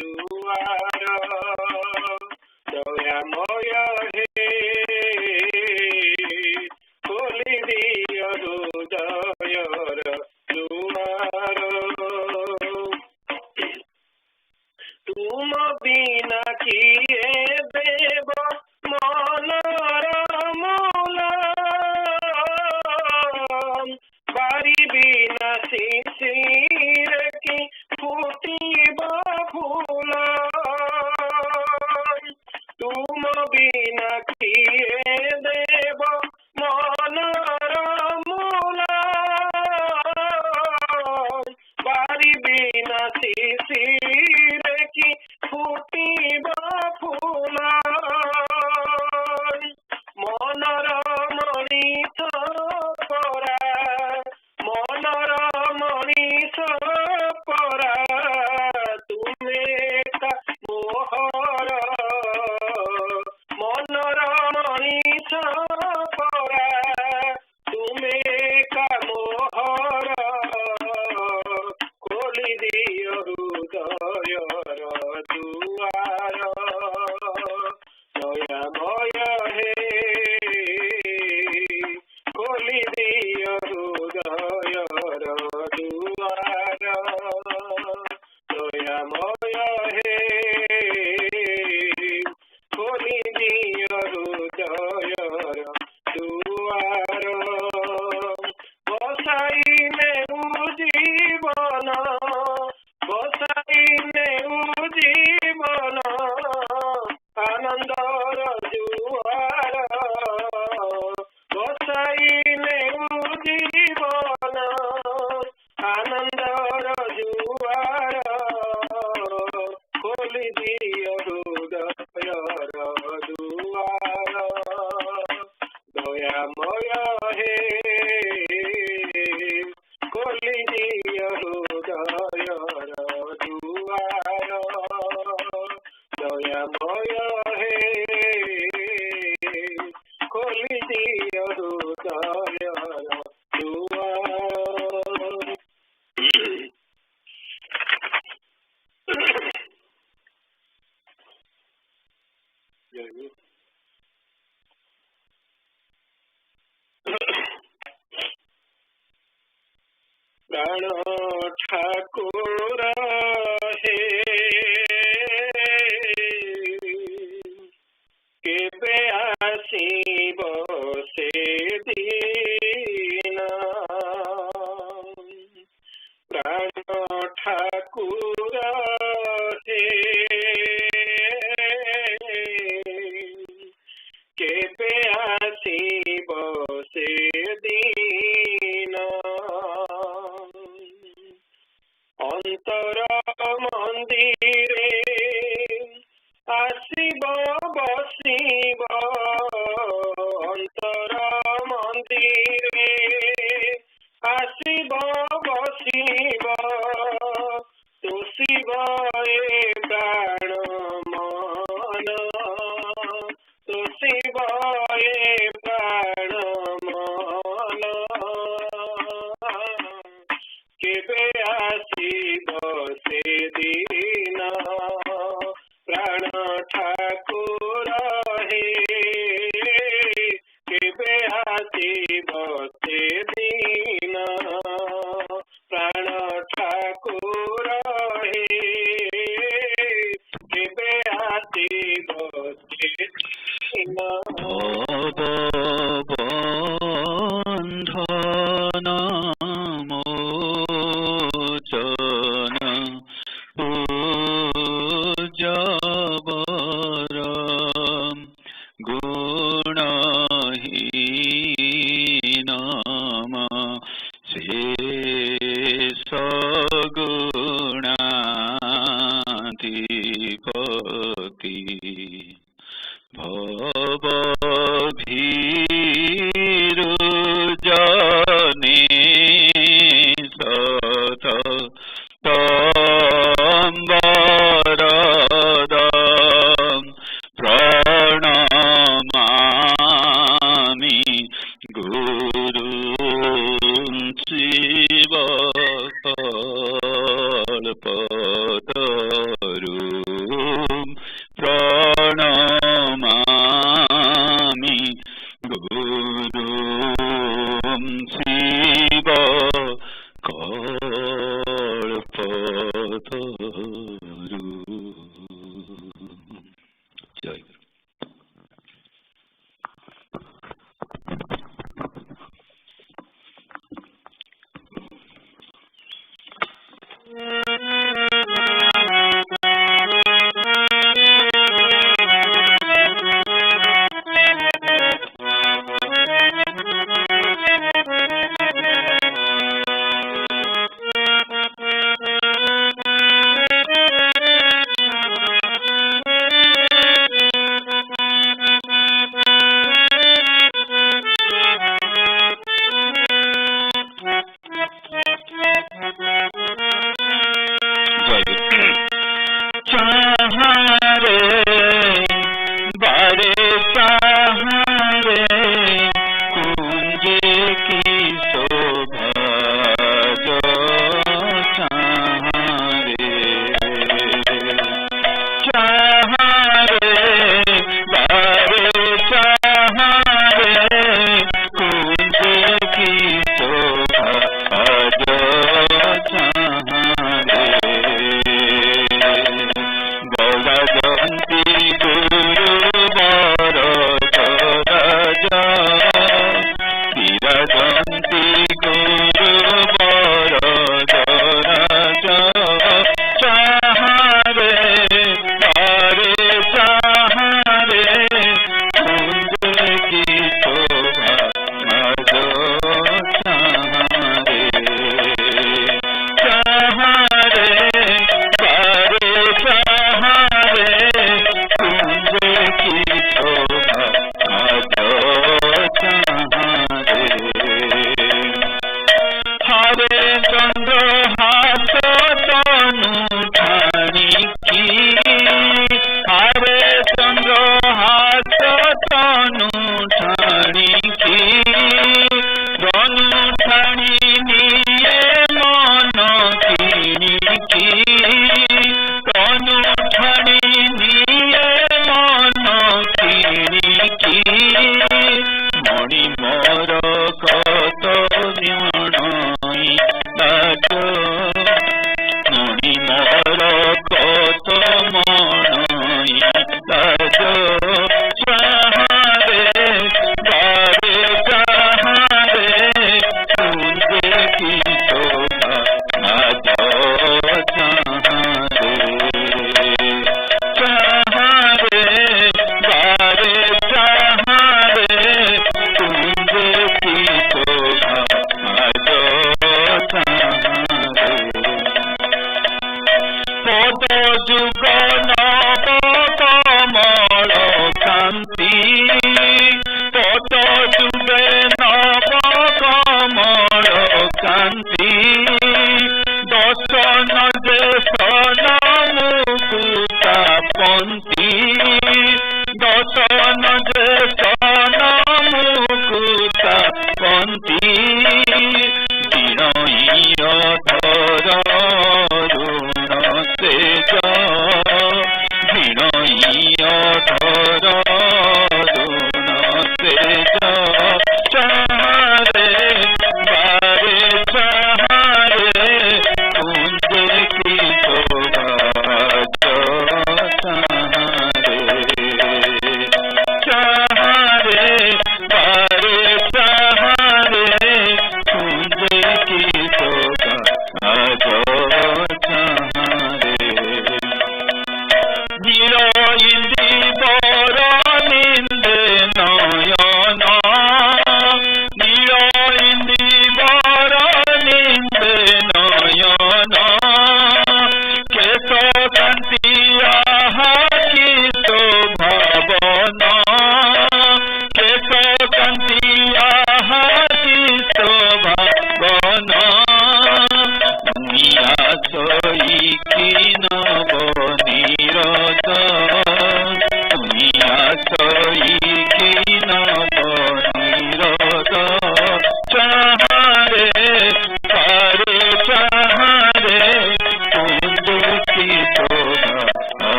दुआर दयामय हे खोली दिय हृदयर दुआर तुम बिना किए देव मनर मूल बारी बिना शिशिर की फूटिब फूल तुम बिना किए देव मनर मूल बारी बिना शिशिर की फूटिब फूल मनर मनीष परा मनर मनीष परा तुमे का मोहर मनर मनीष परा तुमे का मोहर खोली दिय हृदयर दुआर दयामय हे खोली दिय हृदयर दुआर दयामय हे खोली दिय हृदयर दुआर बसाई नेउ जीवन बसाई नेउ जीवन आनंदर जुआर बसाई नेउ जीवन आनंदर जुआर खोली दिय हृदयर दुआर दयामय हे खोली दिय हृदयर दुआर दयामय हे खोली दिय हृदयर दुआर प्राण ठाकुर हे केबे आसीब से दिन प्राण ठाकुर हे केबे आसीब से दिन अंतर मंदिरे आसीब बसीब अंतर मंदिरे आसीब बसीब तोषिब ए प्राण मन तोषिब ए प्राण मन केबे आसीब से दिन प्राण ठाकुर हे केबे आसीब से दिन प्राण ठाकुर हे केबे आसीब से दिन बंधन मोचन पूजबर गुणहीन शेष गुणाधिपति भवभीरु जने सत तम्बरदं प्रणमामि गुरुं शिवकल्पतरुं জয় গুরু।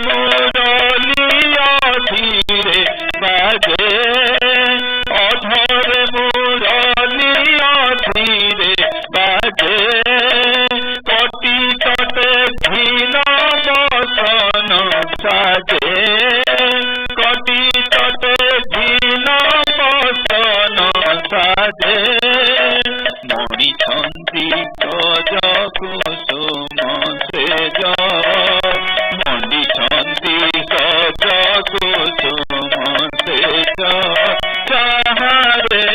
মুরলিয়া ধীরে বাজে, অধরে মুরলিয়া ধীরে বাজে, কটি তটে ঘৃণ বসন সাজে, কটি তটে ঘৃণ বসন সাজে, মণি ছন্দি গজ কুসুম সেজ, মণি ছন্দি গজ কুসুম সেজ, চাহারে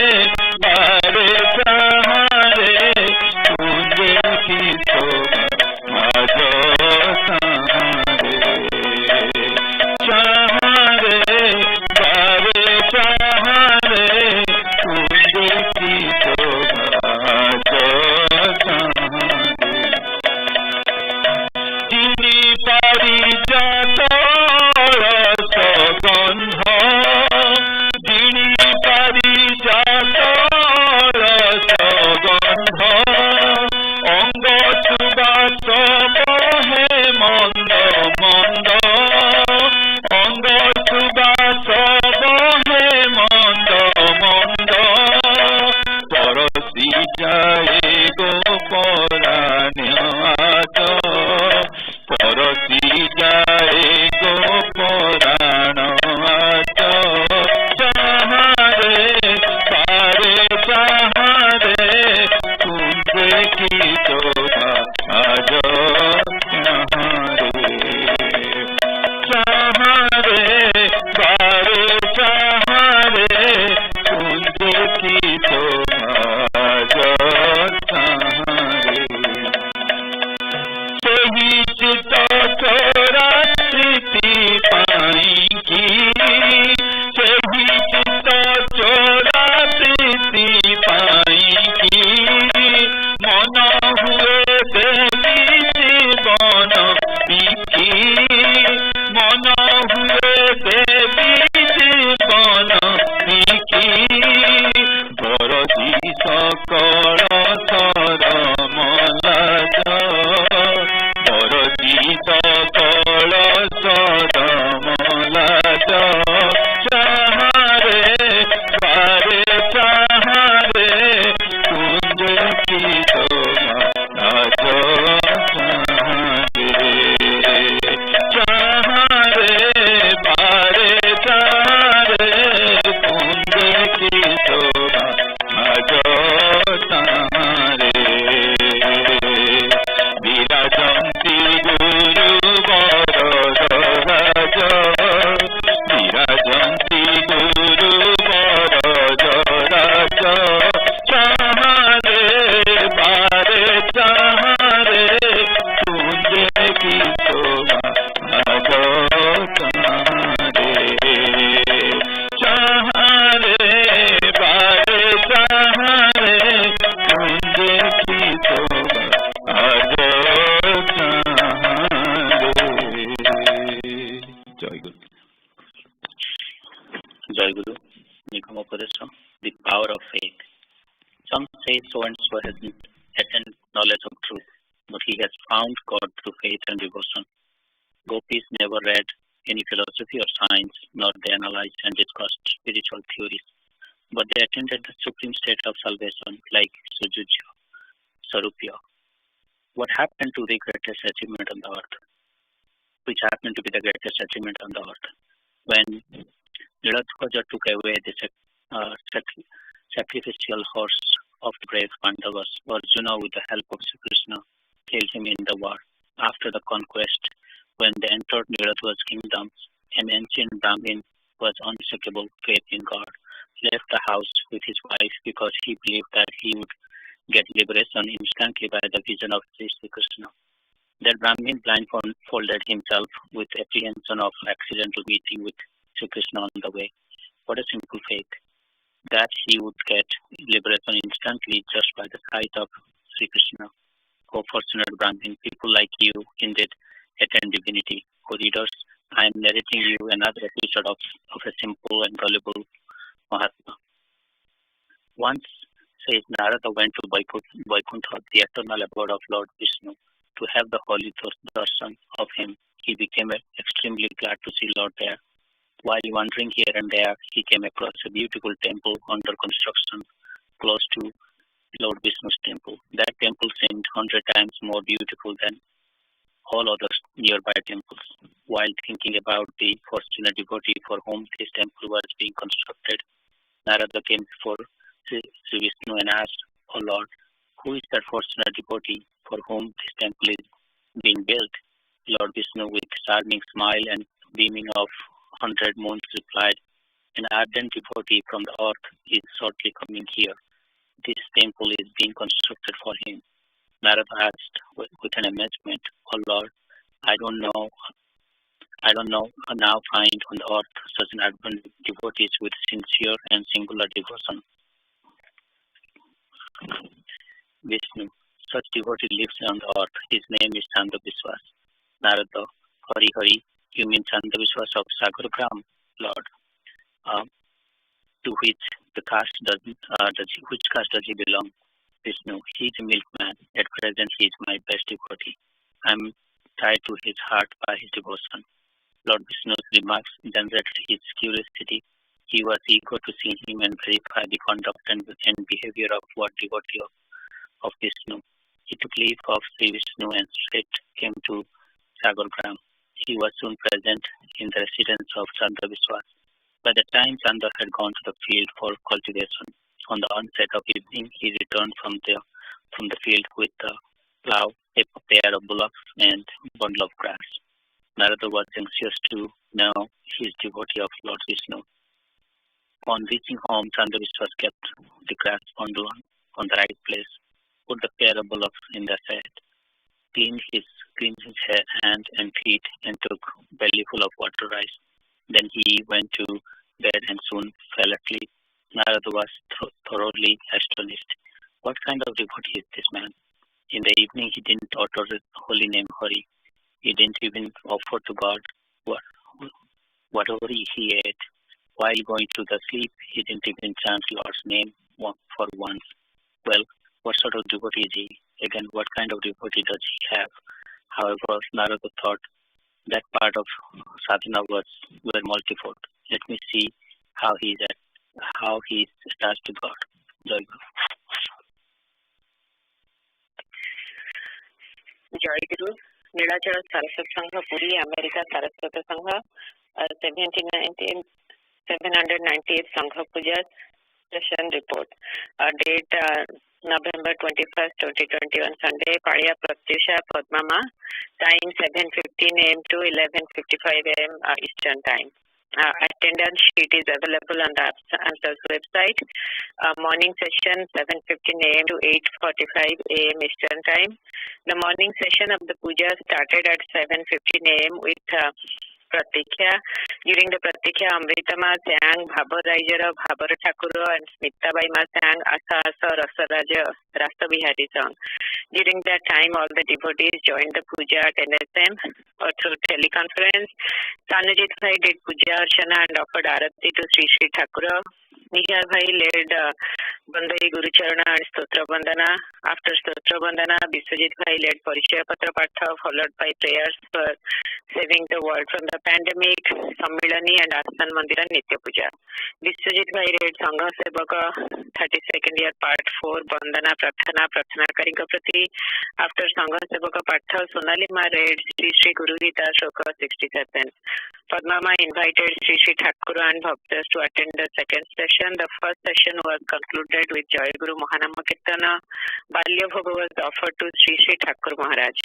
বারে চাহারে কুঞ্জে কি শোভা আজ সাহারে, চাহারে বারে চাহারে কুঞ্জে কি শোভা আজ সাহারে, যিনি পারিজাত রসগন্ধ, যিনি পারিজাত রসগন্ধ, অঙ্গ সুবাস বহে মন্দ মন্দ, অঙ্গ সুবাস বহে মন্দ মন্দ, পরশি যায় গো পরাণ আজ, পরশি যায় গো পরাণ আজ, চাহারে পারে চাহারে কুঞ্জে কি শোভা আজ চাহারে, চাহারে পারে চাহারে কুঞ্জে কি শোভা আজ চাহারে, ସେହି ଚିତ ଚୋରା ସ୍ମୃତି ପାଇଁକି, ସେହି ଚିତ ଚୋରା ସ୍ମୃତି ପାଇଁକି, ମନ ହୁଏ ଦେବୀ ଜୀବନ ବିକି, ମନ ହୁଏ ଦେବୀ ଜୀବନ ବିକି, ବରଜି ସକଳ ସରମ ଲାଜ, ବରଜି ସକଳ ସରମ ଲାଜ, ଚାହାରେ ବାରେ ଚାହାରେ କୁଞ୍ଜେ କି ଶୋଭା ଆଜ ଚାହାରେ, ଚାହାରେ ବାରେ ଚାହାରେ କୁଞ୍ଜେ କି ଶୋଭା আজ তাহারে, বিরাজন্তি গুরু বরদরাজ, বিরাজন্তি গুরু বরদরাজ, চাহারে বারে চাহারে কুঞ্জে কি শোভা আজ তাহারে, চাহারে বারে চাহারে কুঞ্জে কি শোভা আজ তাহারে। জয় গুরু। Jai Guru, Nikam Upadesha, the power of faith. Some say so and so hasn't attained knowledge of truth, but he has found God through faith and devotion. Gopis never read any philosophy or science, nor they analyzed and discussed spiritual theories, but they attained the supreme state of salvation like Sujujya, Sarupya. What happened to the greatest achievement on the earth? Which happened to be the greatest achievement on the earth? When Niladhvaja took away the sacrificial horse of the brave Pandavas, Arjuna, with the help of Sri Krishna, killed him in the war. After the conquest, when they entered Niladhvaja's kingdom, an ancient Brahmin who has unshakable faith in God left the house with his wife because he believed that he would get liberation instantly by the vision of Sri Krishna. That Brahmin blindfolded himself with apprehension of accidental meeting with Sri Krishna on the way. What a simple faith! That he would get liberation instantly just by the sight of Sri Krishna. O fortunate Brahmin, people like you indeed attain divinity. O readers, I am narrating you another episode of a simple and gullible Mahatma. Once, says Narada went to Vaikuntha, the eternal abode of Lord Vishnu, to have the holy darshan of him. He became extremely glad to see Lord there. While wandering here and there, he came across a beautiful temple under construction close to Lord Vishnu's temple. That temple seemed 100 times more beautiful than all other nearby temples. While thinking about the fortunate devotee for whom this temple was being constructed, Narada came before Sri Vishnu and asked, "O Lord, who is that fortunate devotee for whom this temple is being built?" Lord Vishnu, with a charming smile and beaming of 100 moons, replied, "An ardent devotee from the earth is shortly coming here. This temple is being constructed for him." Narada asked with an amazement, "Oh Lord, I don't know now find on the earth such an ardent devotees with sincere and singular devotion." Vishnu, such devotee lives on the earth. His name is Chanda Vishwas. Narada, Hari Hari, you mean Chanda Vishwas of Sagargram, Lord? To which caste does he belong? Vishnu, he is a milkman. At present, he is my best devotee. I am tied to his heart by his devotion. Lord Vishnu's remarks generated his curiosity. He was eager to see him and verify the conduct and behavior of what devotee of Vishnu. He took leave of Sri Vishnu and straight came to Sagargram. He was soon present in the residence of Chanda Vishwas. By the time Chanda had gone to the field for cultivation, on the onset of evening, he returned from the field with a plough, a pair of bullocks, and a bundle of grass. Narada was anxious to know his devotee of Lord Vishnu. On reaching home, Chanda Vishwas kept the grass bundle on the right place, put the pair of bullocks in the shed, cleaned his hand and feet, and took bellyful of water rice. Then he went to bed and soon fell asleep. Narada was thoroughly astonished. What kind of devotee is this man? In the evening, he didn't utter the holy name Hari. He didn't even offer to God whatever he ate. While going to the sleep, he didn't even chant Lord's name for once. Well, what sort of devotee is he? Again, what kind of devotee does he have? However, Narada thought that part of sadhana were multifold. Let me see how he is attached to God. Jai Guru. Jai Guru. Nilachara Saraswata Sangha Puri, America Saraswata Sangha, 798 Sangha Pujas session report. Date November 21st, 2021, Sunday, Paliya Pratyusha Padmama, time 7:15 a.m. to 11:55 a.m. Eastern Time. Attendance sheet is available on the AMSAS website. Morning session 7:15 a.m. to 8:45 a.m. Eastern Time. The morning session of the puja started at 7:15 a.m. with Pratikya. During the Pratikya, Amritama sang Bhabarajara, Bhabar Thakura, and Smitabaima sang Asa Asa Rasaraja, Rasta Bihari song. During that time, all the devotees joined the puja at NSM or through teleconference. Tanujit Bhai did puja archana and offered arati to Sri Sri Thakura. Nihar Bhai led Bandai Guru Charana and Stotra Bandana. After Stotra Bandana, Biswajit Bhai led Parichaya Patra Patha, followed by prayers for saving the world from the pandemic, Sammilani and Astan Mandira Nitya Puja. Biswajit Bhai led Sangha Sevaka, 32nd year part 4, Bandana Prathana, Prathana Karinka Prati. After Sangha Sevaka Patha, Sonali Ma led Sri Sri Guru Gita Shoka 67. Padmama invited Sri Sri Thakura and Bhaktas to attend the second session. The first session was concluded with Jai Guru Mahanama Kirtana. Balya Bhoga was offered to Sri Sri Thakur Maharaj.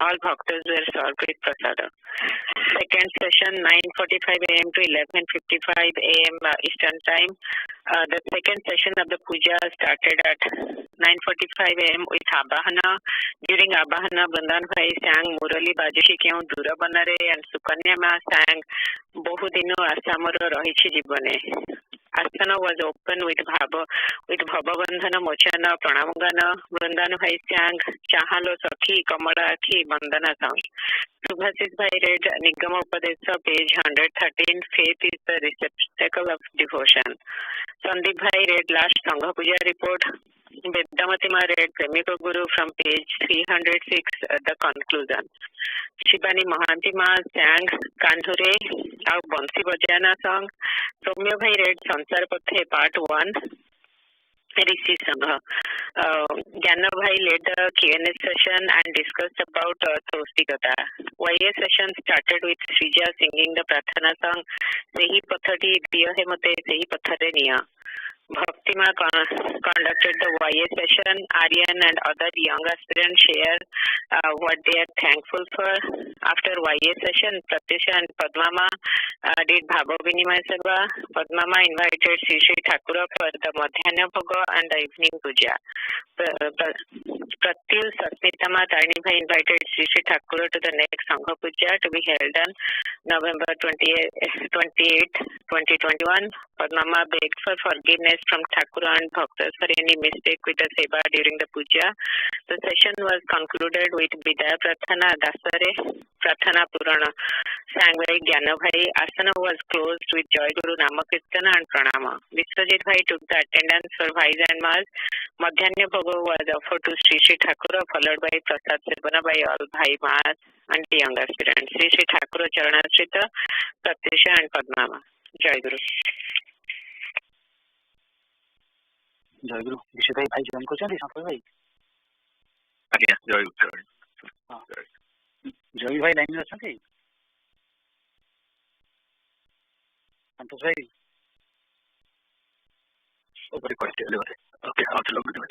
All Bhaktas were served with prasada. Second session 9:45 a.m. to 11:55 a.m. Eastern Time. The second session of the puja started at 9:45 a.m. with Abahana. During Abahana, Bandan Bhai sang Murali Bajushi Kyon Dura Banare and Sukanya Ma sang Bohudino Asamura Rahichi Jibane. Asana was open with Bhababandhana Mochana Pranamgana. Bandan Bhai sang Chahalo Sakhi Kamala Akhi Bandana song. Subhasis Bhai read Nigama Upadesa, page 113. Faith is the receptacle of devotion. Sandeep Bhai read last Sangha Puja report. Vedamati Ma read Premiko Guru from page 306 at the conclusion. Shivani Mahanti Ma sang Kandhure ଆଉ Bansi Bajana song. Soumya Bhai read Sansar Pathe part 1. Rishi Sangha. Jana Bhai led the Q&A session and discussed about Taustikata. YA session started with Srija singing the Prathana song Sehi Pathati Diya Hai Mate Sehi Pathare Niya. Bhaktima conducted the YA session. Aryan and other young aspirants share what they are thankful for. After YA session, Pratyusha and Padmama did Bhava Vinimaya Seva. Padmama invited Sri Sri Thakura for the Madhyana Bhoga and the evening puja. Pratyush Sasmitama Tarini Bhai invited Sri Sri Thakura to the next Sangha Puja to be held on November 28, 2021. Padmama begged for forgiveness from Thakura and Bhaktas for any mistake with the Seva during the puja. The session was concluded with Vidya Prathana Dasare Prathana Purana sang by Jana Bhai. Asana was closed with Joy Guru Namakirtana and Pranama. Vishwajit Bhai took the attendance for Bhais and Mas. Madhyanya Bhoga was offered to Sri Sri Thakura, followed by Prasad Sevana by all Bhai Mas and the young aspirants. Sri Sri Thakura Charanashrita, Pratyusha and Padmama. Joy Guru. जय गुरु विशेष भाई join कर संतोष भाई आज्ञा जय गुरु जय भाई line में अच्छा संतोष भाई ऊपर क्वेश्चन ले ओके आप लोग भी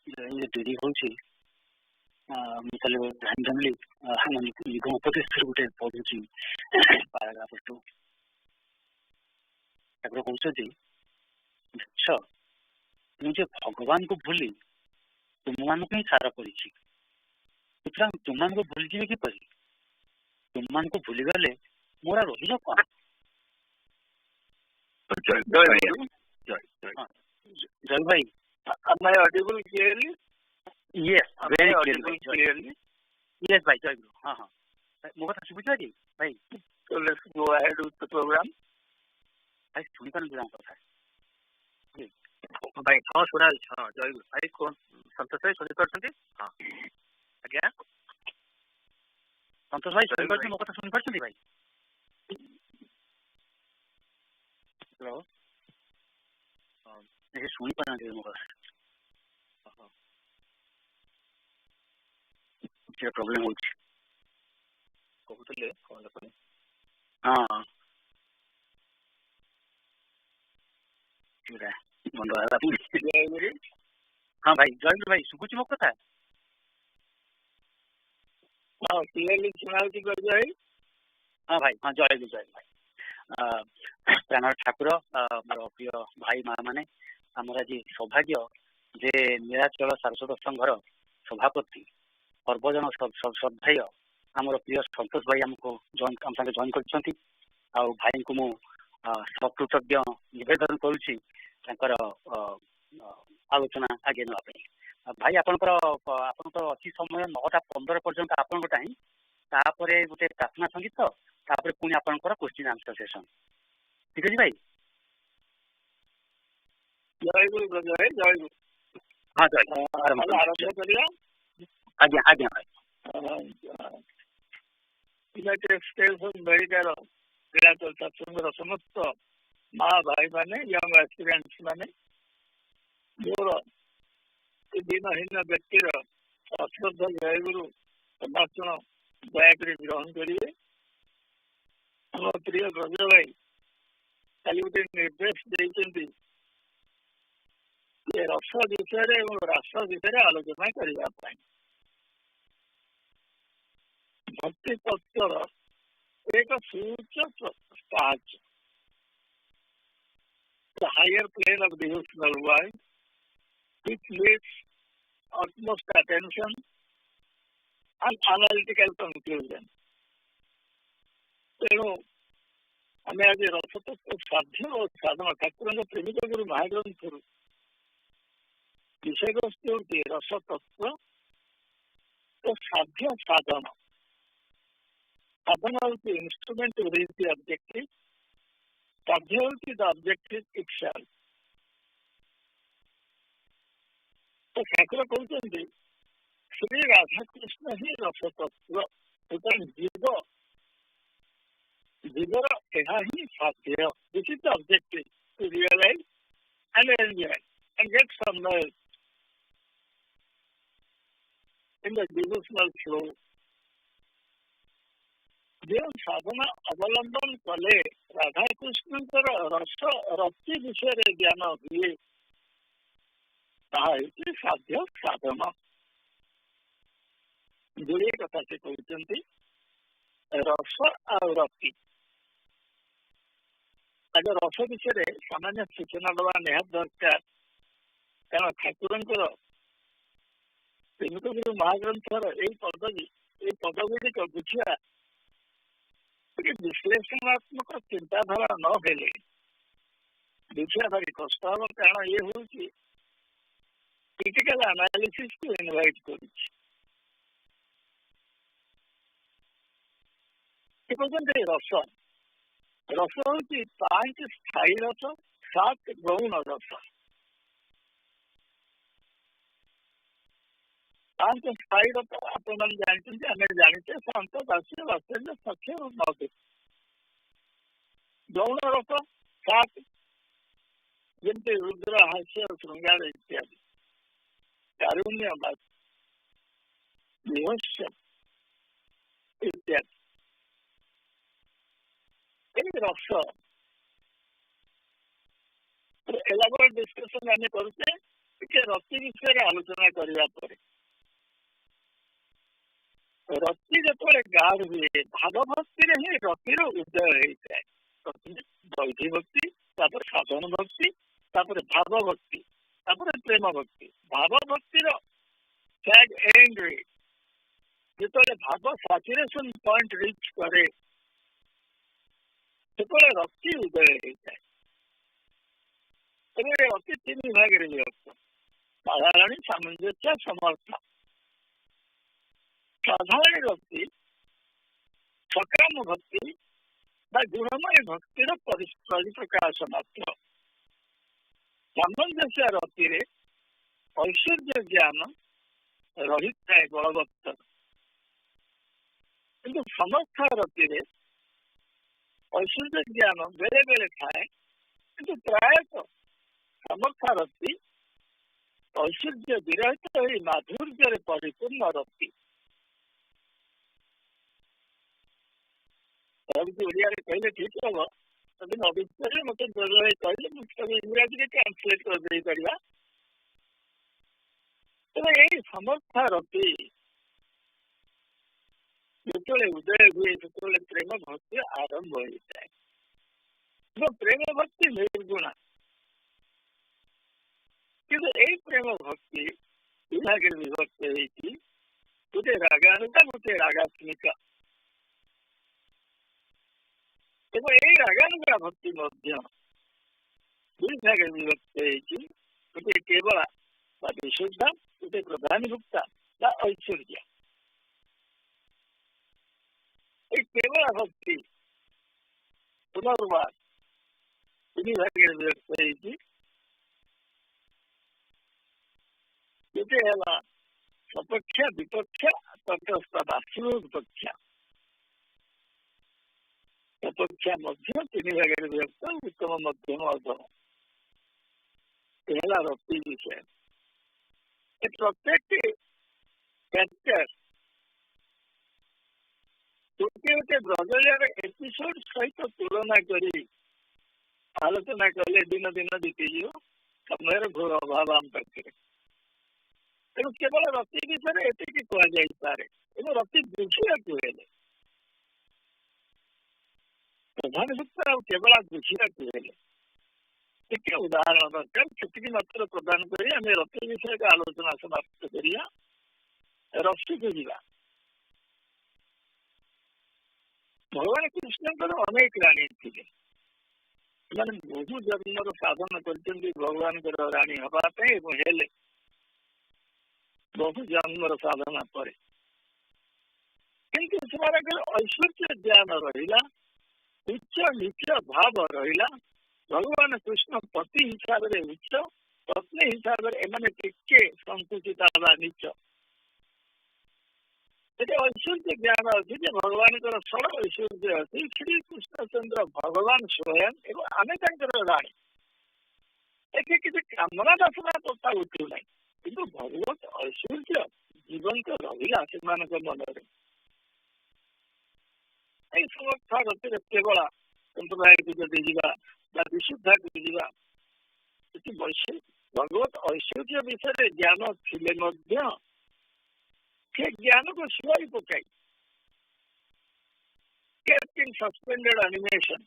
चलो डेरी होची मिताली randomly हमनी युगम उपदेश गुटे पढुची पैराग्राफ 2 तापर कहउछथि छ मुझे भगवान को भूली तुममान को ही सारा पड़िछि सुतरां तुममान को भूल जीवे कि परि तुममान को भूली गले मोरा रहिलो कोन जय भाई am I audible clearly? Yes, very clearly. Yes, bhai, Jai Guru. हाँ हाँ मोगा था सुबह जी भाई. So let's go ahead with the program. भाई सुनी करने जाऊँ तो भाई. भाई हाँ सुना हाँ जय गुरु भाई कौन संतोष भाई सुनी करते हैं हाँ आज्ञा संतोष भाई सुनी करते मोगा था सुनी करते भाई. हेलो ये सुनी करना चाहिए मोगा. क्या प्रॉब्लम हो छी कहूतले कोन लपने हां पूरा मंडवा हाँ भाई जय भाई शुभुची मो कथा हाँ क्लियरली सुनाउची जय हाँ भाई हाँ जय भाई प्राण ठाकुर मोर प्रिय भाई माँ मैंने आमर आज सौभाग्य जे नीलाचल सारस्वत संघर सभापति सर्वजन श्रद्धाय आमर प्रिय संतोष भाई आमको आम संगे जॉइन कर भाई को मु सकृतज्ञ निवेदन करुच्ची आलोचना आगे नापी भाई आपंकर अच्छी समय 9:15 पर्यंत आपण टाइम तापर गोटे प्रार्थना संगीत तापर पुणी आपंकर क्वेश्चन आंसर सेशन ठीक है भाई जय गुरु जय गुरु हाँ जय आरंभ करिया आज्ञा आज्ञा भाई United States of America Nilachal सत्संगर समस्त माँ भाई माने यंग एस्पिरेंट्स माने मोर दिनहीन व्यक्तिर अश्रद्धा जय गुरु सम्भाषण दयाकोरी ग्रहण करिए हम प्रिय ब्रज भाई कल गोटे निर्देश देते रस विषय और रास विषय आलोचना करने भक्ति तत्वर एक सूच पाँच the higher plane of devotional world which needs utmost attention and analytical conclusion. तेणु आम आज रसतत्व साध्य और साधन ठाकुर प्रेमिक गुरु महाग्रंथ विषय वस्तु होती रसतत्व तो साध्य साधन साधन होती instrument to reach the objective. साध्य होती the objective itself. तो ठाकुर कहते श्री राधा कृष्ण ही रसतत्व जीव जीवर यह ही साध्य this is the objective to realise and enjoy and get submerged in the devotional flow. जो साधना अवलंबन कले राधा कृष्ण रस रति विषय ज्ञान हुए साध्य साधन जोड़े कथा से कहते रस और रति आज रस विषय सामान्य सूचना दवा निहात दरकार कारण ठाकुर प्रेमिक गुरु महाग्रंथर यही पदगुड़िक बुझा विश्लेषणात्मक चिंताधारा न हेले बुझा भारी कष्ट हम कारण ये हूँ क्रिटिकल एनालिसिस को इनवाइट कर रस रस हूँ 5 स्थायी रस 7 गौण रस 5 स्थायी रस आप जानते आम जाने शांत दास्य वात्सल्य सख्य और नौतिक गौण रस 7 जमती रुद्र हास्य श्रृंगार इत्यादि कारुण्य विहस्य इत्यादि रस एलाबोरेट डिस्कशन आम करुचे रति विषय आलोचना करने रति जो गाढ़ हुए भाव भक्ति ही रतिर उदय होता है वैधि भक्ति साधन भक्ति भाव भक्ति प्रेम भक्ति भाव भक्तिर टैग एंड जो भाव सैचुरेशन पॉइंट रीच करे रति उदय होता है रति 3 विभाग विभक्त साधारण सामंजस्य समर्थ साधारण भक्ति सकाम भक्ति गुणमय भक्तिर परिप्रकाश मात्र सामंजस्य रति ऐश्वर्य ज्ञान रही था बलवत्तर किंतु समर्थ रति ऐश्वर्य ज्ञान बेले बेले थाए किंतु प्रायतः समर्थ रति ऐश्वर्य विरहित हो माधुर्य परिपूर्ण रति ओडिया कहले ठीक हम तभी अविश्वास मत कहले इंग्राजी में ट्रांसलेट कर दे करिया ତେବେ ଏଇ ସମର୍ଥ ରତି ଯେତେବେଳେ ଉଦୟ ହୁଏ ସେତେବେଳେ ପ୍ରେମ ଭକ୍ତି ଆରମ୍ଭ ହୋଇଥାଏ। ପ୍ରେମ ଭକ୍ତି ନିର୍ଗୁଣା, କିନ୍ତୁ ଏଇ ପ୍ରେମ ଭକ୍ତି ବିଭାଗରେ ବିଭକ୍ତ ହେଇଛି, ଗୋଟେ ରାଗାନୁକା ଗୋଟେ ରାଗାତ୍ମିକା। ଏବଂ ଏଇ ରାଗାନୁକା ଭକ୍ତି ମଧ୍ୟ ଦୁଇ ଭାଗରେ ବିଭକ୍ତ ହେଇଛି, ଗୋଟେ କେବଳ ବା ବିଶୁଦ୍ଧ, ଗୋଟେ ପ୍ରଧାନଭୁକ୍ତା ବା ଐଶ୍ୱର୍ଯ୍ୟ। এই কেবল ভক্তি পুনর্বার তিনি ভাগের বিভক্ত হয়েছি। যেটি হল সপক্ষ বিপক্ষ তটস্থ বা সুপক্ষ। সপক্ষ মধ্যম তিনি ভাগের বিভক্ত, উত্তম মধ্যম অধম। এ হল রক্তি বিষয়। প্রত্যেকটি ফ্যাক্টর গোटे गोटे ब्रजर एपिसोड सहित तुलना कर आलोचना कले दिन दिन बीतीज समय घोर अभाव आम पाखे। तेणु केवल रति विषय एति कहुपे रति बुझा हेले प्रधान सूत्र केवल बुझा हेले टे उदाहरण दरकार से मात्र प्रदान कर रति विषय का आलोचना समाप्त करिया रसी को जीवा। भगवान कृष्ण अनेक राणी थी, बहु जन्म साधन कर भगवान राणी हवापे बहु जन्म साधना पर किंतु से ऐश्वर्य ज्ञान रहा, उच्च नीच भाव रहा। भगवान कृष्ण पति हिसाब से उच्च, पत्नी हिसाब से टिके संकुचित नीच। ऐश्वर्य ज्ञान अच्छी भगवान सरल ऐश्वर्य अच्छी श्री कृष्णचंद्र भगवान स्वयं एवं आम राणी एटे किसी कामना वासना प्रथा उठू ना, कि भगवत ऐश्वर्य जीवंत रहा से मनरे। समर्थ रति केवल संप्रदाय को जदि जावा विशुद्धा को जावा भगवत ऐश्वर्य विषय ज्ञान थिले से ज्ञान को सुधारी पकाई सस्पेंडेड एनिमेशन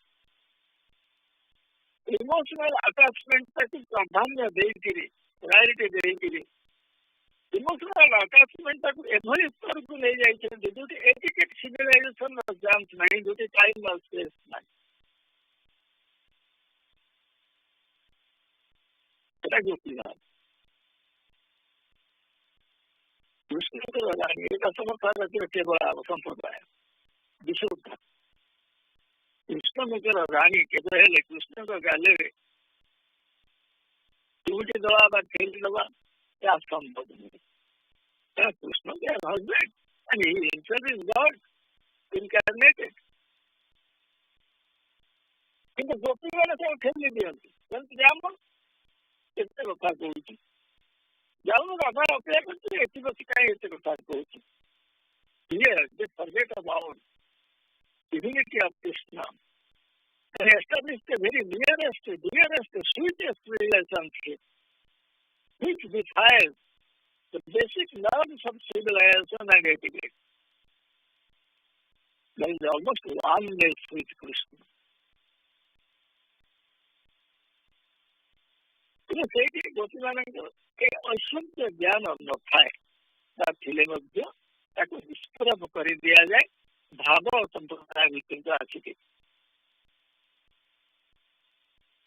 इमोशनल अटैचमेंट तक प्राधान्य देकरी प्रायोरिटी देकरी इमोशनल अटैचमेंट तक एभली स्तर को ले जाइछन जो एटिकेट सिविलाइजेशन जांच नहीं, जो टाइम और स्पेस नहीं। एटा गोपीनाथ कृष्ण रानी एक समर्थ केवल संप्रदाय विशुद्ध कृष्ण राणी केवल कृष्ण गाले चुटी दवा ठेली दवा या संभव नहीं। Krishna husband and he himself is God इनकार्नेटेड, किंतु गोपी मैंने सब ठेली दिखती जाम केते कथा कहूँ जाऊन राधा अपेक्षा करती बस कहीं कथा कहूँ। Here they forget about divinity of Krishna and establish the very dearest, sweetest relationship which defies the basic norms of civilization and etiquette. There is almost oneness with Krishna. ସେଇଠି ଗୋପୀମାନଙ୍କର ଐଶ୍ୱର୍ଯ୍ୟ ଜ୍ଞାନ ନଥାଏ, ତା ଥିଲେ ମଧ୍ୟ ତାକୁ ବିସ୍ଫୋରଣ କରି ଦିଆଯାଏ ଭାବ ସମ୍ପ୍ରଦାୟ ଭିତରକୁ ଆସିକି।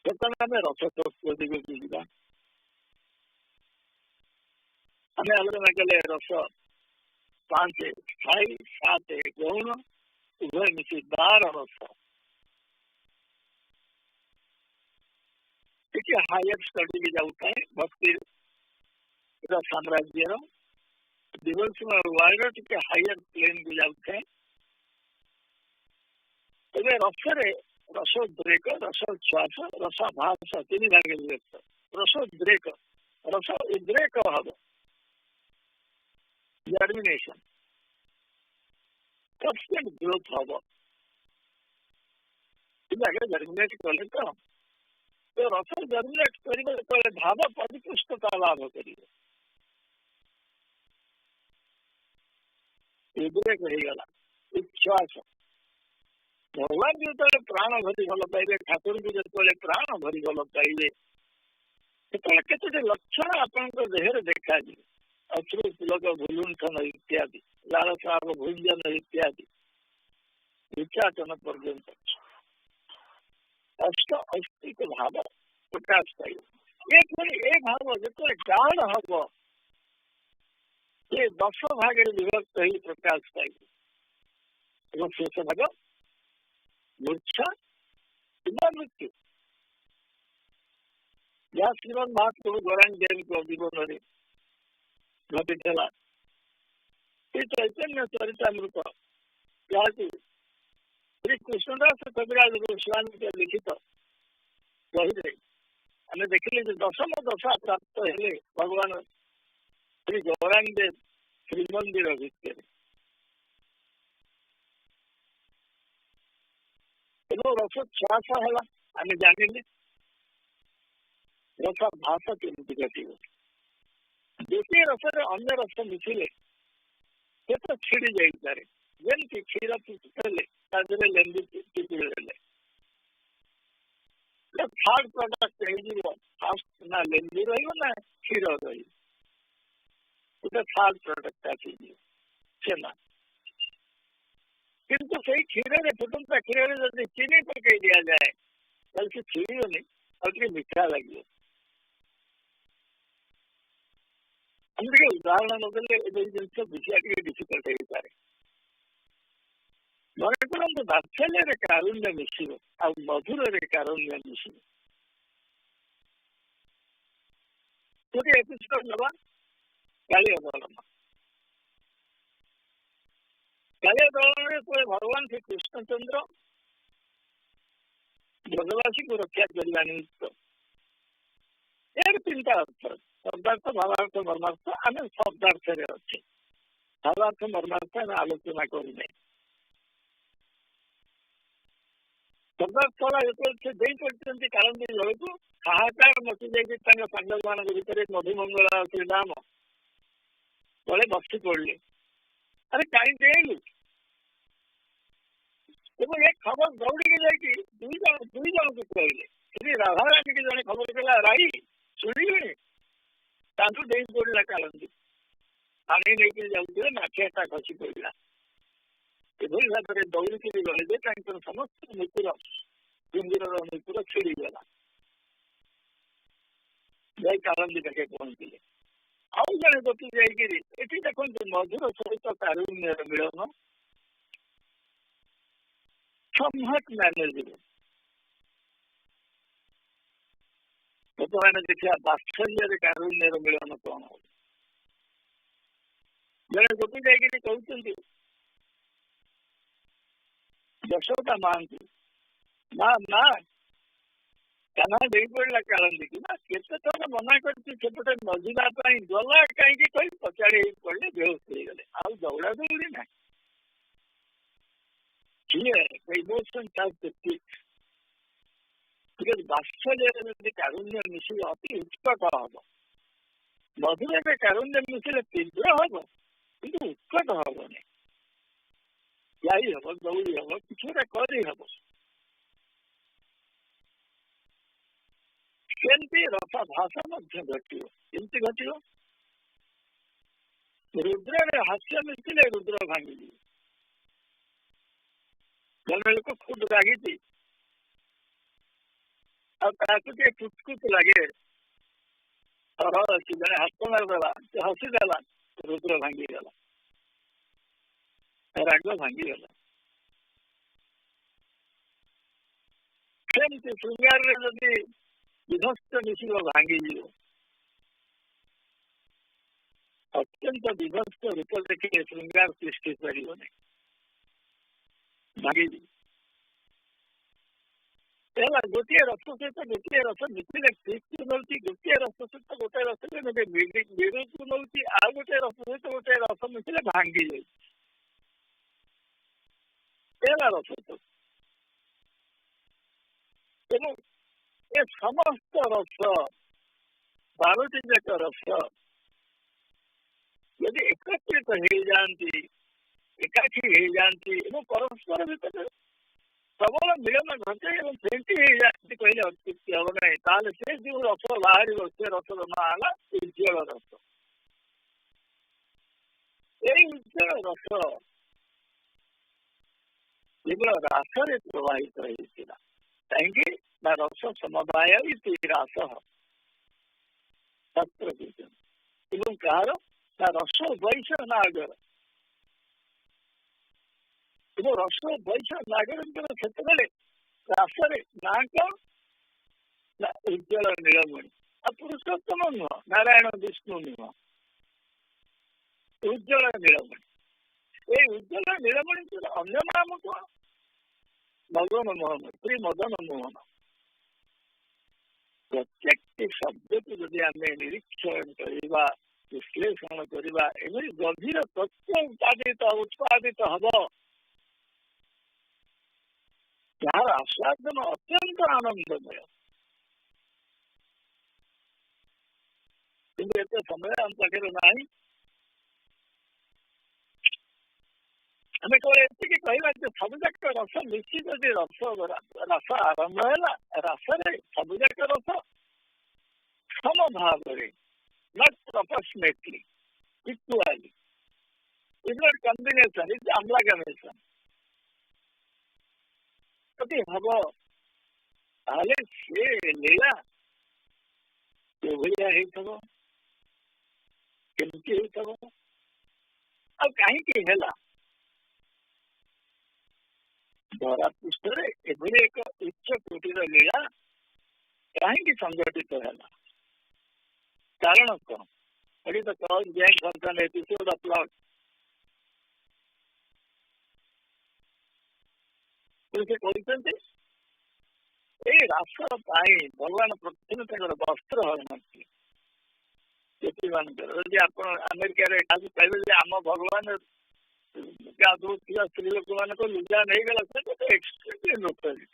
ବର୍ତ୍ତମାନ ଆମେ ରସତତ୍ତ୍ୱ ଦିଗକୁ ଯିବା। ଆମେ ଆଲୋଚନା କଲେ ରସ 5 ସ୍ଥାୟୀ 7 ଗୌଣ ଉଭୟ ମିଶି 12 ରସ। ଟିକେ ହାୟର ଷ୍ଟଡି ବି ଯାଉଥାଏ ଭକ୍ତି ସାମ୍ରାଜ୍ୟର डिवोशनल वर्ल्ड टिके हायर प्लेन को जाउଥାଏ। ଏବେ ରସରେ ରସୋଦ୍ରେକ, ରସୋଚ୍ଛ୍ୱାସ, ରସାଭାସ ତିନି ଭାଗରେ ବିଭକ୍ତ। ରସୋଦ୍ରେକ ରସ ଉଦ୍ରେକ ହବ, ଜର୍ମିନେସନ ସବସିକ୍ୱେଣ୍ଟ ଗ୍ରୋଥ ହବ। ଆଗେ ଜର୍ମିନେଟ କଲେ ତ ରସ ଜର୍ମିନେଟ କରିବ ଯେତେବେଳେ ଭାବ ପରିପୃଷ୍ଟତା ଲାଭ କରିବ। उद्रेक हो गला उच्छ्वास भगवान जो प्राण भरी भल पाइबे ठाकुर को जो प्राण भरी भल पाइबे केते लक्षण आपण देह देखा अश्रु पुलक भूलुंठन इत्यादि लालसार भूंजन इत्यादि विचाचन पर्यंत अष्ट अस्तिक भाव प्रकाश पाइब एक भाव जो गाढ़ हम ये 10 भाग विभक्त ही प्रकाश पाइब शेष भाग मूर्छा किंवा मृत्यु या श्रीमद महाप्रभु गौरांग देव को जीवन में घटी चैतन्य चरितमृत जहाँ श्री कृष्णदास कविराज गोस्वामी के लिखित बही आम देखिले 10म दशा प्राप्त हेले भगवान श्री गौरांग देव श्रीमंदिर भितर रसोच्छ्वास है आम जानिले रसाभास केमती घट गोटे रसरे अन्य रस मिसिले से तो छिड़ी जापे जमी क्षीर पिछले लेंबू चिपुड़ी थर्ड प्रोडक्ट फास्ट ना लेंबू रहा क्षीर रही थर्ड प्रोडक्ट आसीना किंतु से क्षीर फुटुता क्षीर जब चीनी पकई दि जाए तो छिड़नी और मीठा लगे अंदर उदाहरण नदेले जिन बुझा डिफिकल्ट हो पाए मन करूँ बात्सल्य कारुण्य मिसिब आ मधुर कारुण्य मिसिब गोटे एपिसोड नवा कालिया दलन भगवान श्री कृष्णचंद्र ब्रजवासी को रक्षा करने निमित्त यार 3टा अर्थ शब्दार्थ भावार्थ मर्मार्थ आम शब्दार्थ अच्छे भावार्थ मर्मार्थ आम आलोचना करूना शब्दार्थ जो कालंदी जल को हाहाकार मची जाए पांडव मान भर मधुमंगला श्रीराम तले बसी पड़े अरे कहीं देलु ये खबर दौड़ी जाकि दुई जन को कहले श्री राधारानी की जड़े खबर कला राई शुणे दे पड़ा कालंदी पानी लेकिन जाऊे माठियाटा खसी पड़ा एभली भाव में दौड़िकी गले समस्त नुपुर कुंजीर नुपुर छिड़गला जाई कालंदी पाखे पहुंचले आउ जड़े गति जाकि देखो मधुर सहित कारुण्य मिलन somewhat manageable. बर्तमान देखा बात्सल्य कारुण्य मिलन कौन हो जड़े गोपी जाकि कहते यशोदा मां को माँ माँ काना दे पड़ा कालंदी की केते थर मना करपटे मझीरा गला कहीं कही पचाड़ी पड़े बेहोश हो गले आउ दौड़ा दौड़ी ना इमोशन बात्सल्य कारुण्य मिसिले अति उत्कट हम मधुर कारुण्य मिसिले तीव्र हम कि उत्कट हेनी जाई हम दौड़ी हम कि हम सेमती रसाभास घटी घट रुद्र हास्य मिसिले रुद्र भांगी जन लोक खूब रागी कुचकुच लगे जड़े हाथ मारिदेला हसीदेला रुद्र भांगीगला राग भांगीगला सेमती श्रृंगार जदि विध्वस्त मिसिब भांगीज अत्यंत विध्वस्त रूप देखिए श्रृंगार सृष्टि पार भांगी गोटे रस सहित गोटे रस मिथिले तृप्ति मिलती गोटे रस सहित गोटे रस विरोध को मिलती आउ गोटे रस सहित गोटे रस मिथिले भांगी जाए रस तेणु ये समस्त रस 12टी जाक रस यदि एकत्रित हो जाती ଏକାଠି ହେଇଯାଆନ୍ତି ଏବଂ ପରସ୍ପର ଭିତରେ ପ୍ରବଳ ମିଳନ ଘଟେ ଏବଂ ଫେଣ୍ଟି ହେଇଯାଆନ୍ତି କହିଲେ ଅତ୍ୟୁକ୍ତି ହବ ନାହିଁ। ତାହେଲେ ସେ ଯୋଉ ରସ ବାହାରିବ ସେ ରସର ନାଁ ହେଲା ଉଜ୍ଜଳ ରସ। ଏଇ ଉଜ୍ଜଳ ରସ କେବଳ ରାସରେ ପ୍ରବାହିତ ହେଇଥିଲା। କାହିଁକି ନା ରସ ସମବାୟ ଇତି ରାସ ଶାସ୍ତ୍ର କହିଛନ୍ତି। ଏବଂ କାହାର ନା ରସ ବୈଶ ନାଗର ଏବଂ ରସ ବୈଶ ନାଗରଙ୍କର ସେତେବେଳେ ରାସରେ ନାଁ କଣ ନା ଉଜ୍ଜଳ ନୀଳମଣି। ଆଉ ପୁରୁଷୋତ୍ତମ ନୁହଁ, ନାରାୟଣ ବିଷ୍ଣୁ ନୁହଁ, ଉଜ୍ଜଳ ନୀଳମଣି। ଏଇ ଉଜ୍ଜଳ ନୀଳମଣିଙ୍କର ଅନ୍ୟ ନାମ କଣ? ମଦନ ମୋହନ, ଶ୍ରୀ ମଦନ ମୋହନ। ପ୍ରତ୍ୟେକଟି ଶବ୍ଦକୁ ଯଦି ଆମେ ନିରୀକ୍ଷଣ କରିବା, ବିଶ୍ଳେଷଣ କରିବା, ଏଭଳି ଗଭୀର ତତ୍ତ୍ୱ ଉତ୍ପାଦିତ ହବ ଯାହାର ଆସ୍ୱାଦନ ଅତ୍ୟନ୍ତ ଆନନ୍ଦମୟ। କିନ୍ତୁ ଏତେ ସମୟ ଆମ ପାଖରେ ନାହିଁ। ଆମେ କେବଳ ଏତିକି କହିବା ଯେ ସବୁଯାକ ରସ ମିଶି ଯଦି ରସ ଆରମ୍ଭ ହେଲା, ରସରେ ସବୁଯାକ ରସ ସମ ଭାବରେ not proportionately, equally, is not combination, it's amalgamation ଯଦି ହବ ତାହେଲେ ସେ ଲୀଳା କିଭଳିଆ ହେଇଥିବ, କେମିତି ହେଇଥିବ, ଆଉ କାହିଁକି ହେଲା? ଧରା ପୃଷ୍ଠରେ ଏଭଳି ଏକ ଉଚ୍ଚ କୋଟିର ଲୀଳା କାହିଁକି ସଂଗଠିତ ହେଲା? କାରଣ କଣ? What is the cause behind such an episode of plot? ସେ କହିଛନ୍ତି ଏଇ ରାସ ପାଇଁ ଭଗବାନ ପ୍ରଥମେ ତାଙ୍କର ବସ୍ତ୍ର ହରିଣଥିଲେ ମାନଙ୍କର। ଯଦି ଆପଣ ଆମେରିକାରେ କାହାକୁ କହିବେ ଯେ ଆମ ଭଗବାନ ଗାଧୋଉଥିବା ସ୍ତ୍ରୀ ଲୋକମାନଙ୍କ ଲୁଗା ନେଇଗଲା, ସେ ଗୋଟେ ଏକ୍ସଟ୍ରିମଲି ନୋଟୋରିୟସ୍।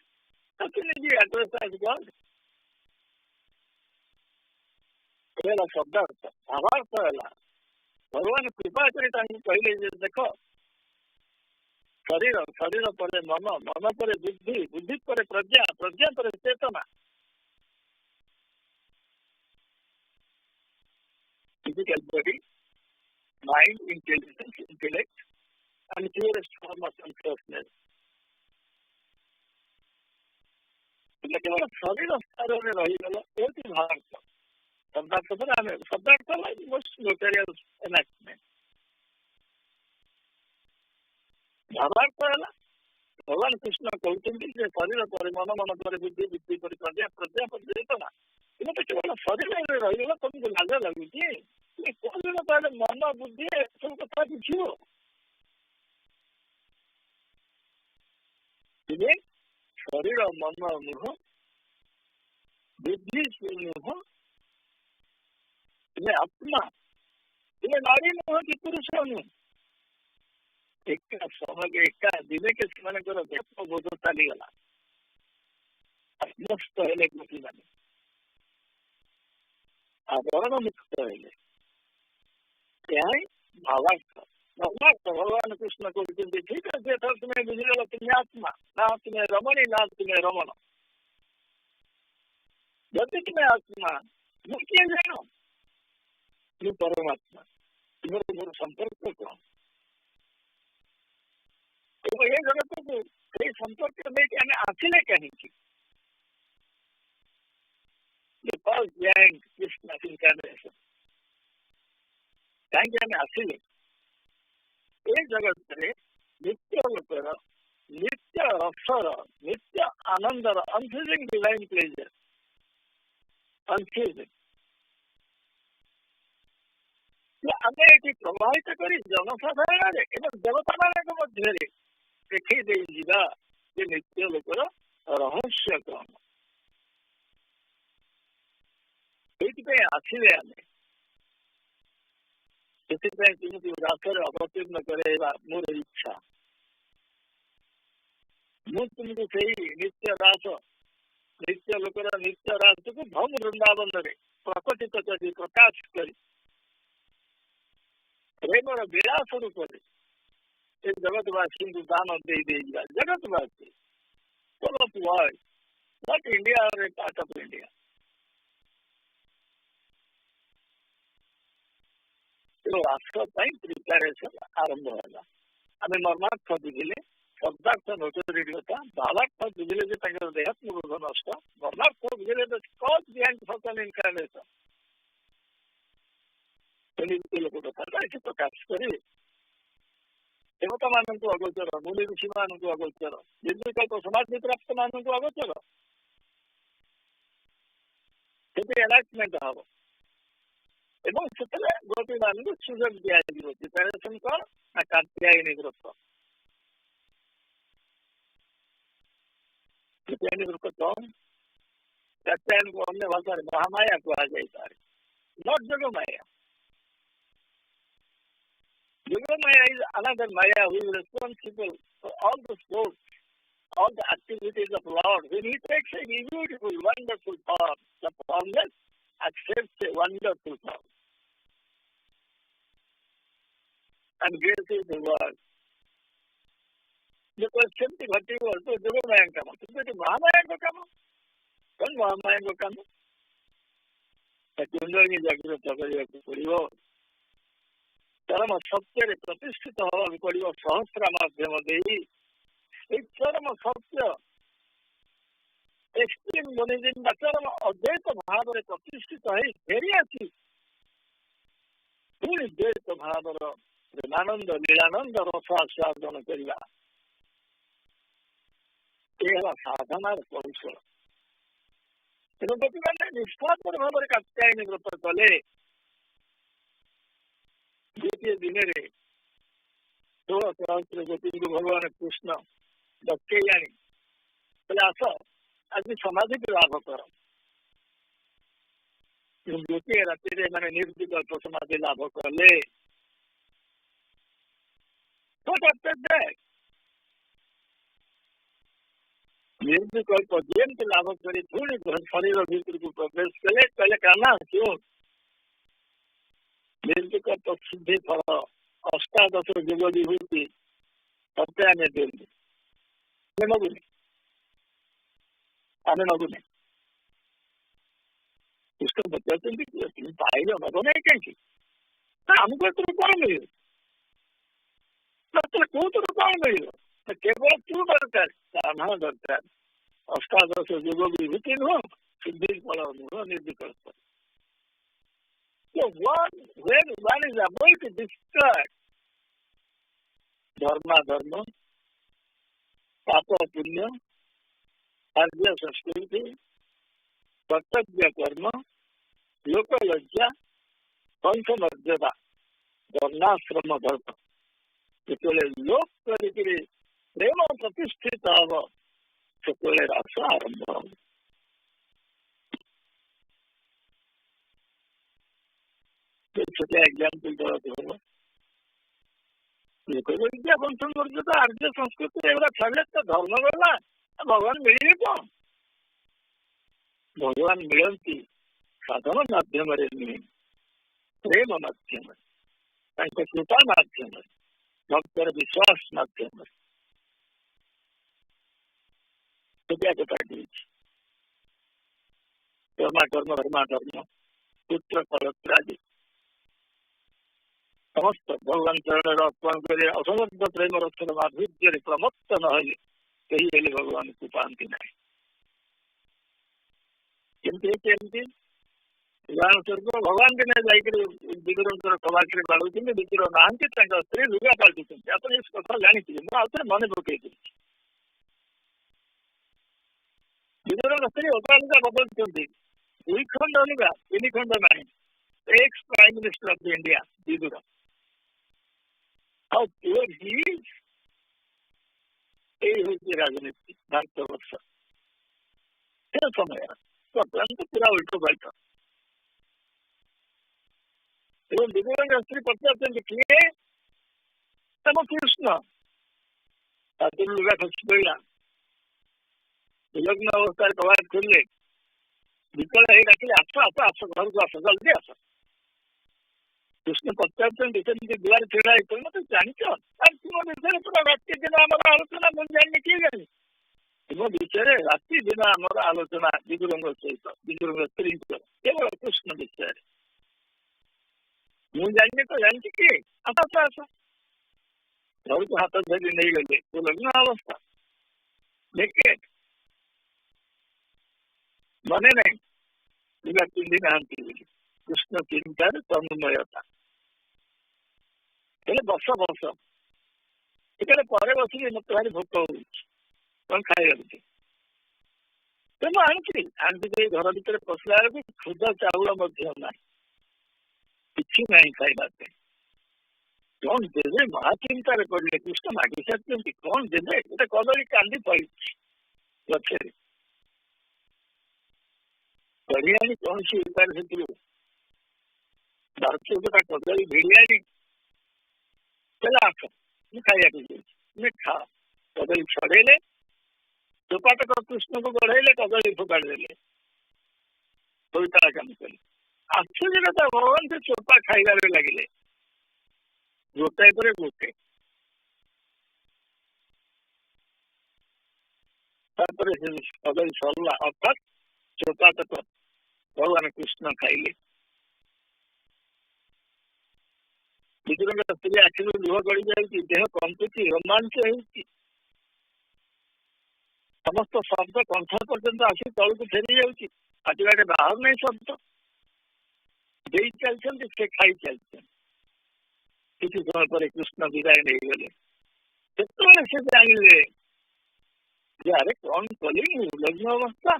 ହେଲା ଶବ୍ଦାର୍ଥ। ଭାବାର୍ଥ ହେଲା ଭଗବାନ କୃପା କରି ତାଙ୍କୁ କହିଲେ ଯେ ଦେଖ, ଶରୀର, ଶରୀର ପରେ ମନ, ମନ ପରେ ବୁଦ୍ଧି, ବୁଦ୍ଧି ପରେ ପ୍ରଜ୍ଞା, ପ୍ରଜ୍ଞା ପରେ ଚେତନା। Physical body, mind, intelligence, intellect, and purest form of consciousness. କେବଳ ଶରୀର ସ୍ତରରେ ରହିଗଲ, ଏମିତି ଭାବାର୍ଥ। ଶବ୍ଦାର୍ଥ ପରେ ଆମେ ଶବ୍ଦାର୍ଥ ହେଲା ମୋଷ୍ଟ ନୋଟୋରିୟସ୍ ଏନାକ୍ଟମେଣ୍ଟ। ଭାବାର୍ଥ ହେଲା ଭଗବାନ କୃଷ୍ଣ କହୁଛନ୍ତି ଯେ ଶରୀର ପରେ ମନ, ମନ ପରେ ବୁଦ୍ଧି, ବୁଦ୍ଧି ପରେ ପ୍ରଜ୍ଞା, ପ୍ରଜ୍ଞା ପରେ ଚେତନା। କିନ୍ତୁ କେବଳ ଶରୀରରେ ରହିଗଲା, ତମକୁ ଲାଜ ଲାଗୁଛି? କୋଉ ଦିନ ତାହେଲେ ମନ, ବୁଦ୍ଧି ଏସବୁ କଥା ବୁଝିବ? ଶରୀର ମନ ନୁହଁ, ବୁଦ୍ଧି ନୁହଁ, ତୁମେ ଆତ୍ମା, ତୁମେ ନାରୀ ନୁହଁ କି ପୁରୁଷ ନୁହଁ। ଏକା ସମୟ ଏକା ଦିନକେ ସେମାନଙ୍କର ବୋଧ ଚାଲିଗଲା। ଆତ୍ମସ୍ଥ ହେଲେ ଗୋପୀମାନେ, ଆବରଣ ମୁକ୍ତ ହେଲେ। ଏହା ହିଁ ଭାବାର୍ଥ। ଭଗବାନ କୃଷ୍ଣ କହୁଛନ୍ତି ଠିକ ଅଛି, ଏଥର ତୁମେ ବୁଝିଗଲ ତୁମେ ଆତ୍ମା, ନା ତୁମେ ରମଣୀ, ନା ତୁମେ ରମଣ। ଯଦି ତୁମେ ଆତ୍ମା, ମୁଁ କିଏ ଜାଣ? ମୁଁ ପରମାତ୍ମା। ତୁମର ମୋର ସମ୍ପର୍କ କଣ? ଏବଂ ଏ ଜଗତକୁ ସେଇ ସମ୍ପର୍କ ନେଇକି ଆମେ ଆସିଲେ କାହିଁକି? କାହିଁକି ଆମେ ଆସିଲେ? ଏ ଜଗତରେ ନିତ୍ୟ ଲୋକର, ନିତ୍ୟ ରସର, ନିତ୍ୟ ଆନନ୍ଦର, ଅନଫ୍ୟୁଜିଂ ଡିଭାଇନ୍ ପ୍ଲେଜର, ଅନଫ୍ୟୁଜିଂ ଆମେ ଏଠି ପ୍ରବାହିତ କରି ଜନସାଧାରଣରେ ଏବଂ ଦେବତାମାନଙ୍କ ମଧ୍ୟରେ ଦେଖେଇ ଦେଇ ଯିବା ଯେ ନିତ୍ୟ ଲୋକର ରହସ୍ୟ କଣ। ସେଇଥିପାଇଁ ଆସିଲେ ଆମେ। ସେଥିପାଇଁ ତୁମକୁ ରାସରେ ଅବତୀର୍ଣ୍ଣ କରାଇବା ମୋର ଇଚ୍ଛା। ମୁଁ ତୁମକୁ ସେଇ ନିତ୍ୟ ରାସ, ନିତ୍ୟ ଲୋକର ନିତ୍ୟ ରାସକୁ ଭଙ୍ଗ ବୃନ୍ଦାବନରେ ପ୍ରକଟିତ କରି, ପ୍ରକାଶ କରି, ପ୍ରେମର ବିଳାସ ରୂପରେ जगतवासी को दान दे दीजिए जगतवासी full of world, not India or a part of India. राष्ट्र प्रिपेरेसन आरंभ है आम मर्मार्थ बुझे शब्दार्थ नोटरी कथा भावार्थ बुझे देहात्मक नष्ट मर्मार्थ बुझे कज बिहाइंड सच एन इनकार्नेशन लोक कथा प्रकाश कर देवता मान को अगोचर मुनि ऋषि मान को अगोचर निर्विकल्प समाज प्राप्त मान को अगोचर एनलाइटमेंट हम एवं गोपी मान को सुजग दिखाई प्रिपेरेसन कौन ना कात्यायनी व्रत कात्यायनी व्रत कौन कात्यायन को अन्य भाषा महामाया कहा जाता है not जगमाया जगमाया is another maya who is responsible for all the sports all the activities of Lord when he takes a beautiful wonderful form the formless accepts a wonderful form and graces the world. The question is what is also Jogomaya Kama. Is it Mahamaya Kama? When Mahamaya Kama? The Kundalini Jagrata Pariyo. Sarama Satya Pratisthita Hava Pariyo Sahasra Madhyama Dehi. It's Sarama Satya. Extreme Monism, but Sarama Advaita Bhavara Pratisthita is very active. Who is Advaita Bhavara? प्रेमानंद लीलानंद रसास्वादन करवा साधनार कौशल गोपी मैंने निष्ठापर भाव में कात्यायनी व्रत कले द्वितीय दिन में 16 सहस्र गोपी को भगवान कृष्ण डके आनी आस आज समाधि लाभ कर द्वितीय राति मैंने निर्विकल्प समाधि लाभ कले निर्विकल्प जयंती लाभ कर थोड़ी शरीर भीतर को प्रवेश कले कले कहना क्यों निर्विकल्प सिद्धि फल अष्टादश युग विभूति सत्या में देंगे आने नगुने उसको बताते तुम पाइल नगने कहीं हमको तो कौन मिले कौन कौन मिले केवल तू दरकार कान्हा दरकार अष्टादश युग विभूति नुह सिद्धि फल नुह निर्विकल्प when one is able to discard dharma dharma papa punya arya संस्कृति कर्तव्य कर्म लोक लज्जा वंश मर्यादा वर्णाश्रम धर्म जितने लोक करके प्रेम प्रतिष्ठित हम से रास आरंभ हम छोटे एग्जाम्पल देवा लोक विद्या वंश मर्यादा आर्य संस्कृति एवं छाड़े तो धर्म गला भगवान मिले कौन भगवान मिलती साधन माध्यम प्रेम माध्यम कृपा माध्यम भक्तर विश्वास माध्यम कर्म धर्म पुत्र पवित्रादि समस्त भगवान चरण अर्पण कर असमर्थ प्रेम रक्षण माधुर्य प्रमत्त नहले कही भगवान को पाती ना केमती उदाहरण स्वरूप भगवान के नहीं जाकर विदुर कबाटी बाड़ुं विदुर ना स्त्री लुगा पाल्टी आप इस कथा जानी मुझे मन पकई विदुर स्त्री होता लुगा बदलती 2 खंड लुगा 3 खंड ना ex prime minister of India Vidur how pure he is राजनीति भारत वर्ष समय तो पूरा उल्टो बैठ विदुर स्त्री पचार किए तम कृष्ण लुगा खसी पड़ा विलग्न अवस्था कबाट खोलिए विकल डाकिले आस आस आस घर को आस जल्दी आस कृष्ण पचार दुआर छड़ा मत जान तुम विषय पूरा राति दिन आम आलोचना मुझे जानी किए जानी तुम विषय राति दिन आम आलोचना विदुर सहित विदुर स्त्री केवल कृष्ण विषय मुझे जानी तो जानती किए आस आस घर को हाथ धरी नहीं गले तो लग्न अवस्था देखे मने नहीं लुगा पिंधि ना कृष्ण चिंतार तन्मयता बस बस ଟିକେ ପରେ ବସିକି ମତେ ଭାରି ଭୋକ ହଉଛି କଣ ଖାଇବାକୁ ତେଣୁ ଆଣିଛି ଘର ଭିତରେ ପଶିଲା ବେଳକୁ ଖୁଦ ଚାଉଳ ମଧ୍ୟ ନାହିଁ କିଛି ନାହିଁ ଖାଇବା ପାଇଁ କଣ ଦେବେ ମହା ଚିନ୍ତାରେ ପଡିଲେ କୃଷ୍ଣ ମାଗି ସାରିଛନ୍ତି କଣ ଦେବେ ଗୋଟେ କଦଳୀ କାନ୍ଦି ପଡିଛି ଗଛରେ ପଡି ଆଣି କୌଣସି ଉପାୟରେ ସେଥିରୁ 12 କଦଳୀ ଭିଡ଼ି ଆଣି ଆସ ମୁଁ ଖାଇବାକୁ ଦଉଛି ଖା କଦଳୀ ଛଡେଇଲେ ଚୋପାଟକ କୃଷ୍ଣକୁ ବଢେଇଲେ କଦଳୀ ଫୋପାଡ଼ି ଦେଲେ କବିତା କାମ କଲେ ଆଶ୍ଚର୍ଯ୍ୟତା ଭଗବାନ ସେ ଚୋପା ଖାଇବାରେ ଲାଗିଲେ ଗୋଟାଏ ପରେ ଗୋଟେ ତାପରେ ସେ କଦଳୀ ସରିଲା ଅର୍ଥାତ୍ ଚୋପାଟକ ଭଗବାନ କୃଷ୍ଣ ଖାଇଲେ ବିଦୁରଙ୍କ ସ୍ତ୍ରୀ ଆଖିରୁ ଲୁହ ଗଡ଼ି ଯାଉଛି ଦେହ କମ୍ପୁଛି ରୋମାଞ୍ଚ ହେଉଛି ସମସ୍ତ ଶବ୍ଦ କଣ୍ଠ ପର୍ଯ୍ୟନ୍ତ ଆସି ତଳକୁ ଫେରି ଯାଉଛି ପାଟିବାଟେ ବାହାରୁ ନାହିଁ ଶବ୍ଦ ଦେଇ ଚାଲିଛନ୍ତି ସେ ଖାଇ ଚାଲିଛନ୍ତି କିଛି ସମୟ ପରେ କୃଷ୍ଣ ବିଦାୟ ନେଇଗଲେ ସେତେବେଳେ ସେ ଜାଣିଲେ ଯେ ଆରେ କଣ କଲି ଉଲ୍ଲଗ୍ନ ଅବସ୍ଥା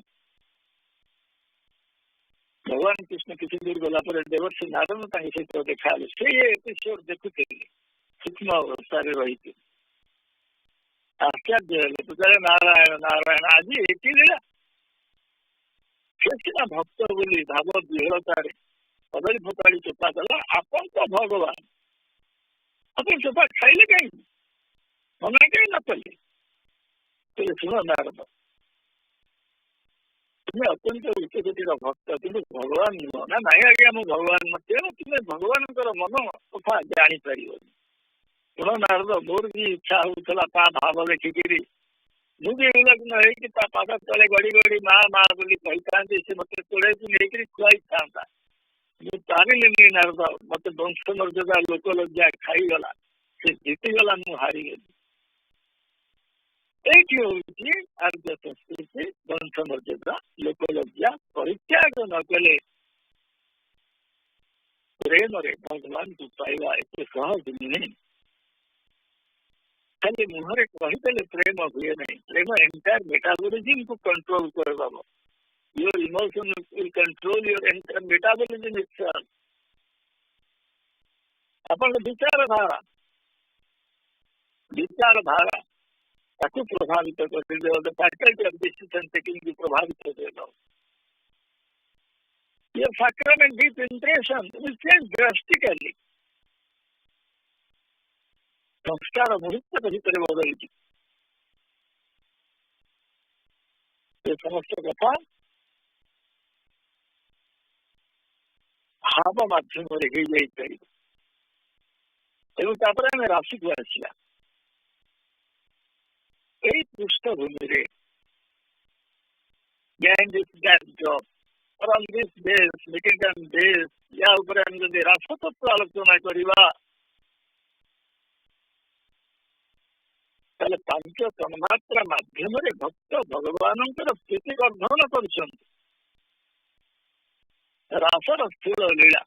ଭଗବାନ କୃଷ୍ଣ କିଛି ଦୂର ଗଲା ପରେ ଦେବର୍ଷି ନାରଦ ତାଙ୍କ ସହିତ ଦେଖା ହେଲେ ସେ ଏପିସୋଡ ଦେଖୁଥିଲେ ସୂକ୍ଷ୍ମ ଅବସ୍ଥାରେ ରହିଥିଲେ ଆଶ୍ଚର୍ଯ୍ୟ ହେଲେ ପୂଜାରେ ନାରାୟଣ ନାରାୟଣ ଆଜି ଏଠି ଥିଲା ସେ ସିନା ଭକ୍ତ ବୋଲି ଭାବ ବିହଳତାରେ କଦଳୀ ଫୋପାଡ଼ି ଚୋପା ଦେଲା ଆପଣ ତ ଭଗବାନ ଆପଣ ଚୋପା ଖାଇଲେ କାହିଁକି ମନା କାହିଁ ନ କଲେ ଶୁଣ ନାରଦ ତୁମେ ଅତ୍ୟନ୍ତ ଉଚ୍ଚକୋଟିର ଭକ୍ତ କିନ୍ତୁ ଭଗବାନ ନୁହଁ ନା ନାଇଁ ଆଜ୍ଞା ମୁଁ ଭଗବାନ ନଥିବ ତୁମେ ଭଗବାନଙ୍କର ମନ କଥା ଜାଣିପାରିବନି ଶୁଣ ନାରଦ ମୋର ବି ଇଚ୍ଛା ହଉଥିଲା ତା ଭାବ ଦେଖିକିରି ମୁଁ ବି ଉଲ୍ଲଗ୍ନ ହେଇକି ତା ପାଦ ତଳେ ଗଡି ଗଡି ମା ମା ବୋଲି କହିଥାନ୍ତି ସେ ମତେ ତୋଳେଇକି ନେଇକରି ଖୁଆଇଥାନ୍ତା ମୁଁ ପାରିଲିନି ନାରଦ ମତେ ବଂଶ ମର୍ଯ୍ୟାଦା ଲୋକ ଲଜ୍ଜା ଖାଇଗଲା ସେ ଜିତିଗଲା ମୁଁ ହାରିଗଲି ଏଇଠି ହଉଛି ଆର୍ଯ୍ୟ ସଂସ୍କୃତି ବଂଶ ମର୍ଯ୍ୟାଦା ଲୋକ ଲଜ୍ଜା ପରିତ୍ୟାଗ ନ କଲେ ପ୍ରେମରେ ଭଗବାନଙ୍କୁ ପାଇବା ଏତେ ସହଜ ନୁହେଁ ଖାଲି ମୁହଁରେ କହିଦେଲେ ପ୍ରେମ ହୁଏ ନାହିଁ ପ୍ରେମ ଏଣ୍ଟାୟାର ମେଟାବଲିଜିମକୁ କଣ୍ଟ୍ରୋଲ କରିଦେବ your emotion will control your entire metabolism itself ଆପଣଙ୍କ ବିଚାରଧାରା ତାକୁ ପ୍ରଭାବିତ କରିଦେବ ଫ୍ୟାକଲ୍ଟି ଅଫ ଡିସିଜନ ଟେକିଂକୁ ପ୍ରଭାବିତ କରିଦେବ your sacrament deep impression will change drastically ସଂସ୍କାର ମୁହୂର୍ତ୍ତ ଭିତରେ ବଦଳିଛି ଏ ସମସ୍ତ କଥା ଭାବ ମାଧ୍ୟମରେ ହେଇଯାଇପାରିବ ଏବଂ ତାପରେ ଆମେ ରାଶିକୁ ଆସିବା ଏଇ ପୃଷ୍ଠଭୂମିରେ behind this backdrop or on this base, meeting on base, ୟା ଉପରେ ଆମେ ଯଦି ରାସତତ୍ତ୍ୱ ଆଲୋଚନା କରିବା ତାହେଲେ ପାଞ୍ଚ ତନ୍ମାତ୍ରା ମାଧ୍ୟମରେ ଭକ୍ତ ଭଗବାନଙ୍କର ସ୍ଥିତି ବର୍ଦ୍ଧନ କରୁଛନ୍ତି ରାସର ସ୍ଥୂଳ ଲୀଳା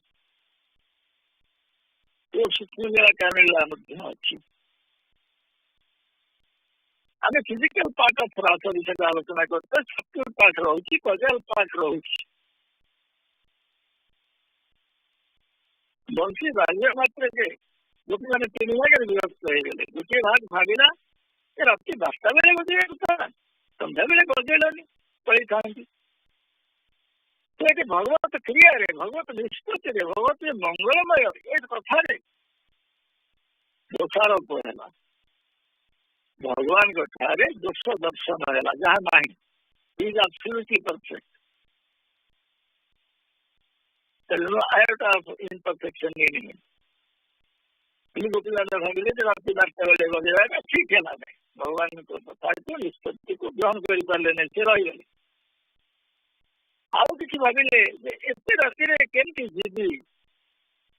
ଓ ସୂକ୍ଷ୍ମ ଲୀଳା କାମିଳା ମଧ୍ୟ ଅଛି ଆମେ ଫିଜିକାଲ ପାର୍ଟ ଅଫ ରାସ ବିଷୟରେ ଆଲୋଚନା କରୁଛେ ସଫ୍ଟୱେର ପାର୍ଟ ରହୁଛି କଜାଲ ପାର୍ଟ ରହୁଛି ବଂଶୀ ବାଲ୍ୟ ମାତ୍ରକେ ଲୋକମାନେ 3 ଭାଗରେ ବିଭକ୍ତ ହେଇଗଲେ ଗୋଟିଏ ଭାଗ ଭାବିଲା ଯେ ରାତି 12ଟା ବେଳେ ବଜେଇବା କଥା ସନ୍ଧ୍ୟାବେଳେ ବଜେଇଲାନି ପଳେଇଥାନ୍ତି ତ ଏଠି ଭଗବତ କ୍ରିୟାରେ ଭଗବତ ନିଷ୍ପତ୍ତିରେ ଭଗବତ ମଙ୍ଗଳମୟ ଏ କଥାରେ ଦୋଷାରୋପ ହେଲା ଭଗବାନଙ୍କ ଠାରେ ଦୋଷ ଦର୍ଶନ ହେଲା ଯାହା ନାହିଁ is absolutely perfect iota of imperfection नहीं है। गोपी दादा भाविले राति 12टा बेले बजेगा ठीक है ना भगवान को कथा तो निष्पत्ति को ग्रहण कर पारे से रहीगले। आउ कि भाविले एत राति केमती जीवी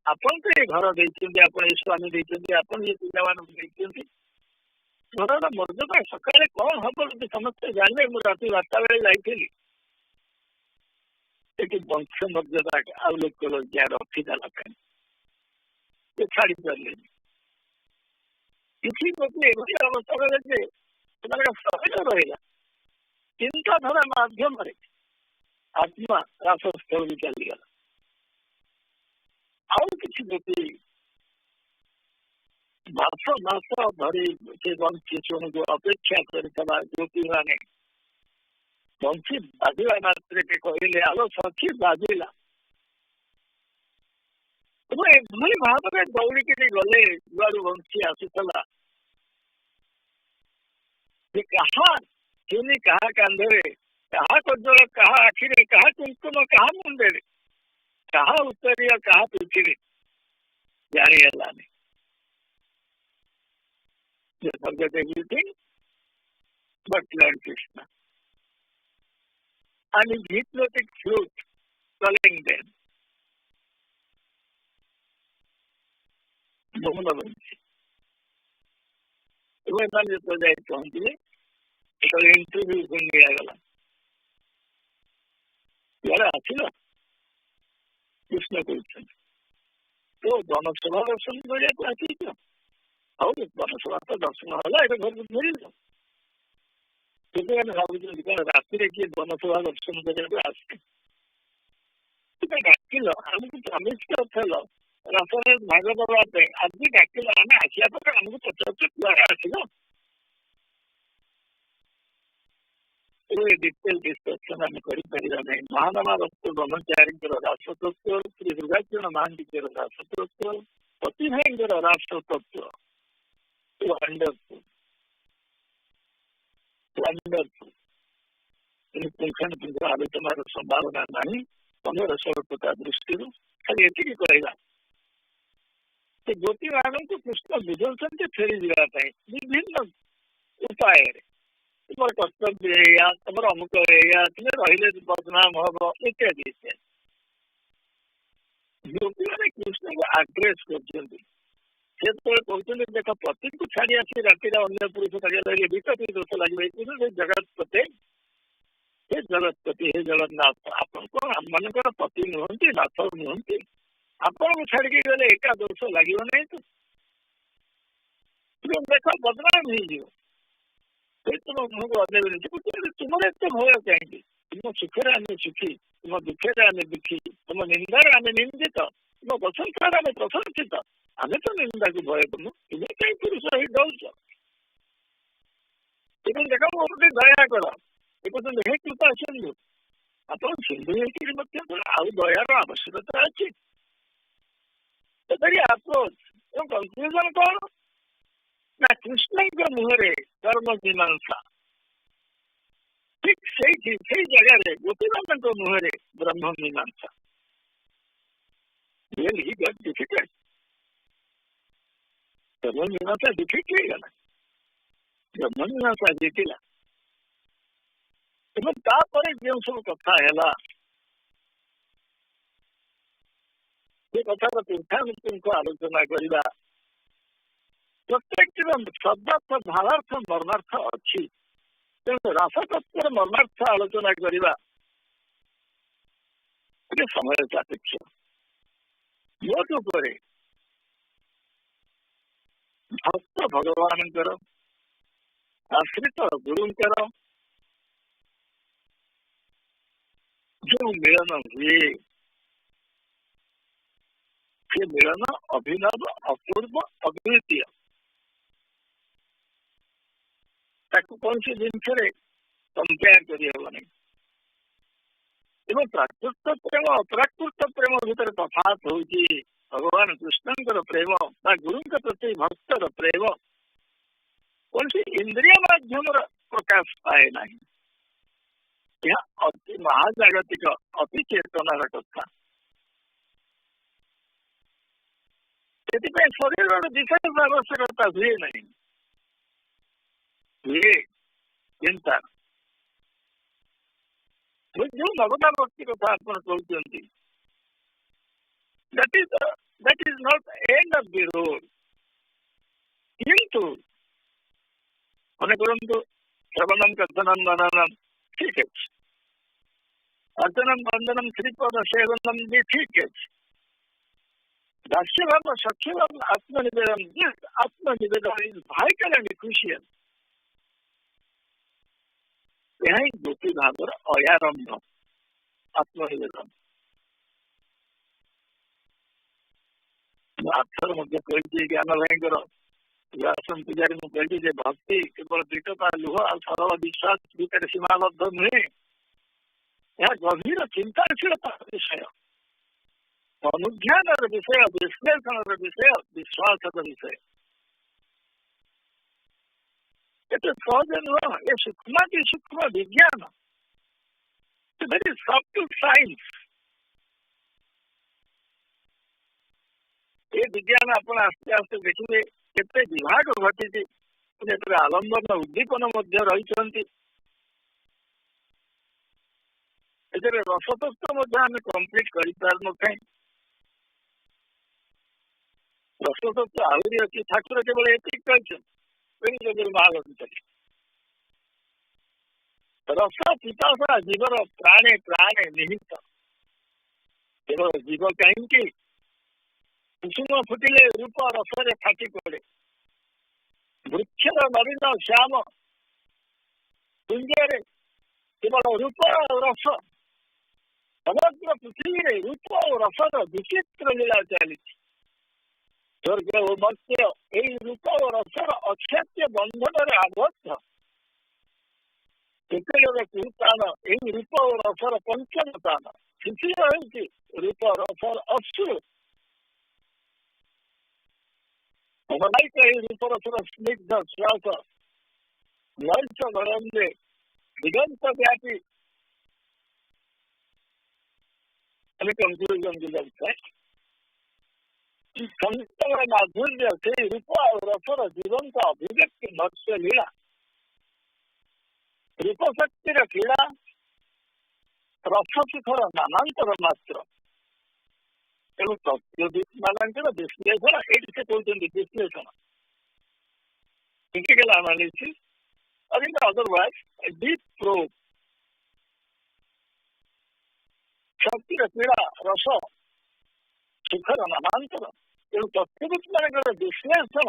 आपन तो ये घर देते आप स्वामी देते आप ये पिला घर मर्यादा सकाଳେ कौन हम समस्ते जाने मुझे राति 12टा बेले जाइली वंश मर्यादा आउ लोक रखीदेला छाड़ी पारे किसी गोटे अवस्था सहज रहा चिंताधारा मध्यम आत्मा रासस्थल भी चलीगला। आउ कि गोटे मास मास धरी से वंशी शुणु को अपेक्षा कर गोपी मैंने वंशी बाजिला मात्र के कहले आलो सखी बाजिला एभली भाव में दौड़िक गले जुआड़ वंशी आसूला कहा चुनी कहा कांधे कहा कजल कहा आखिरे कहा कुंकुम कहा मुंडे कहा उत्तरीय कहा पृथ्वी जानीगलानी forget everything but Lord Krishna and his hypnotic flute calling them मोहनवंशी जो जाए पहुंचले इंटरव्यू गला यार आसिल कृष्ण कहते तो जनसभा दर्शन करने आसिल हौ जनसभा तो दर्शन है ये घर मिल भाव राति किए जनसभा दर्शन करने आसे डाकिल आमको प्रमिश कर रसरे भाग दवापे आज डाकिल आम आसिया आमको पचार कुआड़े आसिल डिटेल डिस्कसन आम कर महानमा वस्तु ब्रह्मचारी राष्ट्रतत्व श्री दुर्गाचरण महांती राष्ट्रतत्व पति भाई राष्ट्रतत्व वंडरफुल वंडरफुल पुंखानुपुंख आलोचनार संभावना नहीं पंद्रह स्वरूपता दृष्टि खाली एति कहला गोपी मान को कृष्ण बुझाऊँ फेरी जावाई विभिन्न उपाय तुम कर्तव्य है तुम अमुक है तुम रही बदनाम हम इत्यादि इत्यादि गोपी मैंने कृष्ण को आड्रेस कर कहते देख पति को छाड़ी आसी राति अन्य पुरुष लगे विकटी दोष लगे जगतपति हे जगतपति हे जगन्नाथ आपण कौन आम मान पति नुहति नाथ नुहति आपण को छाड़ी गले एका दोष लगे ना तो तुम देख बदनाम हो तुम मुझे को अनेक तुम एत भय कहीं तुम सुखे आम सुखी तुम दुखे आम दुखी तुम निंदार आम निंदित तुम प्रशंसा आम प्रशंसित आम तो निंदा को भय करूँ तुम्हें कहीं पुरुष ही डौच तुम देख मोटे दया कर हे कृपा सिंधु आप सिंधु आउ दयार आवश्यकता अच्छी अप्रोच कनक्लूजन कौन ना कृष्ण के मुहरे कर्म मीमांसा ठीक से जगह गोपी मान मुहरे ब्रह्म मीमांसा रियली गॉट डिफिकल्ट कर्म मीमांसा डिफिकल्ट गला ब्रह्म मीमांसा जीतिला जो सब कथा है कथार पुंखानुपुंख आलोचना करवा प्रत्येक शब्दार्थ भावार्थ मर्मार्थ अच्छी तेणु रासतत्व मर्मार्थ आलोचना करवा समय सापेक्ष मोट उपर भक्त भगवान आश्रित गुरुंकर जो मिलन हुए से मिलन अभिनव अपूर्व अद्वितीय कौन सी जिनस कंपेयर करनी प्राकृत प्रेम अप्राकृत प्रेम भीतर तफात हो भगवान कृष्ण प्रेम गुरु के प्रति भक्तर प्रेम कौन सी इंद्रिय माध्यम प्रकाश पाए ना यह अति महाजागतिक अति चेतनार कथा से शरीर विशेष आवश्यकता हुए नहीं, हुए चिंता जो भगवता भक्ति कथा आप कहते that is not end of the road. किंतु मन करूँ श्रवणम कथनम मननम ठीक है, अर्चनम वंदनम श्रीपद सेवनम भी ठीक है, दास्य भाव सख्य भाव आत्मनिवेदन, आत्मनिवेदन इज वाइटल एंड क्रूशियल। यह गोपी भाव अयारंभ आत्मनिवेदन। आथर कही ज्ञान भाई व्यासन पूजारी मुझे भक्ति केवल दृढ़ता लुह और सरल विश्वास भितर सीमाबद्ध नुहे, यह गभीर चिंताशीलता विषय, अनुध्यान विषय, विश्लेषण विषय, विश्वास विषय। ये सहज नुह, ये सूक्ष्म विज्ञान, वेरी सफ्ट साइंस। ये विज्ञान आप आस्ते आस्ते देखिए केते विभाग घटी, आलम्बन उद्दीपन रही, रसतत्व आम कम्प्लीट कर पार न था। रसतत्व आहरी अच्छी, ठाकुर केवल ये कहते महालक्ष्मी रस पिपासा जीवर प्राणे प्राणे निहित। केवल जीव कहीं कुसुम फुटिले रूप रसरे फाटी पड़े, वृक्षर नवीन श्याम कुंजरे केवल रूप और रस, समग्र पृथ्वी रूप और रसर विचित्र लीला चली। स्वर्ग और मत्स्य यही रूप और रसर अक्षेत्य बंधन आबद्ध, कुतान यही रूप और रसर पंचमतान, शिशि रूप रसर अश्रु अमलायिक रूप रसर स्निग्ध श्वास लंच गरंजे दिगंत व्यापी। कंक्लूजन की लगता है संतर माधुर्य से रूप और रसर जीवन का अभिव्यक्ति मत्स्य लीला, रूप शक्तिर क्रीड़ा, रस सुखर नानांतर मात्र। तेणु तत्वविद मानकर विश्लेषण ये कहते विश्लेषण, क्रिटिकल एनालिसिस और अदरवाइज डीप प्रोब, शक्तिर क्रीड़ा रस सुखर नामांतर। तेणु तत्वविद मानकर विश्लेषण,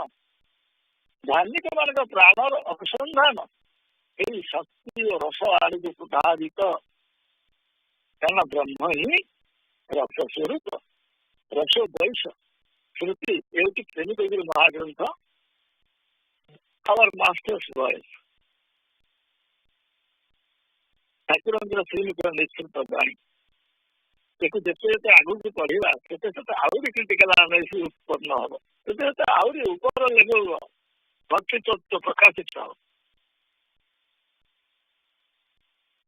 धार्मिक मान प्राणर अनुसंधान यही शक्ति और रस आड़ को प्रभावित, कारण ब्रह्म ही रस स्वरूप, रसो द्वैष श्रुति एवं प्रेमिक महाग्रंथ आवर मास्टर्स वॉइस ठाकुर श्रीमुख निश्चित बाणी। देखो जिते आगे पढ़ा से आहरी क्रिटिकल एनालिसिस उत्पन्न हम, से आहरी ऊपर लेवल भक्ति तत्व प्रकाशित हम।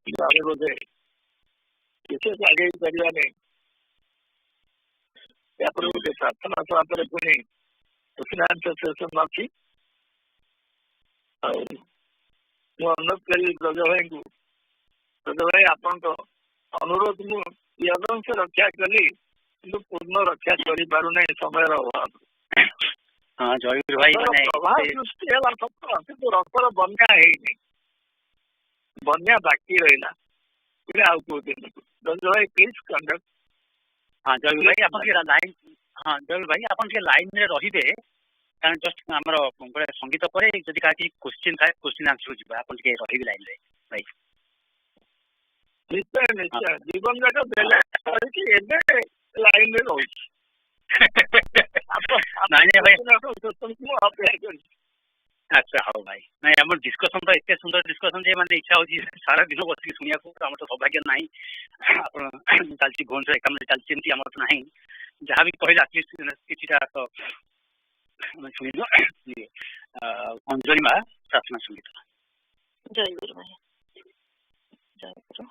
बोधे विशेष आगे पारे गोटे प्रार्थना सभा पुणी क्वेश्चन सेसन अच्छी। अनुरोध करी ब्रज भाई को, ब्रज भाई आपण अनुरोध मुझे अंश रक्षा कली कि पूर्ण रक्षा कर पारना समय अभाव। प्रभाव सृष्टि है सत, कि रसर बन्या है, बन्या बाकी रहा। आउ कौन ब्रज भाई प्लीज कंडक्ट। हाँ जय भाई आप लाइन, हाँ जय भाई आप लाइन में रही, कारण जस्ट आमर गोटे संगीत पर जदि क्या क्वेश्चन थाए क्वेश्चन आंसर जी आप रही लाइन रे भाई। निश्चय निश्चय जीवन जाक लाइन में रही। अच्छा हाँ भाई ना आम डिस्कसन तो एत सुंदर डिस्कसन जे मैंने इच्छा होती सारा दिन बस शुणा आम तो सौभाग्य ना चलती भुवनेश्वर एकामरी चलती आम तो ना जहाँ भी कहले आटलिस्ट किसी तो शुण अंजलि माँ प्रार्थना संगीत। जय गुरु भाई, जय गुरु।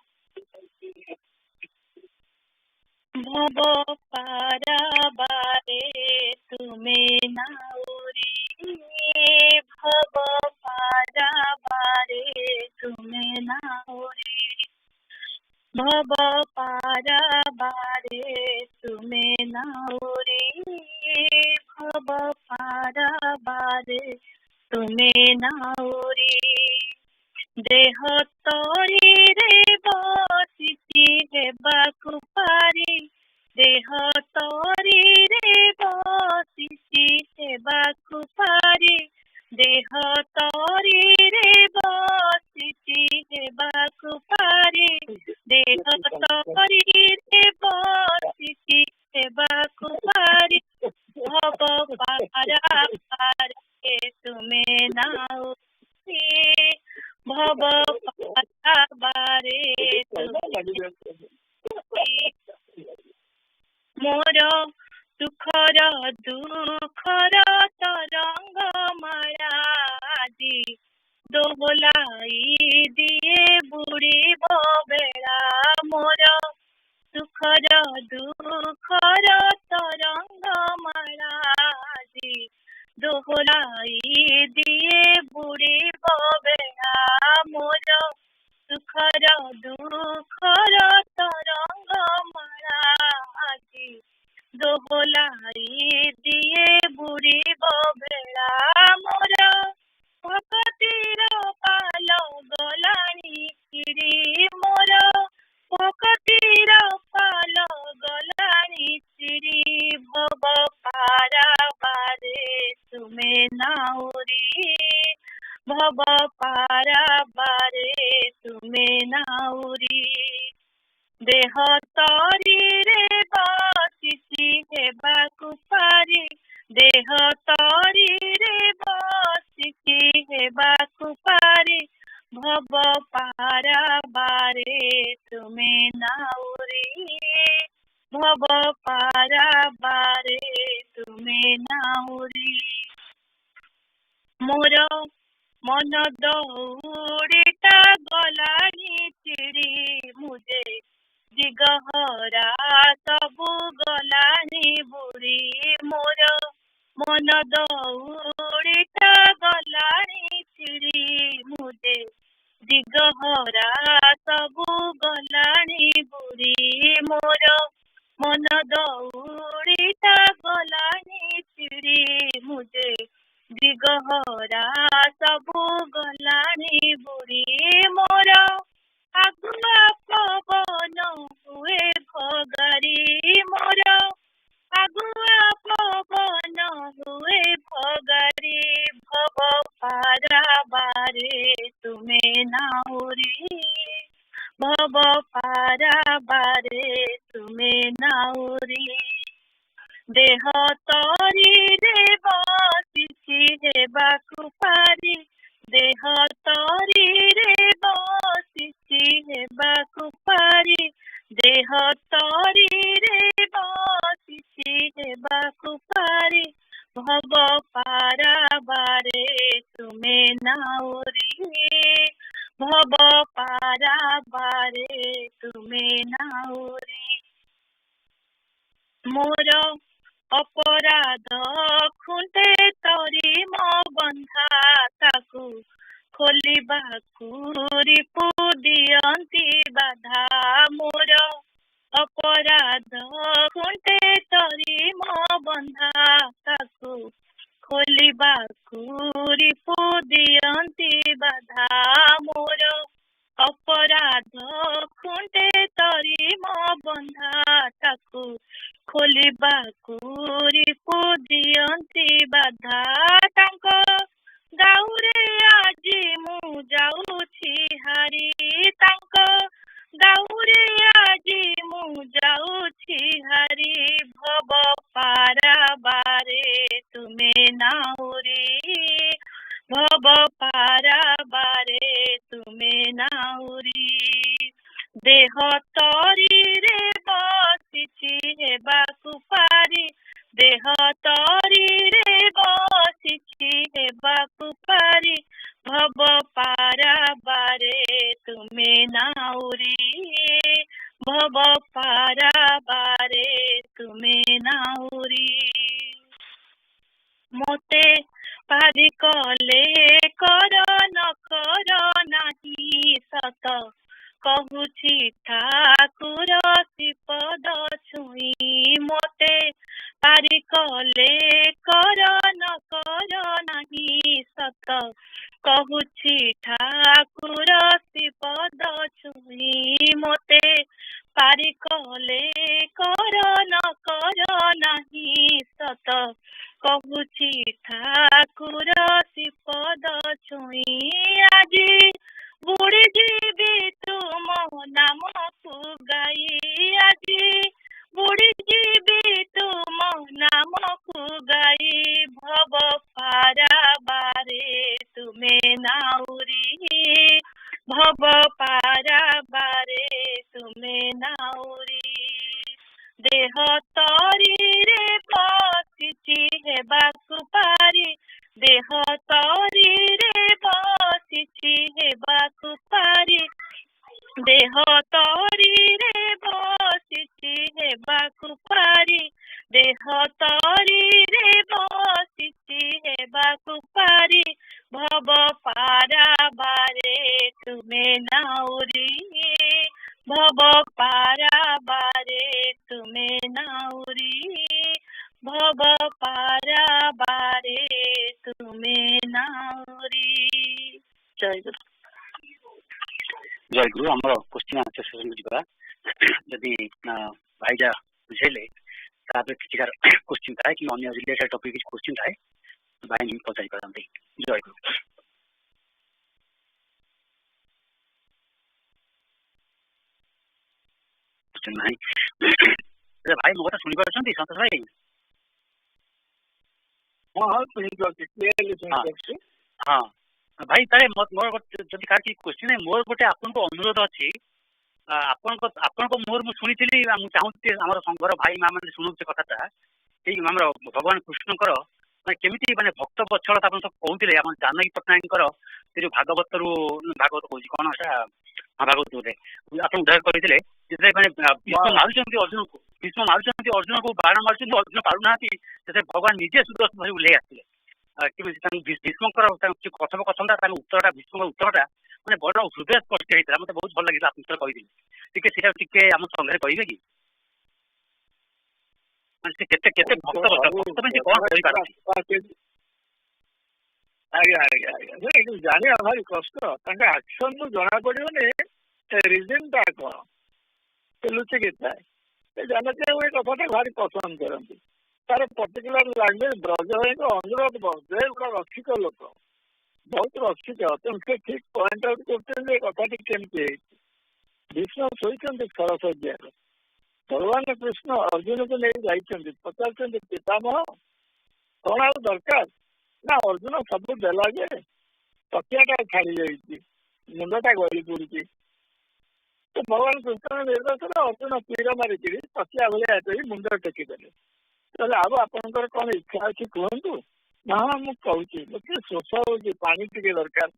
भव पारा बारे ତୁମେ ନାଉରୀ ଭବ ପାରାବାରେ ତୁମେ ନାଉରୀ ଭବ ପାରାବାରେ ତୁମେ ନାଉରୀ ଭବ ପାରାବାରେ ତୁମେ ନାଉରୀ ଦେହ ତଳିରେ ବସିଛି ହେବାକୁ ପାରି ଦେହ ତଳିରେ ବସିଛି ହେବାକୁ ପାରି ଦେହ ତଳିରେ ବସିଛି ହେବାକୁ ପାରି ଦେହ ତଳିରେ ବସିଛି ହେବାକୁ ପାରି ଭବ ପାରାବାରେ ତୁମେ ନାଉରୀ ଭବ ପାରାବାରେ ମୋର ସୁଖର ଦୁଃଖର ତରଙ୍ଗ ମାଳା ଆଜି ଦୋହଲାଇ ଦିଏ ବୁଡ଼ିବ ବେଳା ମୋର ସୁଖର ଦୁଃଖର ତରଙ୍ଗ ମାଳା ଆଜି ଦୋହଲାଇ ଦିଏ ବୁଡ଼ିବ ବେଳା ମୋର ସୁଖର ଦୁଃଖର ତରଙ୍ଗ ମାଳା ଆଜି ଦୋହଲାଇ ଦିଏ ବୁଡ଼ିବ ବେଳା ମୋର ଭକତିର ପାଲ ଗଲାଣି ଚିରି ମୋର ଭକତିର ପାଲ ଗଲାଣି ଚିରି ଭବ ପାରାବାରେ ତୁମେ ନାଉରୀ ଭବ ପାରାବାରେ ତୁମେ ନାଉରୀ ଦେହ ତଳିରେ ବସିଛି ହେବାକୁ ପାରି ଦେହ ତଳିରେ ବସିଛି ହେବାକୁ ପାରି ଭବ ପାରାବାରେ ତୁମେ ନାଉରୀ ଭବ ପାରାବାରେ ତୁମେ ନାଉରୀ ମୋର ମନ ଦଉଡ଼ିଟା ଗଲାଣି ଚିରି ମୁଜେ ଦିଗହରା ସବୁ ଗଲାଣି ବୁଡ଼ି ମୋର ମନ ଦଉଡ଼ିଟା ଗଲାଣି ଚିରି ମୁଜେ ଦିଗହରା ସବୁ ଗଲାଣି ବୁଡ଼ି ମୋର ମନ ଦଉଡ଼ିଟା ଗଲାଣି ଚିରି ମୁଜେ ଦିଗହରା ସବୁ ଗଲାଣି ବୁଡ଼ି ମୋର ଆଗୁଆ ପବନ ହୁଏ ଭଗାରି ମୋର ଆଗୁଆ ପବନ ହୁଏ ଭଗାରି ଭବ ପାରାବାରେ ତୁମେ ନାଉରୀ ଭବ ପାରାବାରେ ତୁମେ ନାଉରୀ ଦେହ ତଳିରେ ବସିଛି ହେବାକୁ ପାରି ଦେହ ତଳିରେ ବସିଛି ହେବାକୁ ପାରି ଦେହ ତଳିରେ ବସିଛି ହେବାକୁ ପାରି ଭବ ପାରାବାରେ ତୁମେ ନାଉରୀ ଭବ ପାରାବାରେ ତୁମେ ନାଉରୀ ମୋର ଅପରାଧ ଖୁଣ୍ଟେ ତରି ମୋ ବନ୍ଧା ତାକୁ ଖୋଲିବାକୁ ରିପୁ ଦିଅନ୍ତି ବାଧା ମୋର ଅପରାଧ ଖୁଣ୍ଟେ ତରି ମୋ ବନ୍ଧା ତାକୁ ଖୋଲିବାକୁ ରିପୁ ଦିଅନ୍ତି ବାଧା ମୋର ଅପରାଧ ଖୁଣ୍ଟେ ତରି ମୋ ବନ୍ଧା ତାକୁ ଖୋଲିବାକୁ ରିପୁ ଦିଅନ୍ତି ବାଧା ତାଙ୍କ ଦାଉରେ ଆଜି ମୁଁ ଯାଉଛି ହାରି ତାଙ୍କ ଦାଉରେ ଆଜି ମୁଁ ଯାଉଛି ହାରି ଭବ ପାରାବାରେ ତୁମେ ନାଉରୀ ଭବ ପାରାବାରେ ତୁମେ ନାଉରୀ ଦେହ ତଳିରେ ବସିଛି ହେବାକୁ ପାରି ଦେହ ତଳିରେ ବସିଛି ହେବାକୁ ପାରି ଭବ ପାରାବାରେ ତୁମେ ନାଉରୀ ଭବ ପାରାବାରେ ତୁମେ ନାଉରୀ मोते पारी कले कर न कर नाही सत कहुछि ठाकुर श्रीपद छुई मोते पारी कले कर न कर नाही सत कहुछि ठाकुर श्रीपद छुई मोते पारी कले कर न कर नाही सत कहुछि ठाकुर श्रीपद छुई आजी बुढ़ी जीवी तुम नामକୁ गाई आजी बुढ़ी जीवी तुम नामକୁ गाई भव पाराबारे तुमे नाउरी भव पाराबारे तुमे नाउरी देह तरीरे बसिछि हेबाकु पारी देह तरीरे बसिछि हेबाकु पारी देह तरीरे बसिछि हेबाकु पारी देह तरीरे बसिछि हेबाकु पारी भव पाराबारे तुमे नाउरी भव पाराबारे तुमे नाउरी भव पाराबारे तुमे नाउरी जय गुरु जय गुरु आम क्वेश्चन आंसर सेशन जा जदि भाईजा बुझेले किसी क्वेश्चन थाए कि अन्य रिलेटेड टॉपिक किसी क्वेश्चन थाए भाई नहीं पचारि पारती जय गुरु भाई मो कथा शुणी पार्टी संतोष भाई हाँ भाई ताले मोर जदि कार की क्वेश्चन है मोर गोटे आपन को अनुरोध अछि आपन को मोर मु सुनिथिली मु चाहूती हमर संघर भाई मां माने सुनु से कथाटा ठीक हमर भगवान कृष्णकर माने केमिति माने भक्त बछलता आपन सब कहउतिले आपन जानकी पटनायकर से जो भागवत रु भागवत कहूची कोन एटा भागवत रे आपन उद्धार करिथिले जे माने विष्णु मारुचंती अर्जुन को बाण मारुचंती अर्जुन पारु नाती से भगवान निजे सुदर्शन धरि उल्ले आथिले भीष्मकर कथमता उत्तरटा भीष्म उत्तरटा मैंने बड़ हृदय स्पर्श होता मतलब बहुत भल लगे आप कही टे आम संगे कहे कि जाना भारी कष्ट आक्शन को जना पड़े रिजन टा कौन लुचिक थाए जानते हुए कथा भारी पसंद करती तार पर्टिकुलर लैंग्वेज ब्रज अनुरोध ब्रज गोटे रसिक लोक बहुत रसिक तुमसे ठीक पॉइंट आउट करते कथा केमती भीष्म शोचते सरस्वती भगवान कृष्ण अर्जुन को नहीं जाइए पचार पितामह कौन आ दरकार ना अर्जुन सब देला जे तकियाटा छाड़ी जाइए मुंडटा गली पड़ी तो भगवान कृष्ण निर्देशन अर्जुन तीर मारिकी तकिया भाई मुंड टेकिदेले ताले अब आपनकर कौन इच्छा अच्छी कहतु ना मु कहूँ मत शोष हो पानी टे दरकार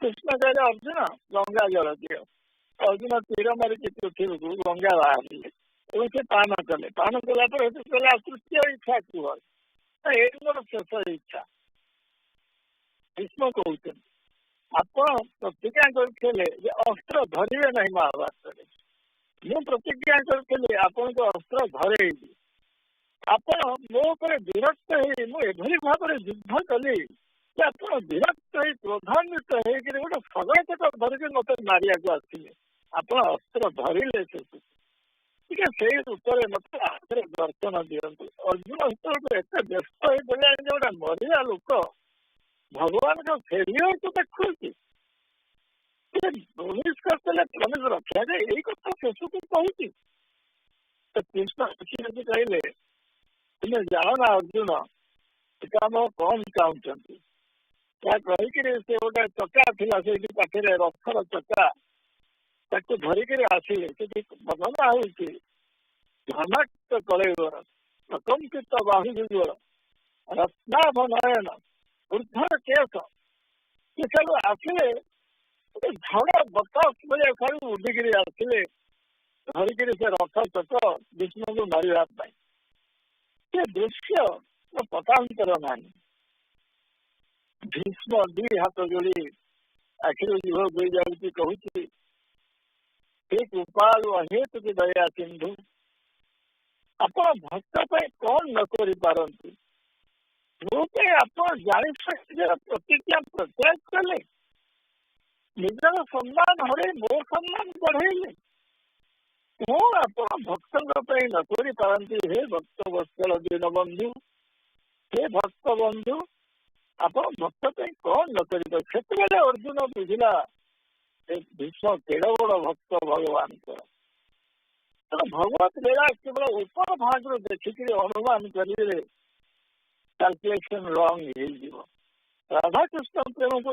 कृष्ण कहले अर्जुन गंगा जल दियो अर्जुन तीर मारिकी पृथ्वी को गंगा बाहर से पान कले पान कला तृतीय इच्छा कह ये मोर शेष इच्छा भीष्म कहते आप प्रतिज्ञा करते अस्त्र धरवे ना महाभारत मु प्रतिज्ञा करी आपन को अस्त्र धरे आपण मो विरक्त एभली भाव युद्ध कली आप विरक्त क्रोधान्वित गोटे सगड़ धरिक मत मारिया को आसिले आप अस्त्र धरिले से रूप मत आखिर दर्शन दिंतु अर्जुन हित एत व्यस्त हो गला गोटे मरिया लोक भगवान का फेलियर को देखु प्रमिश करते प्रमिश रक्षा जाए यही कथा शेष को कहूँ तो कृष्ण कहले तुम्हें जाओ ना अर्जुन पितामह कौन चाहते कहीकि से गोटे चका था से पाखे रथर चका धरिक आसिले वर्णना हो घनाक्त कलैवर प्रकंपित बाहुजुगल रत्नाभ नयन ऊर्धर केश ये सब आसिले झड़ बतास भाई उड़िकी आसिले धरिक से रथ चक विष्णु को मारे दृश्य मात्र पतांतर नाही। भीष्म दी हाथ जोड़ी आखिर जीव बोई जाऊँगी कहूँ हे कृपालु अहेतु की दया सिंधु आपण भक्त पे कौन न करि पारंतु जो पे आपण जानि प्रतिज्ञा प्रत्याग कले निजर सम्मान हरे मो सम्मान बढ़ेले कौन आपण भक्त न करि पारंतु। हे भक्त वत्सल दीन बंधु हे भक्त बंधु आपण भक्त पे कौन न करि क्षेत्र अर्जुन बुझिला भीष्म केड़ बड़ भक्त भगवान भगवत लीला केवल ऊपर भाग देखिक अनुमान करेंगे कैलकुलेशन रंग राधा कृष्ण प्रेम को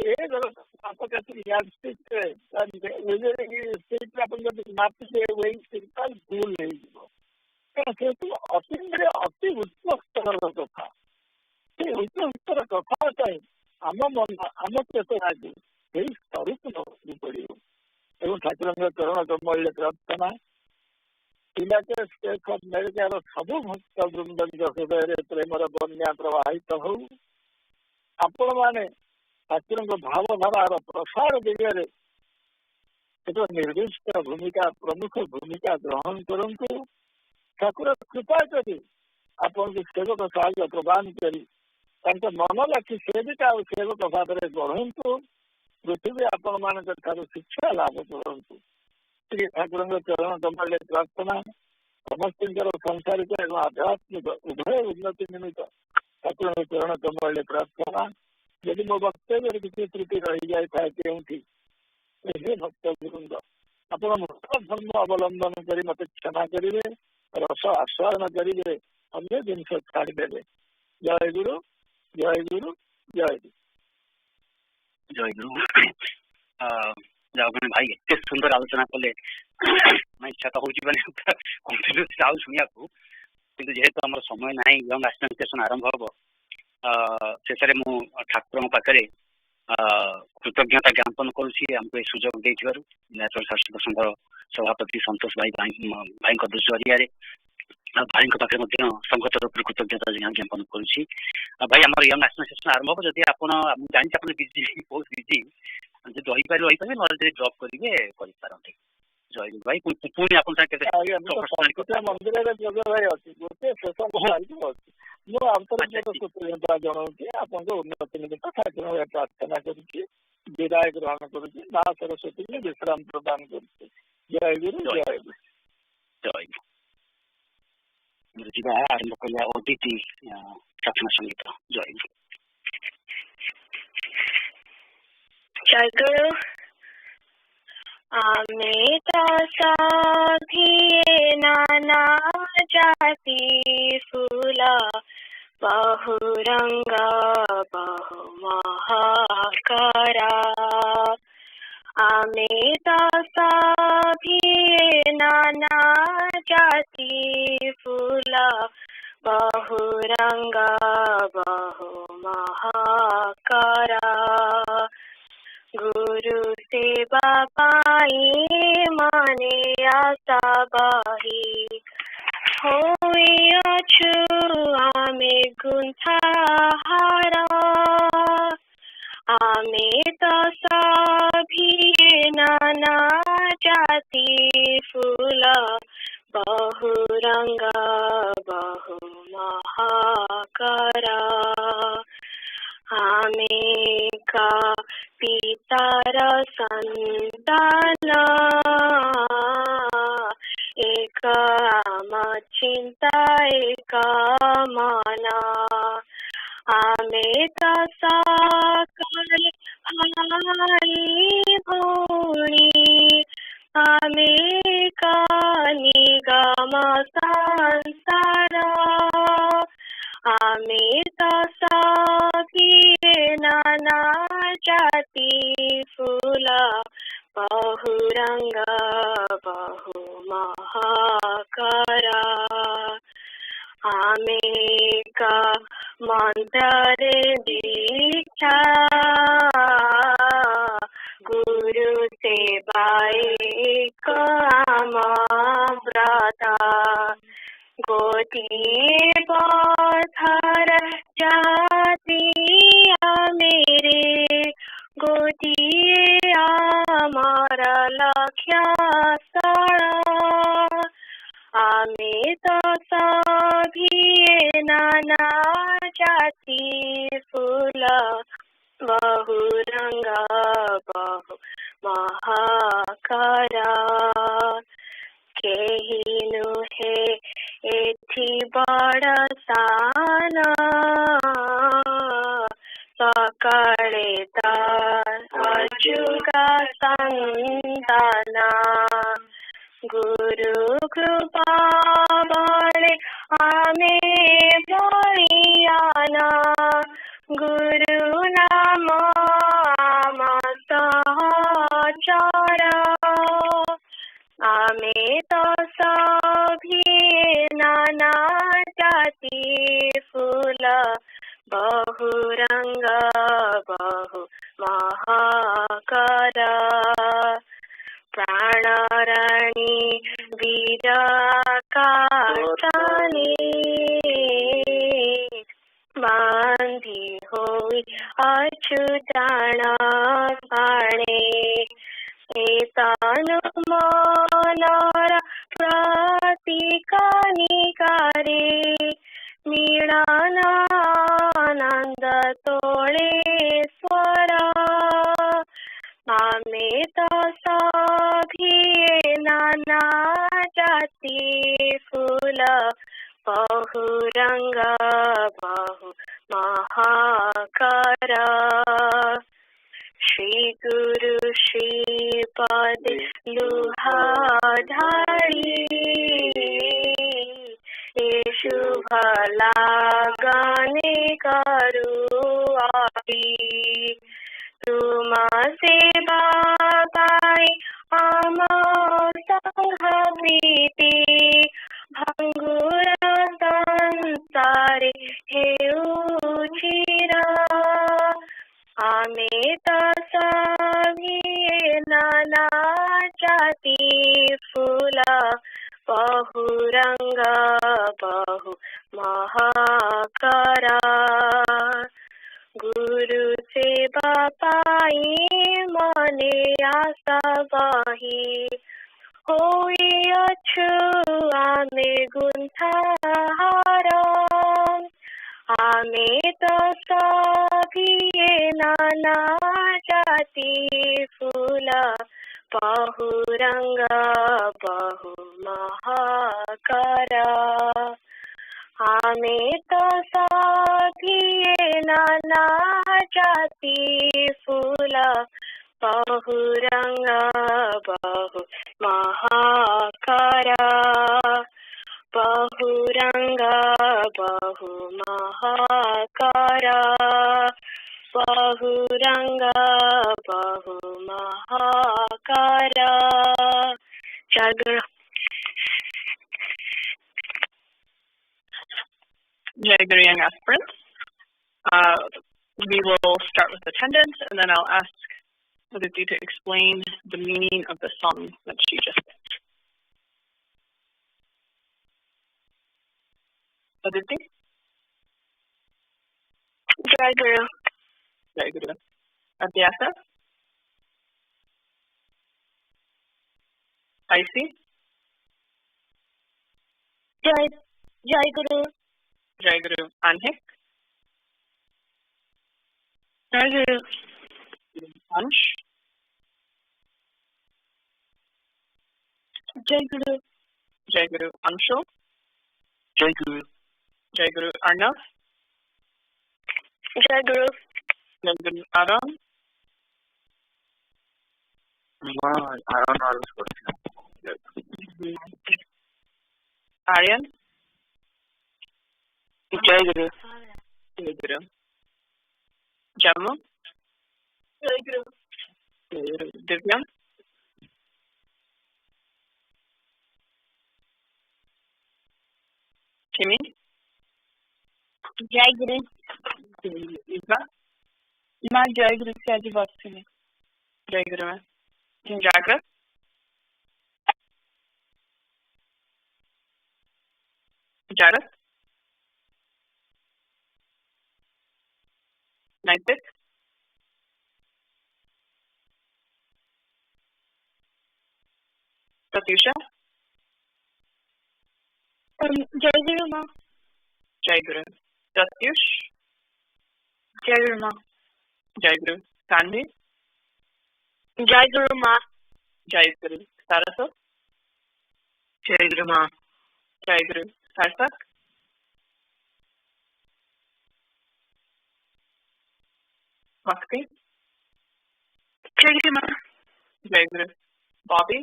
भूल अतीन्द्रिय अति उच्च स्तर कथा से उच्च स्तर कथा आम मन आम चेतना को यही स्तर को पड़ो ठाकुर चरण कमल प्रार्थना पिलाटे स्टेट ऑफ अमेरिकार सबु भक्त वृंद हृदय प्रेमर बन्या प्रवाहित हो आपण मैंने ठाकुर भावधारार प्रसार दिगरे एक निर्दिष्ट भूमिका प्रमुख भूमिका ग्रहण करूँ। ठाकुर कृपा करी आपन को सेवक साहय प्रदान करी मन लाखी सेविका और सेवक भाव में बढ़ु पृथ्वी आपण मान शिक्षा लाभ करूँ। ठाकुर चरण कमल प्रार्थना समस्त सांसारिक और आध्यात्मिक उभय उन्नति निमित्त ठाकुर चरण कमल प्रार्थना। यदि मो वक्तव्य किसी त्रुटि रही जाए हे भक्त वृंद आपण धर्म अवलंबन कर मत क्षमा करेंगे रस आस्वादन करेंगे अन्य जिनस छाड़दे। जय गुरु जय गुरु जय गुरु जय गुरु। जाओ भाई एत सुंदर आलोचना कले मैं इच्छा तो हूँ कंटिन्यूस आउ शुणा कि जेहेतु आम समय ना यंग एस्पिरेंट सेशन आरंभ हम शेष में ठाकुर पाखे कृतज्ञता ज्ञापन करुँच सुजोग नेचुरल सरस्वती संघ सभापति संतोष भाई भाई जरिया भाई पाखे संघ तरफ कृतज्ञता ज्ञापन करुँची। भाई आम यंग एस्पिरेंट सेशन आरंभ हम जब आप जानी आप बिजी बहुत बिजी जो रही पारे ना ड्रप करेंगे करते। जय गुरु भाई पुणी आप मंदिर भाई अच्छी गोटे सेशन कृतज्ञता जनाऊँगी आपन उन्नति निमित्त ठाकुर प्रार्थना करुँच विदाय ग्रहण करुँच माँ सरस्वती ने विश्राम प्रदान करुँच। जय गुरु जय गुरु जय गुरु जी आरंभ करिया ओटीटी प्रार्थना संगीत। जय गुरु जय गुरु। आमे साधिए नाना जाति फूला बहुरंग बहु महाकारा। आमे साधिए नाना जाति फूला बहुरंग बहु महाकारा। गुरु सेवा पाई माने आशा बाही होई अछु आमे गुंथा हारा। आमे सभी नाना जाति फूला बहुरंग बहु महाकारा। आमे का पितार संतान एक आम चिंता एक माना। आमे सकल भाई भौणी आमे का निगम संसार। आमे सभी नाना जाति फूला बहुरंग बहु महाकारा। आमे का मंत्र दीक्षा गुरु सेवाए काम व्रता गोदी पथ धार जातिया मेरे गोदी आमारा लख्या साळा आम्ही तो सभी नाना जाती फूल बहुरंग बहु महाकारा केहिनु हे एथी बड़ साना सकाळे अजुगा संताना गुरु कृपा बळे आमे बळियाना गुरु नाम आमा सहचरा आमे तो सभी नाना जाती फूल बहुरंग बहु महाकरा प्राणराणी वीरा काटानी बांधी होई अच्युतान पाणे एतानु मनर प्रतिकानिकारे मिळाना आनंद तोळे स्वरा आमे तो सभी नाना जाती फूल बहुरंग बहु महाकरा श्री गुरु श्रीपद लुहा धारी शुभ लागने करू आई तुम सेवा पाई आम संघ प्रीति भंगुर संसारे हेउ चिरा आमे तो सभी नाना जाती फूल बहुरंग बहु महाकरा गुरु सेवा पाई मने आशा बाही होई अछु आमे गुंथहारा आमे तो सभी नाना जाती फूल बहुरंग बहु महाकरा आमे तो सभी नाना जाती फूल बहुरंग बहु महाकरा बहुरंग बहु महाकरा बहुरंग बहु महाकरा जय Guru young aspirants. We will start with attendance, and then I'll ask Aditi to explain the meaning of the song that she just did. Aditi? Jai Guru. Jai Guru. Adhyasa? Icy? Jai Guru. Jai Guru. Anhik? Jai Guru. Ansh? Jai Guru. Jai Guru. Anshu? Jai Guru. Jai Guru. Arnav? Jai Guru. Jai Guru. Aram? I don't know this question. Aryan? Jai Guru. Jai Guru. Jammu? Jai Guru. Jai Guru. Divya? Timmy? Jai Guru. Eva? माँ जय गुरु से आज बात सुनी. Jai Guru में. Jagrat? Jagat? Naitik. Pratyusha. Jai Guru Ma. Jai Guru. Pratyush. Jai Guru Ma. Jai Guru. Tanvi. Jai Guru Ma. Jai Guru. Saraswat. Jai Guru Ma. Jai Guru. Sarsak. Bhakti. Jai Guru Ma. Jai Guru. Bobby.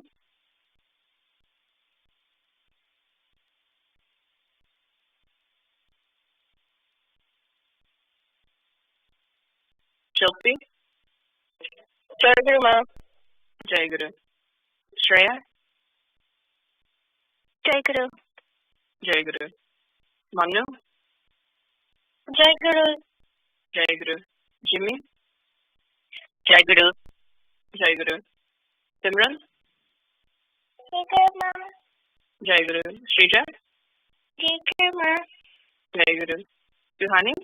Shilpi. Jai Guru Ma. Jai Guru. Shreya. Jai Guru. Jai Guru. Manu. Jai Guru. Jai Guru. Jimmy. Jai Guru. Jai Guru. Simran. Jai Guru Ma. Jai Guru. Shrija. Jai Guru Ma. Jai Guru. Suhani.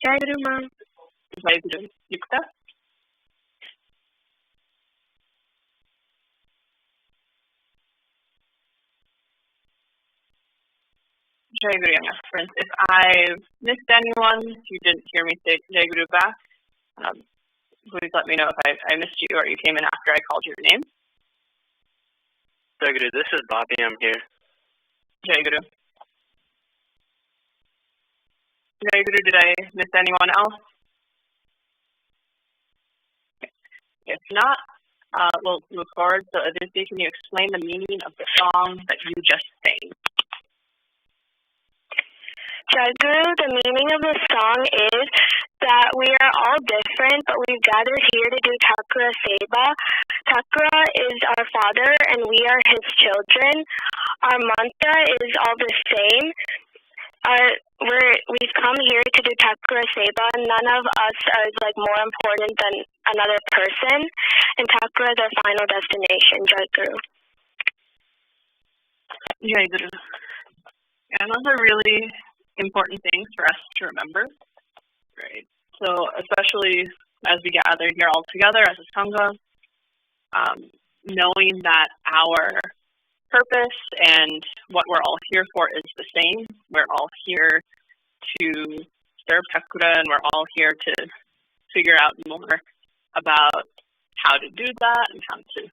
Jai Guru Ma. Jai Guru. Yukta. Jai Guru, young friends. If I missed anyone, if you didn't hear me say Jai Guru back, please let me know if I missed you or you came in after I called your name. Jai Guru, this is Bobby. I'm here. Jai Guru. Jai Guru, did I miss anyone else? If not, we'll move forward. So, Aditi, can you explain the meaning of the song that you just sang? Jai Guru, the meaning of the song is that we are all different, but we've gathered here to do Thakura Seva. Thakura is our father, and we are his children. Our mantra is all the same. We've come here to do Thakura Seva. None of us is more important than another person, and Thakura is our final destination. Jai Guru. Jai Guru. And those are really important things for us to remember, right? So especially as we gather here all together as a Sangha, knowing that our purpose and what we're all here for is the same. We're all here to serve Thakura, and we're all here to figure out more about how to do that and how to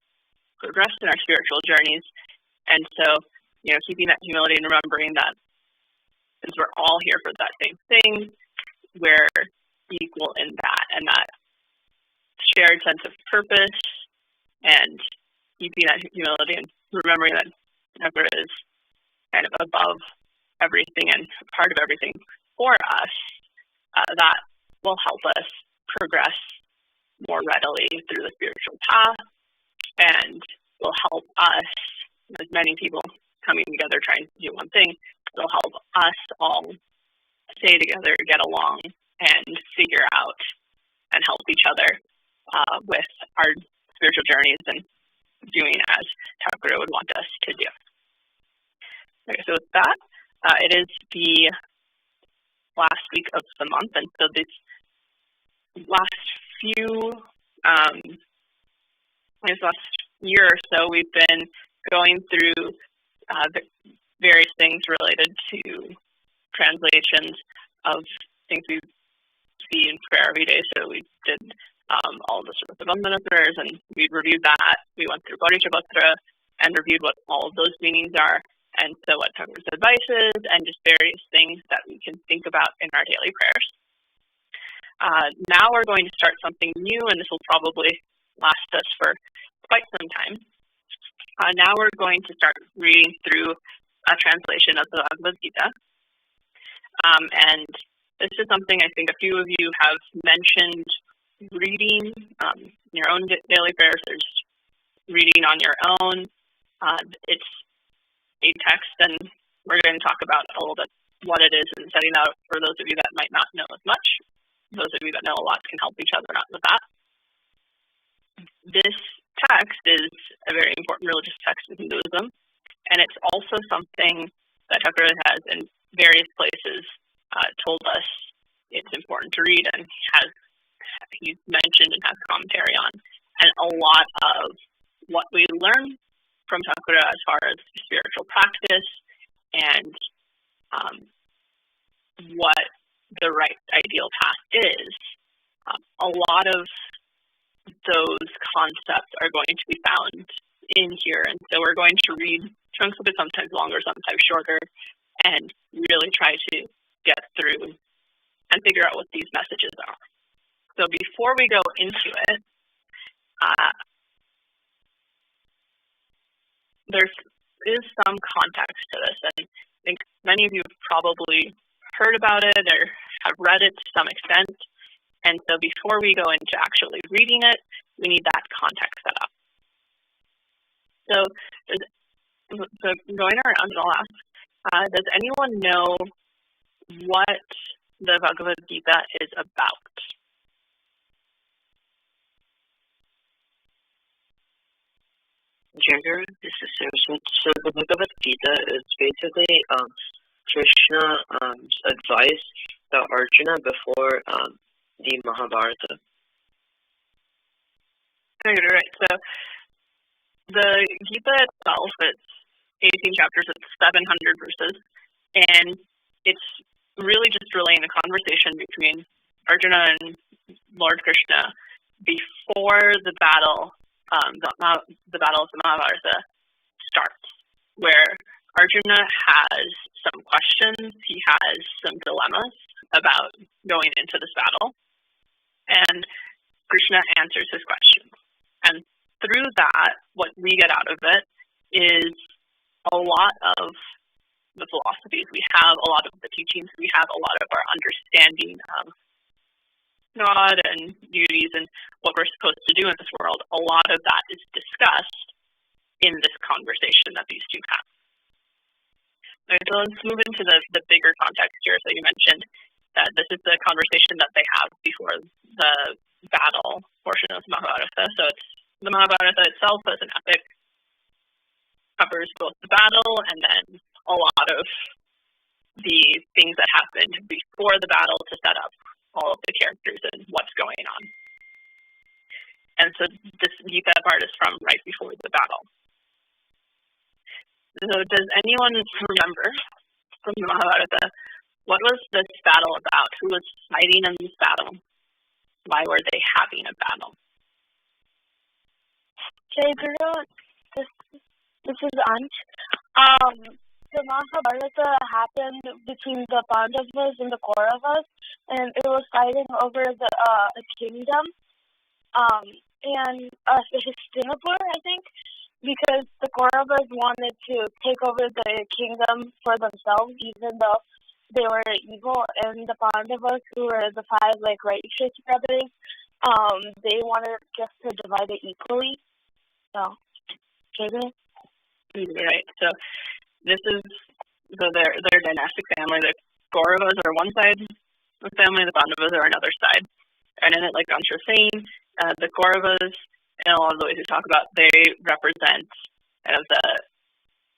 progress in our spiritual journeys. And so, keeping that humility and remembering that since we're all here for that same thing, we're equal in that, and that shared sense of purpose, and keeping that humility and remembering that Thakura is kind of above everything and part of everything for us, that will help us progress more readily through the spiritual path, and will help us, as many people coming together trying to do one thing, it'll help us all stay together, get along, and figure out and help each other with our spiritual journeys and doing as Thakura would want us to do. Okay, so with that, it is the last week of the month, and so this last year or so, we've been going through the various things related to translations of things we see in prayer every day. So we did all the sort of Vandana prayers, and we reviewed that. We went through Bodhichabhatra and reviewed what all of those meanings are, and so what Thakura's advice is, and just various things that we can think about in our daily prayers. Now we're going to start something new, and this will probably last us for quite some time. Now we're going to start reading through a translation of the Bhagavad Gita. And this is something I think a few of you have mentioned reading in your own daily prayers. There's reading on your own. It's a text, and we're going to talk about a little bit what it is and setting out for those of you that might not know as much. Those of you that know a lot can help each other out with that. This text is a very important religious text in Hinduism, and it's also something that Thakura has in various places told us it's important to read, and he's mentioned and has commentary on. And a lot of what we learn from Thakura as far as spiritual practice and what the right ideal path is, a lot of those concepts are going to be found in here. And so we're going to read chunks of it, sometimes longer, sometimes shorter, and really try to get through and figure out what these messages are. So before we go into it, there is some context to this, and I think many of you have probably heard about it or have read it to some extent. And so before we go into actually reading it, we need that context set up. So going around, and I'll ask, does anyone know what the Bhagavad Gita is about? Gender, this is Saraswata. So the Bhagavad Gita is basically Krishna's advice to Arjuna before the Mahabharata. Right. So the Gita itself, it's 18 chapters, it's 700 verses, and it's really just relaying a conversation between Arjuna and Lord Krishna before the battle. The battle of the Mahabharata starts, where Arjuna has some questions, he has some dilemmas about going into this battle, and Krishna answers his questions. And through that, what we get out of it is a lot of the philosophies we have, a lot of the teachings we have, a lot of our understanding of God and duties and what we're supposed to do in this world. A lot of that is discussed in this conversation that these two have. Okay, so let's move into the bigger context here. So you mentioned that this is the conversation that they have before the battle portion of the Mahabharata. So it's the Mahabharata itself as an epic covers both the battle and then a lot of the things that happened before the battle to set up all of the characters and what's going on. And so this Gita part is from right before the battle. So does anyone remember from the Mahabharata, what was this battle about? Who was fighting in this battle? Why were they having a battle? Okay, girl, this is Ant. The Mahabharata happened between the Pandavas and the Kauravas, and it was fighting over a kingdom, and Hastinapur, I think, because the Kauravas wanted to take over the kingdom for themselves, even though they were evil, and the Pandavas, who were the 5 righteous brothers, they wanted just to divide it equally. So, okay. Right. So their dynastic family. The Kauravas are one side of the family, the Pandavas are another side. And in it, like Ansha was saying, the Kauravas, in a lot of the ways we talk about, they represent kind of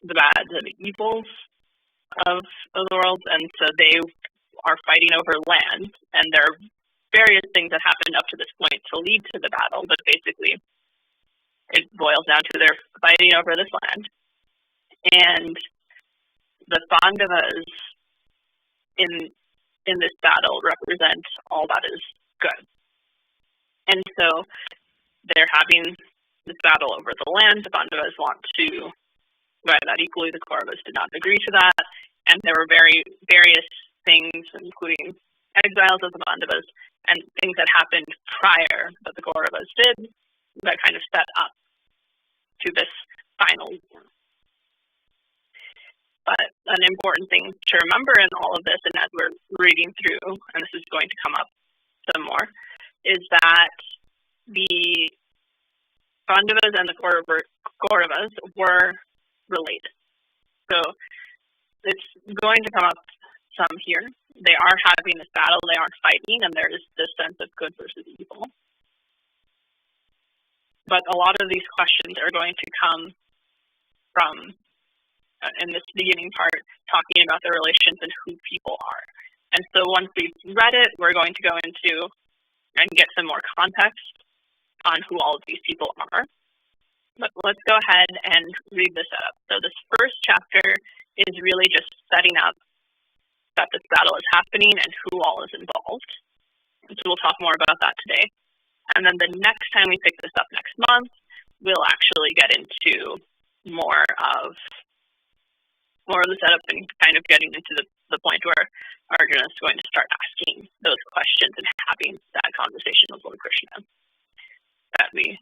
the bads and the evils of the world, and so they are fighting over land. And there are various things that happened up to this point to lead to the battle, but basically it boils down to they're fighting over this land. And the Pandavas in this battle represent all that is good. And so they're having this battle over the land. The Pandavas want to divide that equally. The Kauravas did not agree to that. And there were various things, including exiles of the Pandavas and things that happened prior that the Kauravas did that kind of set up to this final war. But an important thing to remember in all of this, and as we're reading through, and this is going to come up some more, is that the Pandavas and the Kauravas were related. So it's going to come up some here. They are having this battle, they are fighting, and there is this sense of good versus evil. But a lot of these questions are going to come from in this beginning part, talking about the relations and who people are. And so once we've read it, we're going to go into and get some more context on who all of these people are. But let's go ahead and read this up. So this first chapter is really just setting up that this battle is happening and who all is involved. And so we'll talk more about that today. And then the next time we pick this up next month, we'll actually get into more of the setup and kind of getting into the point where Arjuna is going to start asking those questions and having that conversation with Lord Krishna that we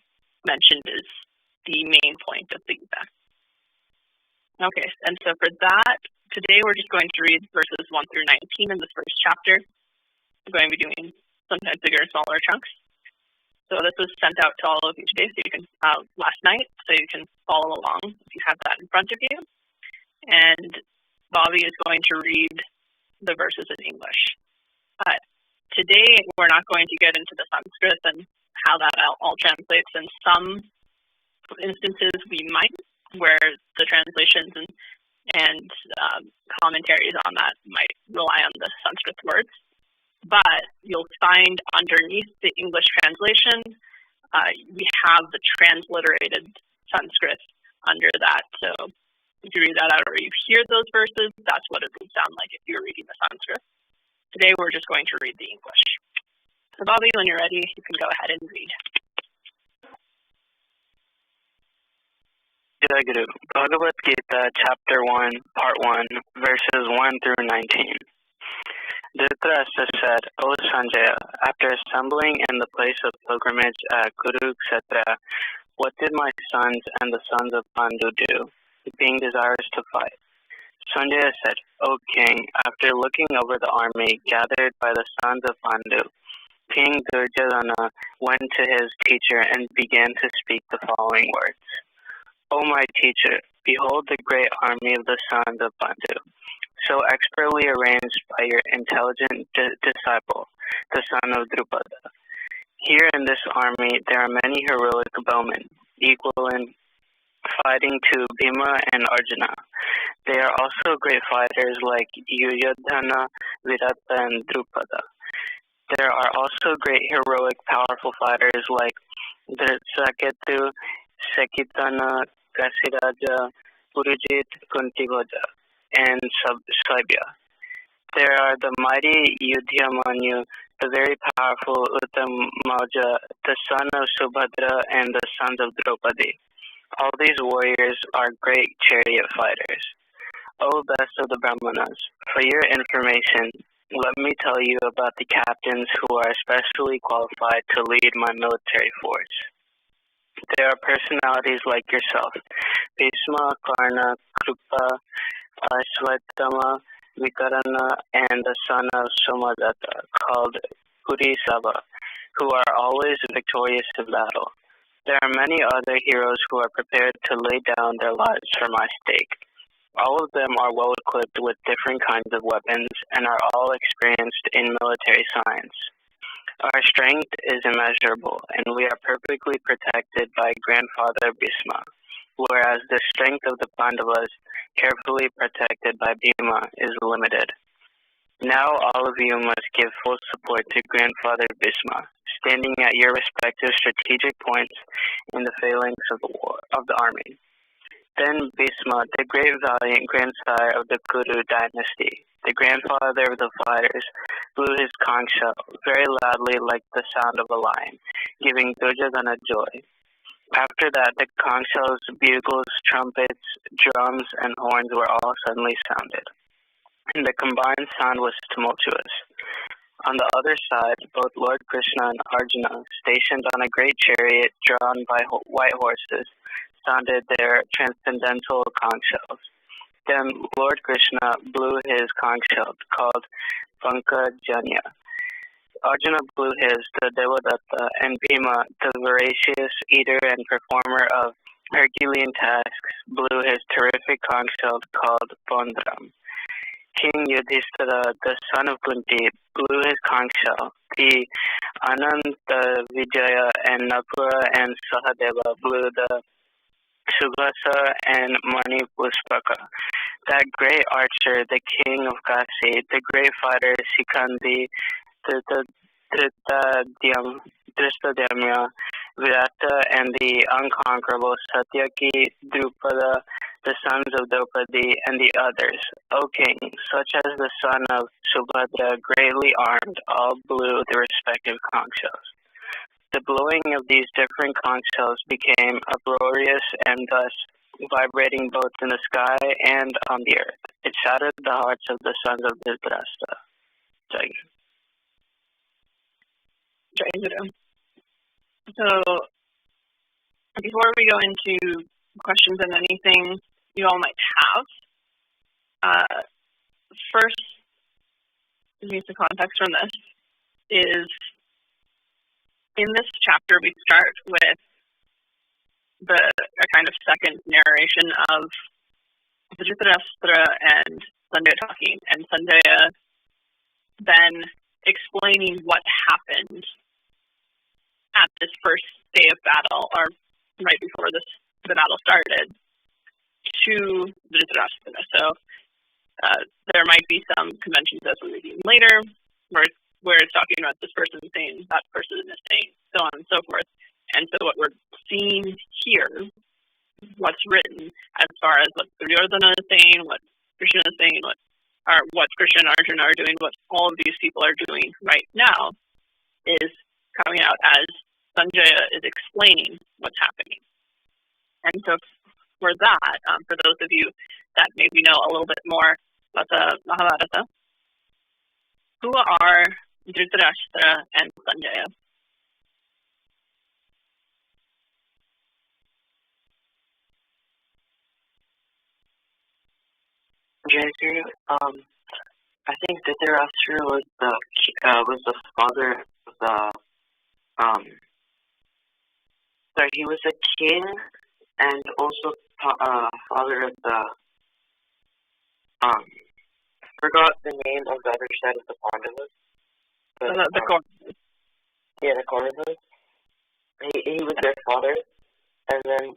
mentioned is the main point of the Gita. Okay, and so for that, today we're just going to read verses 1 through 19 in this first chapter. We're going to be doing sometimes bigger and smaller chunks. So this was sent out to all of you today, so you can last night, so you can follow along if you have that in front of you. And Bobby is going to read the verses in English. Today we're not going to get into the Sanskrit and how that all translates. In some instances we might, where the translations and commentaries on that might rely on the Sanskrit words. But you'll find underneath the English translation, we have the transliterated Sanskrit under that. So if you read that out or you hear those verses, that's what it would sound like if you were reading the Sanskrit. Today we're just going to read the English. So Bobby, when you're ready, you can go ahead and read. Jai Guru. Bhagavad Gita, Chapter 1, Part 1, Verses 1 through 19. Dhritarashtra said, O Sanjaya, after assembling in the place of pilgrimage at Kurukshetra, what did my sons and the sons of Pandu do, being desirous to fight? Sanjaya said, O king, after looking over the army gathered by the sons of Pandu, King Duryodhana went to his teacher and began to speak the following words. O my teacher, behold the great army of the sons of Pandu, so expertly arranged by your intelligent disciple, the son of Drupada. Here in this army there are many heroic bowmen, equal in fighting to Bhima and Arjuna. They are also great fighters like Duryodhana, Virata, and Drupada. There are also great heroic powerful fighters like Dhritarashtra, Sakitana, Kasiraja, Purujit, Kuntigoja, and Saibya. There are the mighty Yudhyamanyu, the very powerful Uttamaja, the son of Subhadra, and the sons of Draupadi. All these warriors are great chariot fighters. O best of the Brahmanas, for your information, let me tell you about the captains who are especially qualified to lead my military force. There are personalities like yourself, Bhishma, Karna, Krupa, Ashwatthama, Vikarana, and the son of Somadatta, called Purisava, who are always victorious in battle. There are many other heroes who are prepared to lay down their lives for my stake. All of them are well equipped with different kinds of weapons and are all experienced in military science. Our strength is immeasurable, and we are perfectly protected by grandfather Bhishma, whereas the strength of the Pandavas, carefully protected by Bhima, is limited. Now all of you must give full support to grandfather Bhishma, standing at your respective strategic points in the phalanx of the army. Then Bhishma, the great valiant grandsire of the Kuru dynasty, the grandfather of the fighters, blew his conch shell very loudly like the sound of a lion, giving Duryodhana joy. After that, the conch shells, bugles, trumpets, drums, and horns were all suddenly sounded, and the combined sound was tumultuous. On the other side, both Lord Krishna and Arjuna, stationed on a great chariot drawn by white horses, sounded their transcendental conch shells. Then Lord Krishna blew his conch shell, called Pankajanya. Arjuna blew his, the Devadatta, and Bhima, the voracious eater and performer of Herculean tasks, blew his terrific conch shell called Pondram. King Yudhishthira, the son of Kunti, blew his conch shell. The Ananta Vijaya and Nakula and Sahadeva blew the Sugasa and Mani Puspaka. that great archer, the king of Kasi, the great fighter Sikandi, Drishtadyamya, Virata, and the unconquerable Satyaki, Drupada, the sons of Draupadi, and the others. O king, such as the son of Subhadra, greatly armed, all blew the respective conch shells. The blowing of these different conch shells became uproarious and thus vibrating both in the sky and on the earth. It shattered the hearts of the sons of Dhritarashtra. So, before we go into questions and anything you all might have, first, use the context from this, is in this chapter we start with a kind of second narration of Dhritarashtra and Sanjaya talking, and Sanjaya then explaining what happened at this first day of battle, or right before the battle started, to Dhritarashtra. So there might be some conventions as we're reading later, where it's talking about this person is saying, that person is saying, so on and so forth. And so what we're seeing here, what's written as far as what Duryodhana is saying, what Krishna is saying, what Krishna and Arjuna are doing, what all of these people are doing right now, is coming out as Sanjaya is explaining what's happening. And so for that, for those of you that maybe know a little bit more about the Mahabharata, who are Dhritarashtra and Sanjaya? I think Dhritarashtra was the father of the he was a king and also father of the I forgot the name of the other side of the Pandavas. The Kauravas. Yeah, the Kauravas. He was their father, and then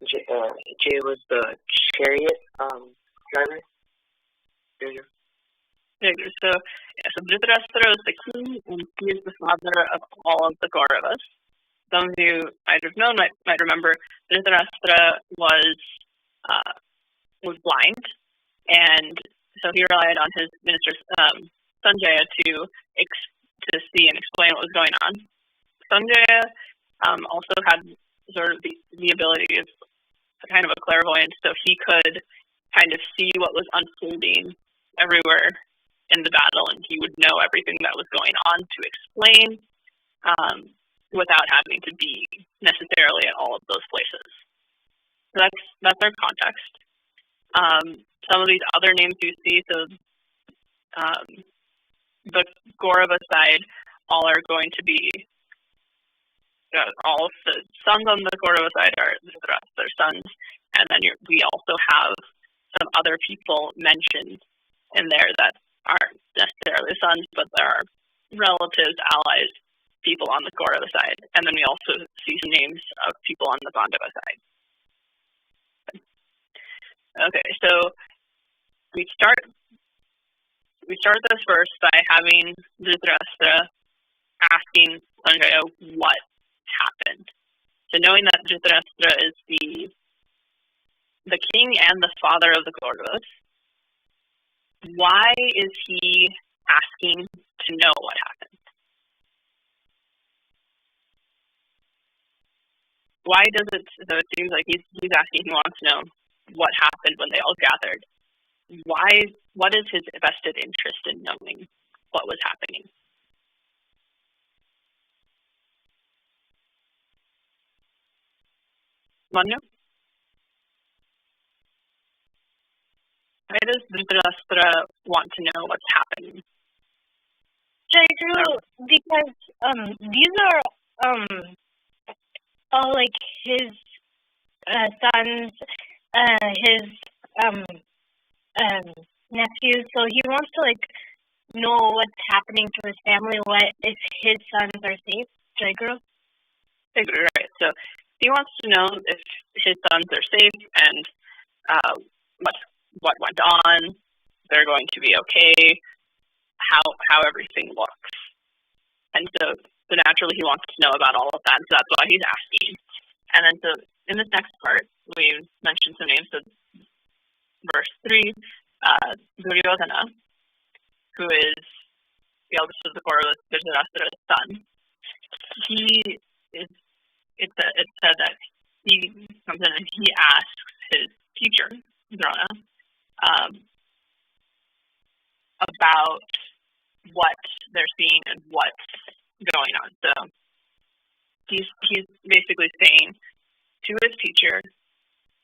Jay was the chariot driver. So Dhritarashtra is the king, and he is the father of all of the Kauravas. Some of you might have known, might remember, Dhritarashtra was blind, and so he relied on his minister Sanjaya to see and explain what was going on. Sanjaya also had sort of the ability of kind of a clairvoyance, so he could kind of see what was unfolding everywhere in the battle, and he would know everything that was going on to explain without having to be necessarily at all of those places. So that's our context. Some of these other names you see, so the Kaurava side, all are going to be all of the sons on the Kaurava side are their sons, and then we also have some other people mentioned in there that aren't necessarily sons, but there are relatives, allies, people on the Kaurava side, and then we also see some names of people on the Pandava side. Okay, so we start this verse by having Dhritarashtra asking Sanjaya what happened. So knowing that Dhritarashtra is the king and the father of the Kauravas, why is he asking to know what happened? Why does it, so it seems like he's asking, he wants to know what happened when they all gathered. What is his vested interest in knowing what was happening? Manu? Why does Dhritarashtra want to know what's happening? Because these are all like his sons, his nephews, so he wants to like know what's happening to his family, what if his sons are safe. Right. So He wants to know if his sons are safe and what went on, they're going to be okay, how everything looks. And so naturally he wants to know about all of that, so that's why he's asking. And then so in this next part, we mentioned some names. So verse 3, Duryodhana, who is the eldest of the Kauravas, Dhritarashtra's son, it said that he comes in and he asks his teacher, Drona, about what they're seeing and what's going on. So he's basically saying to his teacher,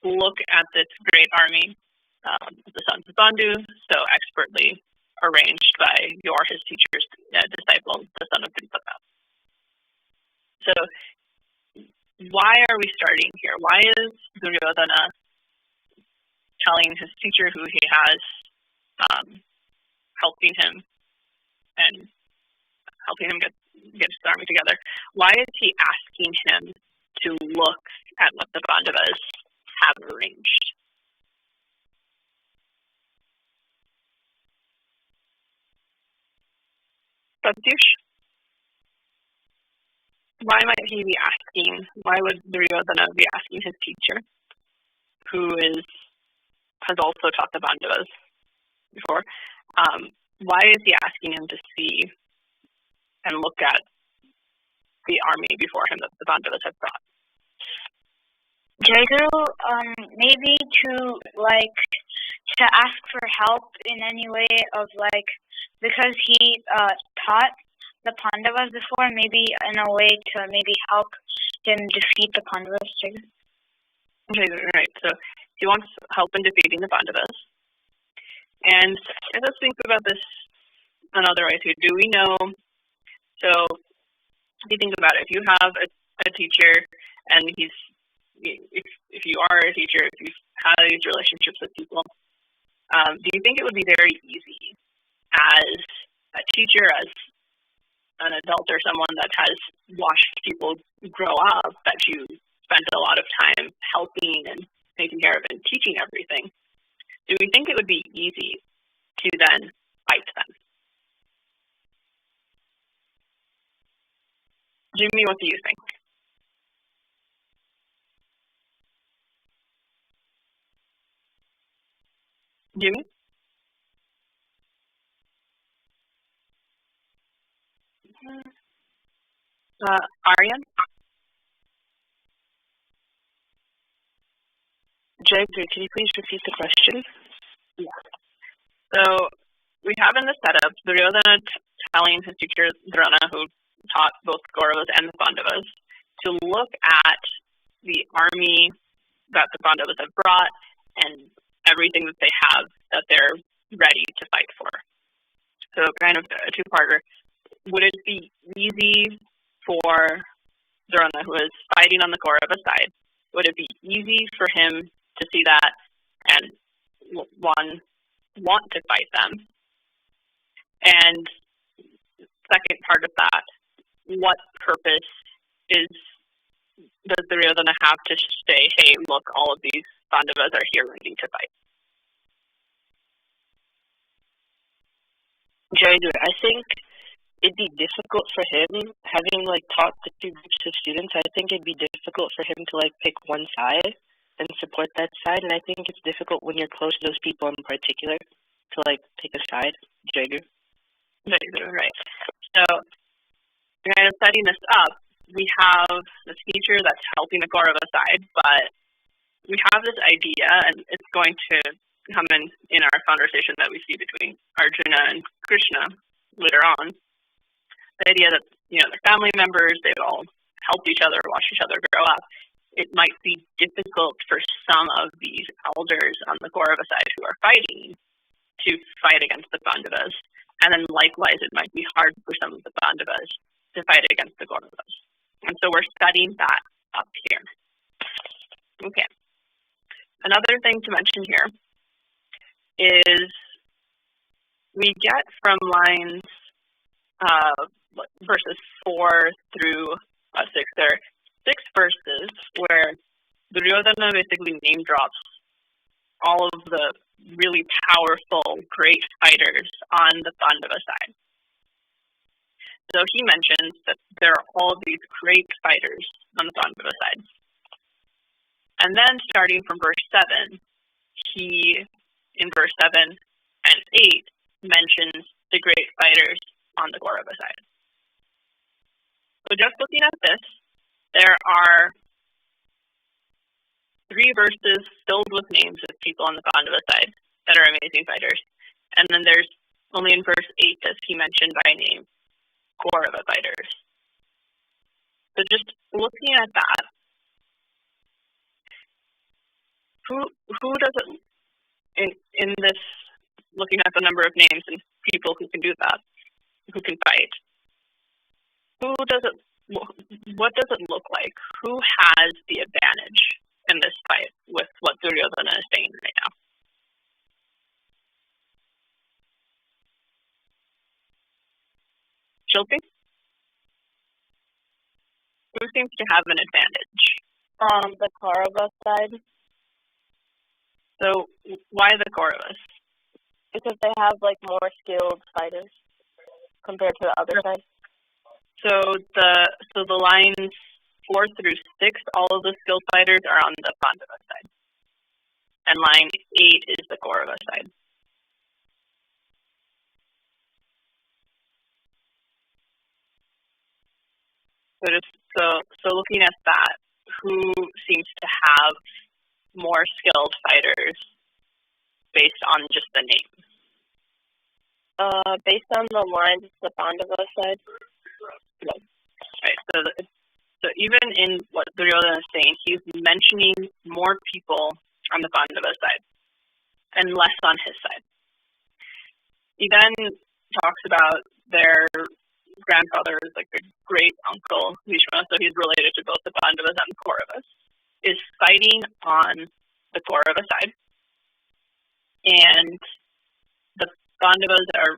look at this great army, the sons of Bandhu, so expertly arranged by his teacher's disciple, the son of Dhrupada. So why are we starting here? Why is Duryodhana telling his teacher, who he has helping him and helping him get his army together, why is he asking him to look at what the Pandavas have arranged? Pratyush? Why might he be asking, why would Duryodhana be asking his teacher, who has also taught the Pandavas before, why is he asking him to see and look at the army before him that the Pandavas had brought? Jaiguru, maybe to ask for help in any way of because he taught the Pandavas before, maybe in a way to maybe help him defeat the Pandavas too. Okay, right. So he wants help in defeating the Pandavas. And let's think about this another way too. Do we know? So if you think about it, if you have a teacher and if you are a teacher, if you've had these relationships with people, do you think it would be very easy as a teacher, as an adult or someone that has watched people grow up, that you spent a lot of time helping and taking care of and teaching everything, do we think it would be easy to then fight them? Jimmy, what do you think? Jimmy? Aryan? Jay, can you please repeat the question? Yeah. So we have in the setup Duryodhana telling his teacher Drona, who taught both Kauravas and the Pandavas, to look at the army that the Pandavas have brought and everything that they have that they're ready to fight for. So kind of a two-parter. Would it be easy for Drona, who is fighting on the Kaurava side, would it be easy for him to see that and want to fight them? And second part of that, what purpose does Duryodhana have to say, hey, look, all of these Pandavas are here ready to fight? Jaidu, I think it'd be difficult for him, having taught the two groups of students, I think it'd be difficult for him to pick one side and support that side, and I think it's difficult when you're close to those people in particular to pick a side. Jaidu? Right. So kind of setting this up, we have this teacher that's helping the Kaurava side, but we have this idea, and it's going to come in our conversation that we see between Arjuna and Krishna later on. The idea that, they're family members, they've all helped each other, watched each other grow up. It might be difficult for some of these elders on the Kaurava side who are fighting to fight against the Pandavas. And then likewise, it might be hard for some of the Pandavas to fight against the Kauravas. And so we're setting that up here. Okay. Another thing to mention here is we get from lines verses 4 through 6, there are 6 verses where Duryodhana basically name drops all of the really powerful, great fighters on the Pandava side. So he mentions that there are all of these great fighters on the Pandava side. And then starting from verse 7, he, in verse 7 and 8, mentions the great fighters on the Kaurava side. So just looking at this, there are 3 verses filled with names of people on the Pandava side that are amazing fighters. And then there's only in verse 8 does he mention by name Kaurava fighters. So just looking at that, who does it in this, looking at the number of names and people who can do that, who can fight, what does it look like? Who has the advantage in this fight with what Duryodhana is saying right now? Shilpi? Who seems to have an advantage? The Kaurava side. So why the Kauravas? Because they have like more skilled fighters compared to the other side. So the lines 4 through 6, all of the skilled fighters are on the Pandava side, and line 8 is the Kaurava side. So looking at that, who seems to have more skilled fighters based on just the name? Based on the lines, the Pandava side. Right. So even in what Duryodhana is saying, he's mentioning more people on the Pandava side and less on his side. He then talks about their grandfather, like their great uncle Bhishma, so he's related to both the Pandavas and the Kauravas, is fighting on the Kaurava side, and the Pandavas are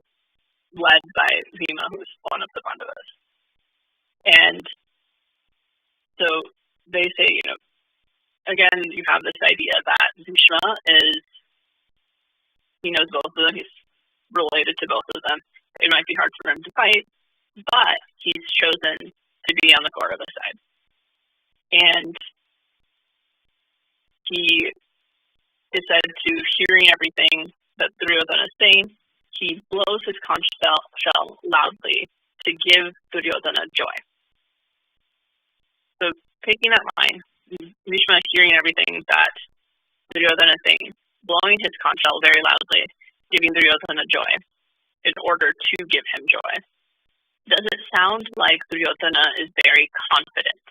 led by Bhima, who's one of the Pandavas. And so they say, again, you have this idea that Bhishma he knows both of them, he's related to both of them. It might be hard for him to fight, but he's chosen to be on the Kaurava side. And he is said to, hearing everything that Duryodhana is saying, he blows his conch shell loudly to give Duryodhana joy. So taking that line, Bhishma hearing everything that Duryodhana is saying, blowing his conch shell very loudly, giving Duryodhana joy in order to give him joy. Does it sound like Duryodhana is very confident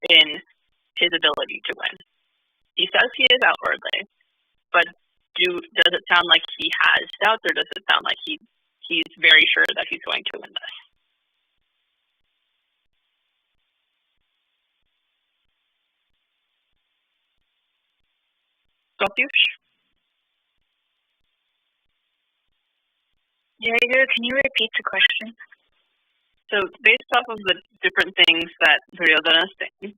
in his ability to win? He says he is outwardly, but does it sound like he has doubts, or does it sound like he's very sure that he's going to win this? Pratyush? Jaeger, can you repeat the question? So based off of the different things that Duryodhana is saying,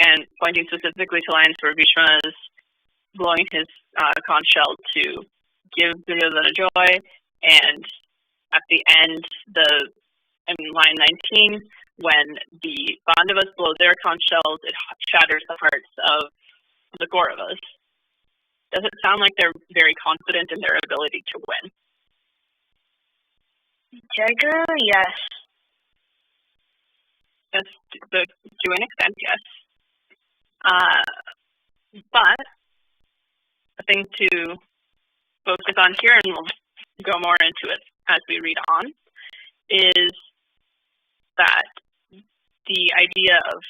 and pointing specifically to lines where Bhishma is blowing his conch shell to give Duryodhana joy, and at the end, in line 19, when the Pandavas blow their conch shells, it shatters the hearts of the Kauravas. Does it sound like they're very confident in their ability to win? Jaeger, yes. Yes, to an extent, yes. But the thing to focus on here, and we'll go more into it as we read on, is that the idea of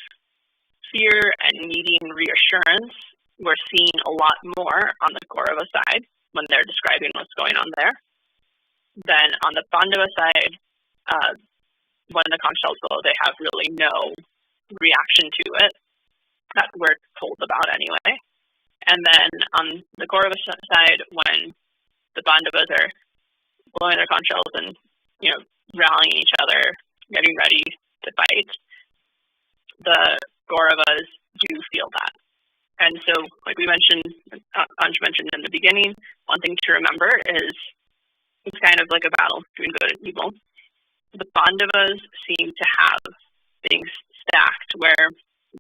fear and needing reassurance, we're seeing a lot more on the Kaurava side when they're describing what's going on there. Then on the Pandava side, when the conch shells blow, they have really no reaction to it that we're told about anyway. And then on the Kaurava side, when the Pandavas are blowing their conch shells and rallying each other, getting ready to fight, the Kauravas do feel that. And so, like we mentioned, Anj mentioned in the beginning, one thing to remember is it's kind of like a battle between good and evil. The Pandavas seem to have things stacked where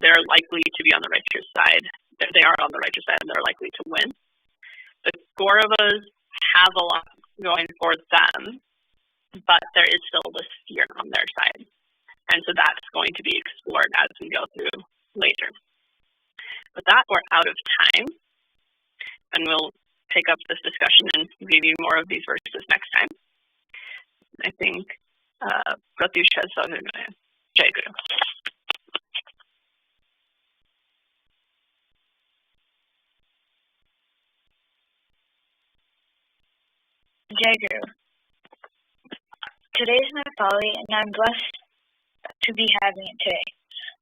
they're likely to be on the righteous side. They are on the righteous side and they're likely to win. The Kauravas have a lot going for them, but there is still this fear on their side. And so that's going to be explored as we go through later. With that, we're out of time, and we'll pick up this discussion and review more of these verses next time. I think Pratyush has something to say. Jai Guru. Jai Guru. Today is Nepali, and I'm blessed to be having it today.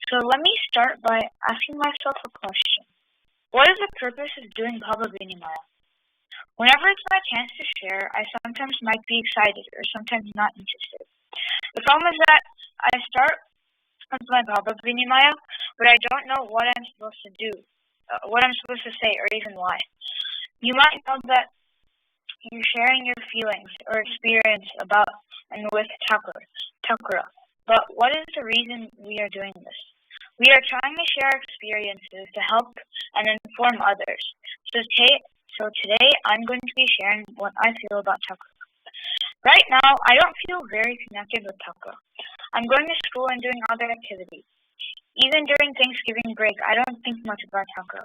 So let me start by asking myself a question. What is the purpose of doing Bhava Vinimaya? Whenever it's my chance to share, I sometimes might be excited or sometimes not interested. The problem is that I start with my Bhava Vinimaya, but I don't know what I'm supposed to do, what I'm supposed to say, or even why. You might know that you're sharing your feelings or experience about and with Thakura, but what is the reason we are doing this? We are trying to share experiences to help and inform others. So today I'm going to be sharing what I feel about Thakura. Right now, I don't feel very connected with Thakura. I'm going to school and doing other activities. Even during Thanksgiving break, I don't think much about Thakura.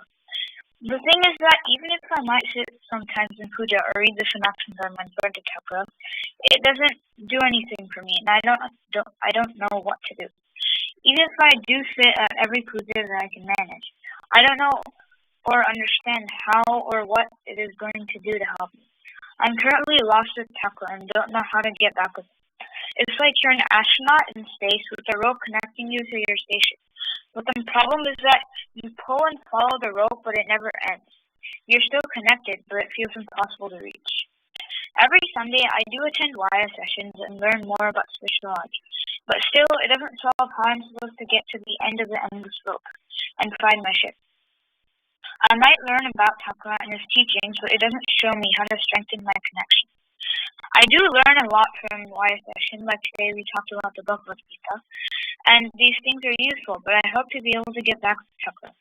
The thing is that even if I might sit sometimes in puja or read the Sanatana Dharma and learn to Thakura, it doesn't do anything for me, and I don't know what to do. Even if I do sit at every puja that I can manage, I don't know or understand how or what it is going to do to help me. I'm currently lost with Thakura and don't know how to get back with him. It's like you're an astronaut in space with a rope connecting you to your station. But the problem is that you pull and follow the rope, but it never ends. You're still connected, but it feels impossible to reach. Every Sunday, I do attend Waya sessions and learn more about spiritual knowledge. But still, it doesn't solve how I'm supposed to get to the end of the endless rope and find my ship. I might learn about Thakura and his teachings, but it doesn't show me how to strengthen my connection. I do learn a lot from Waya session, like today we talked about the Bhagavad Gita, and these things are useful, but I hope to be able to get back to Thakura.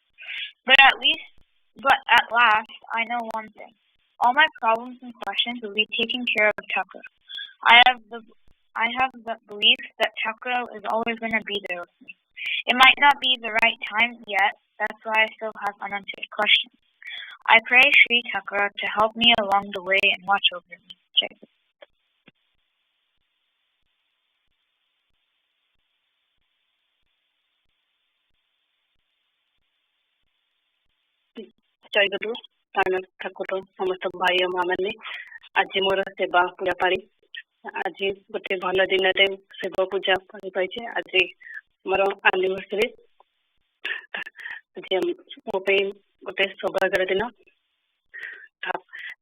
But at last, I know one thing. All my problems and questions will be taken care of Thakura. I have the belief that Thakura is always going to be there with me. It might not be the right time yet, that's why I still have unanswered questions. I pray Sri Thakura to help me along the way and watch over me. जय गुरु प्राण ठाकुर समस्त भाई माँ मैंने आज मोर सेवा पूजा पारी आज गोटे भल दिन शिव पूजा पाई आज मोर एनिवर्सरी आज मो गोटे सौभाग्यर दिन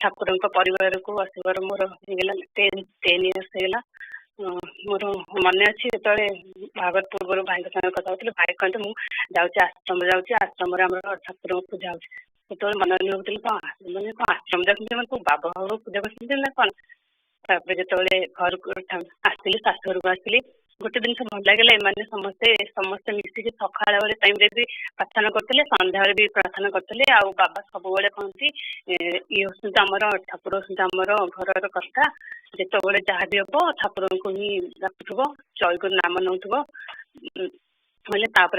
ठाकुर परिवार को आसबार मोर 10 years होगा मोर मन अच्छी जो बाहर पूर्व भाई कथा होती भाई कहते मुझे आश्रम आश्रम ठाकुर पूजा हो मन भावुली मैंने कौन आश्रम देखते बाबा भाव पूजा करते ना कौन जो घर को आसली शाशुघर को आसली गोटे दिन भल लगे एम समस्ते मिसिक सकाल वाले टाइम भी प्रार्थना करते संध्या भी प्रार्थना करते आ बाबा सब कहती ये हमार ठाकुर आमर घर कथा जिते जहाँ भी हम ठाकुर को ही डाकुव जय नाम नौथुव आम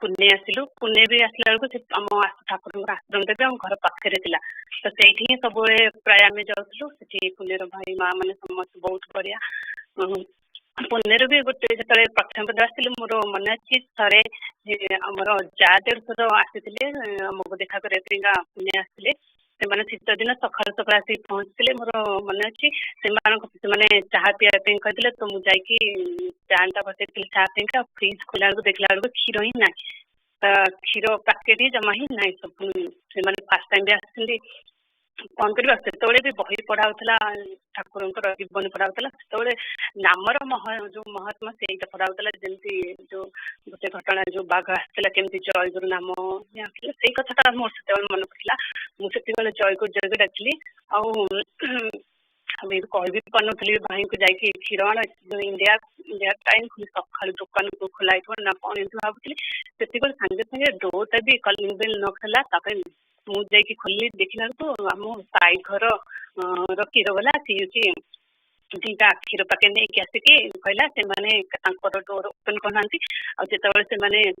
पुणे आसिलु पुणे भी आसला बेलू आम ठाकुर आश्रम भी आम घर पाखे तो से सब प्राय आम जाऊँ पुणे भाई माँ मैंने समस्त बहुत बढ़िया पुणे भी गोटे जो प्रथम पद आसती मोर मन अच्छी थे आमर जा देर आसी आमको देखा करने पुणे आसते से शीत दिन सकाल सकाल आस पहुँचते मोर मन अच्छी से चाह पीवा कहते तो मुझे चाटा बसई चाह पीका फ्रिज खोला बेलू देखला बेलू क्षीर ही ना क्षीर पैकेट ही जमा ही ना सब से फास्ट टाइम भी आसती कौन करवा सेतबेले भी बही पढ़ाउतला ठाकुरंकर जीवन पढ़ाउतला सेतबेले नामर जो महात्मा सेटा पढ़ाउतला जेंति जो गोटे घटना जो बाघ आसला केमती जयगुरु नाम से कथाटा मोर सेतबेले मन पड़ला मु सेतबेले जयगुरु डाकली आ अभी कह भी पानुली भाई को जाकि क्षीर आण इंडिया इंडिया टाइम सका दुकान को खोलाई ना कौन एमती भावुली से सागे सागे डोरटा भी कलिंग बेल न खेला मुझे खोल देखला तो आम साई घर क्षीर वाला सी दीटा क्षीर पाके नहीं आसिकी कहला से डोर ओपन करना आते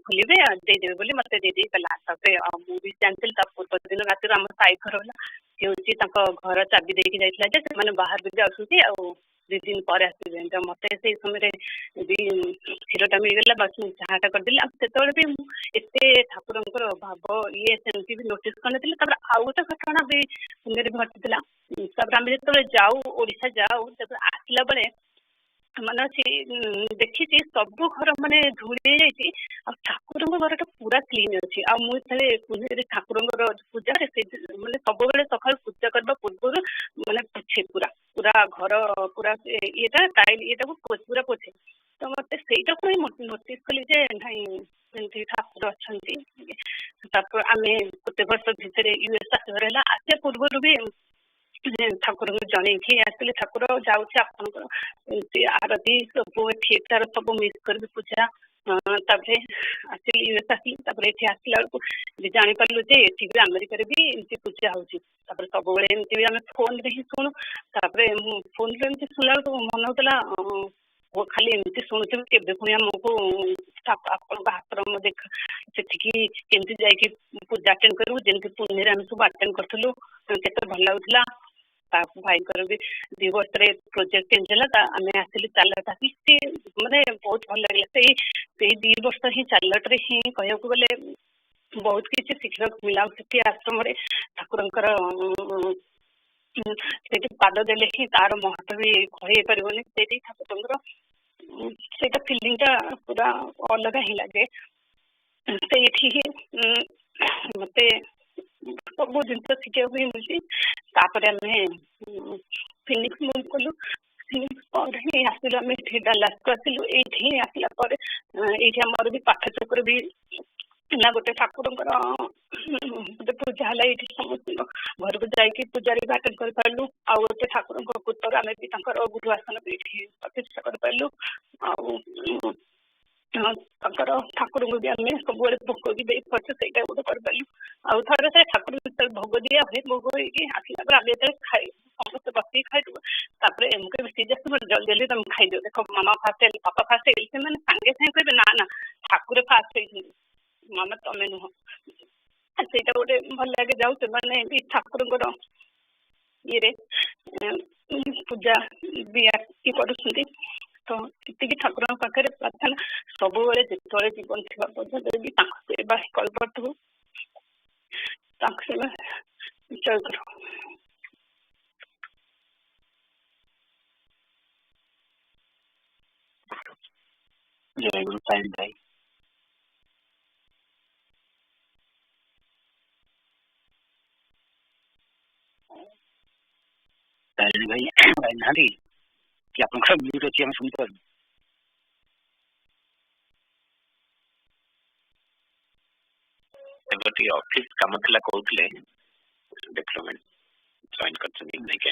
खोलिए देदेवे बोली मत देदी गला मुझे जानती पूर्व दिन रात आम साई घर वाला सी हूँ घर चाबी देकी जाइए बाहर भी आसुचे आ 2 दिन पर आसवे मत से समय भी क्षीरटा मिलगला बस चाहटा करदेली आते भी एत ठाकुर भाव ये सेमती भी नोटिस कर आउ गोटे घटना भी पुण्य घटी आम जो जाऊ ओडिशा जाऊ आसला बेले मन अच्छी देखी सब घर माने धूली जाइए ठाकुर घर पूरा क्लीन अच्छी आ मुझे ठाकुर पूजा माने सब बेले सकाल पूजा करने पूर्व माने पोछे पूरा पूरा घर पूरा ये टाइल ये पूरा पोछे तो मत से नोटिस कली नहीं ठाकुर अच्छा आम गोटे वर्ष भितर यूएस आसवर आसा पूर्व भी ठाकुर जन आसते ठाकुर जाऊे आरती सब थिएटर सब मिस कर पूजा आसली यूएस आसली आसला बेलू जापारू जे ये अमेरिका भी एमती पूजा हो सब एमती आम फोन ही शुणु फोन शुणा मन होता खाली एमती शुणुथे के पुणी आमको आपण हाथ देख सेठी जाकि पूजा अटेंड करूँ जमी पुण्य आम सब अटेंड करूँ केत भल लगुला भाई भी 2 वर्ष प्रोजेक्ट चेंज है आम आसिलु चालटा माने बहुत भल लगे से 2 वर्ष ही चालटे ही कहूँ गले बहुत किसी शिक्षा मिला से आश्रम ठाकुर पाद देले ही तार महत्व भी कही पारनी से ठाकुर से फिलिंगटा पूरा अलग ही लगे से मत सब जिन शिखा मिली फिनिक्स मुव कलु फिनिक्स पर ही आसलु आम डालास को आसलु ये आसला आमर भी पाठचक्र भी ना गोटे ठाकुर गोटे पूजा है ये समस्त घर को जाकि पूजा भी अटेंड कर पार्लु आ गोटे ठाकुर पुत्र आम भी गुरु आसन भी प्रतिष्ठा कर पार्लु ठाकुर को भी आम सब भोग भी दे पार्छ से गोटे कर पार्लु आउ थे से ठाकुर भोग दिया हुए भोग होसला आम जो खाई समस्त बस खाई मुझे सीरियस जल्दी जल्दी तुम खाईद देख मामा फास्ट पापा फास्ट से सागे सागे कहे ना ना ठाकुर फास्ट मामा तमें नुह से गोटे भल लगे जाऊ से ठाकुर ये पूजा भी कर तो ये ठाकुर पाखे प्रार्थना सब जो जीवन थी पर्यटन भी सेवा कर पार्थु सेवा जय गुरु जय गुरु साईं भाई भाई ना कि आप म्यूट अच्छी हम शुणी पार ऑफिस काम थिला कहउतले डेवलपमेंट जॉइन करछन नहीं के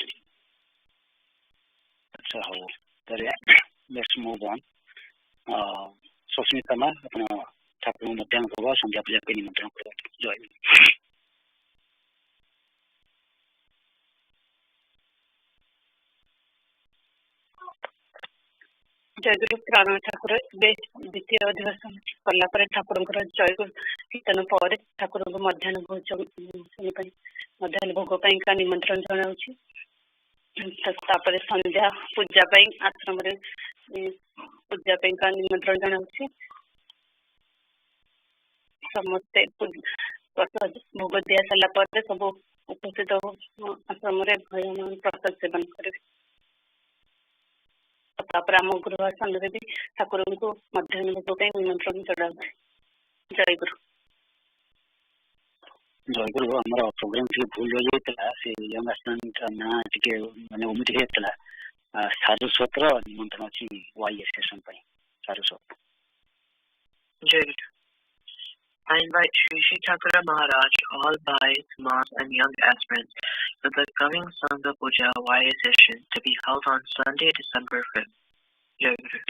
अच्छा हो तरे लेट्स मूव ऑन सुस्मिता मा अपन ठाकुर मध्याह्न भोग संध्या पूजा के निमंत्रण कर जॉइन जयगुरु प्राण ठाकुर द्वितीय अधिवेशन कला ठाकुर जयगुरु कीर्तन पर ठाकुर मध्याह्न भोजन मध्याह्न भोग का निमंत्रण जनाऊँ संध्या पूजा आश्रम पूजा का निमंत्रण जनाऊँ समस्ते भोग दि सारा सब उपस्थित आश्रम प्रसाद सेवन करेंगे आम गृहस्थान भी ठाकुर को मध्याह्न भोग निमंत्रण चढ़ाऊ जय गुरु। जयगुरु आमर प्रोग्राम टी भूल हो जाता से यंग एस्पिरेंट ना टिके माने उम्मीद हेतला सारस्वत निमंत्रण अछि वाई सेशन पई Saraswat Jayaguru. I invite Sri Sri Thakura Maharaj, all bhais, mas and young aspirants for the coming Sangha Puja YA session to be held on Sunday, December 5th. Jayaguru.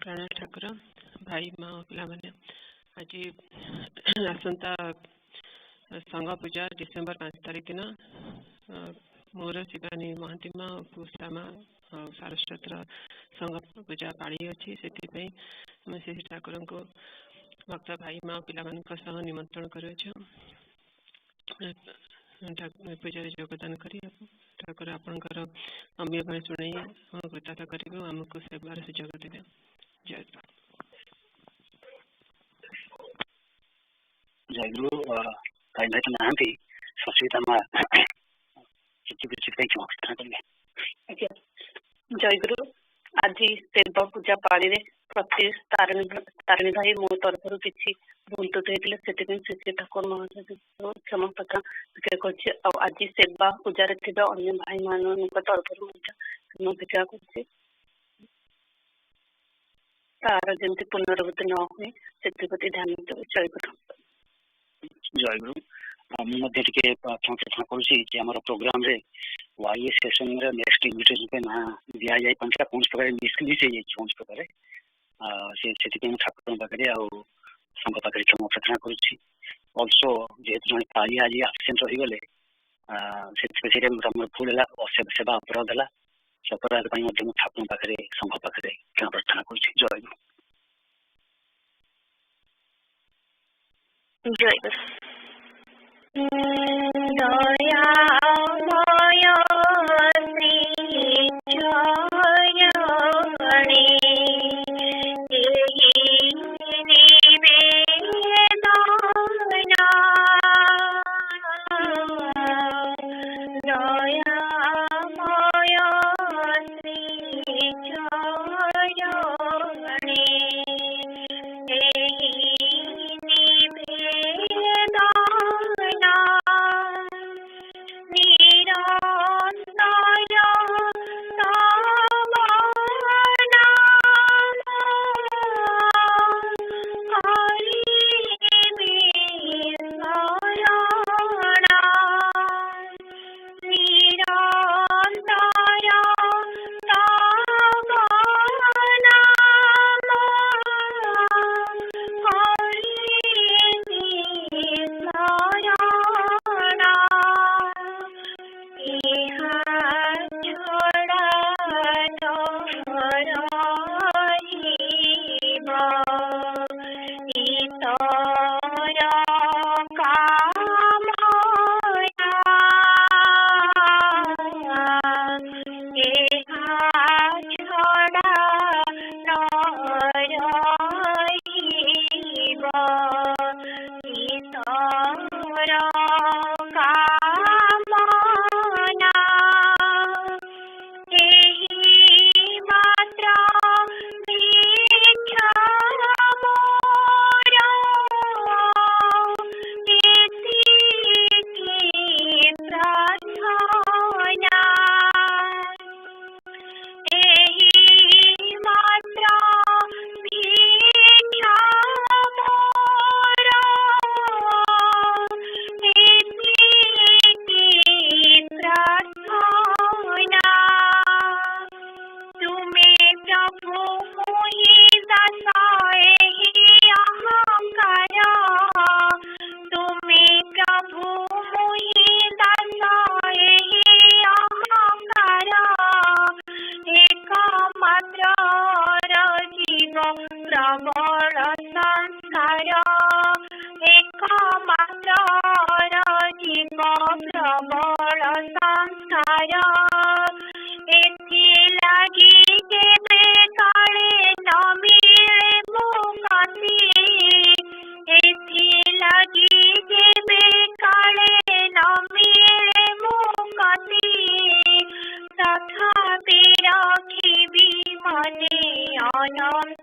प्राण ठाकुर भाई माँ पिला माने आज आसंता संघ पूजा डिसेम्बर 5 तारीख दिन मोर शिवानी महांती माँ पूषा माँ सारस्वत संघ पूजा पाड़ी अच्छी से ठाकुर को भक्त भाई माँ पिला निमंत्रण कर पूजा योगदान कर ठाकुर आपंकर अम्य भाई शुणे कृतार्थ करेंगे आमको सेवार सुजोग देवे जय जयगुरु कहीं भेट ना सचेता माँ जयगुरु आज देव पूजा पाड़ी प्रति तारिणी भाई मो तरफ किसी भूल तो श्री ठाकुर महाराज क्षमा प्रार्थना आज सेवा पूजार अन्य भाई मान तरफ क्षमा भिक्षा तार जमी पुनरावृत्ति न हुए से ध्यान देव जयगुरु जयगुरु मुझे प्रार्थना करुँच प्रोग्राम रे वाई सेशन नेक्स्ट इनविटेशन पे ना दि जाए कौन प्रकार मिस कौन प्रकार से ठाकुर पाखे संघ पाखे क्षमा प्रार्थना करुँच अल्सो जेहेतु जन पाली आज आबसेंट रहीगले भूल है सेवा अपराध है से अपराध ठाकुर पाखे संघ पाखे क्षमा प्रार्थना करुँच जयगुरु जयगुरु दया माया लगी के काले न मिले मने अनन्तद्रुपथे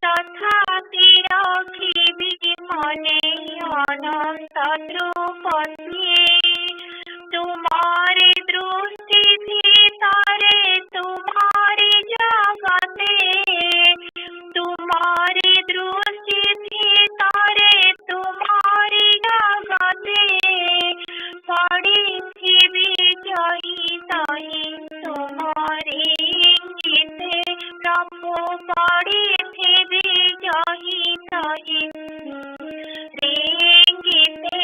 तथापि रखिबि मने अनन्तद्रुपथे तुम्हारी दृष्टि भीतरे तुम्हारी जगते तुम्हारी दृष्टि भीतरे तुम्हारी जगते पड़ी थी विजयी तही तुम्हारी इंगिते प्रभु पड़ी थी विजयी तही इंगिते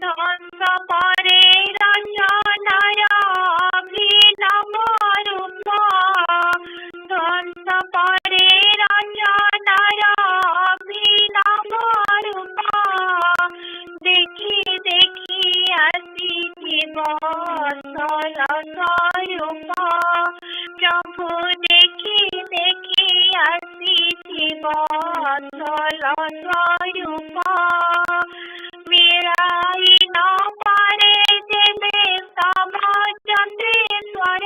ध्वंस परे रचनार अभिनव रूप ध्वंस परे रचनार अभिनव रूप देखी देखी आसीथिब असल स्वरूप प्रभु देखी देखी आसीथिब असल स्वरूप मिलाई न पारे देवे सब चंद्रेश्वर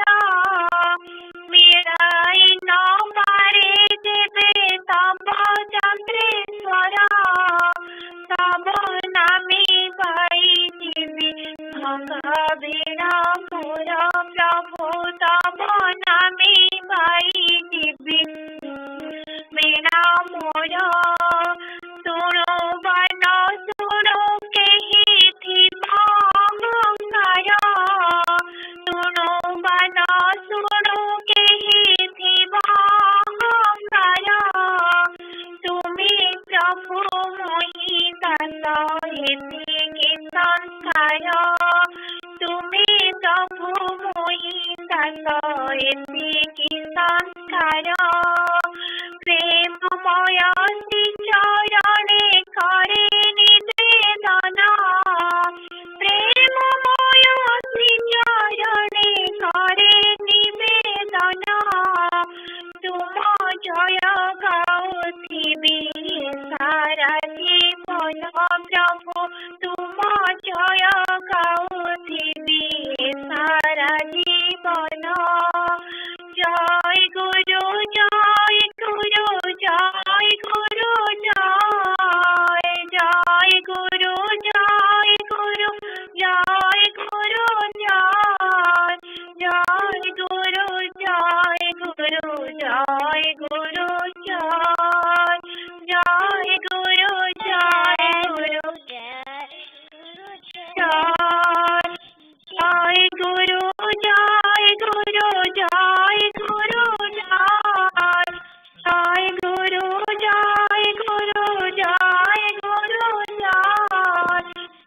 मिलाई न पारे देवे सब चंद्रेश्वर सब नामी भाई देवी भगवीरा मोर प्रभु सब नामी भाई देवी मेरा मोर सुनो बन सुनो कही थी अहंकार सुनो बन सुनो कही थी अहंकार तुम्हें प्रभु मोहि दास हेति संस्कार तुम्हें प्रभु मोहि दास हेति संस्कार प्रेममय श्री चरणे करे निवेदन प्रेममय श्री चरणे करे निवेदन तुम जय गाउथिबि सारा जीवन प्रभु तुम जय गाउथिबि सारा जीवन जय गुरु जय गुरु जय गुरु जय जय गुरु जय गुरु जय गुरु जय जय गुरु जय गुरु जय गुरु जय जय गुरु जय गुरु जय गुरु जय गुरु जय गुरु जय गुरु जय गुरु जय गुरु जय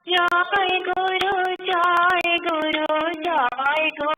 जय गुरु जय गुरु जय गुरु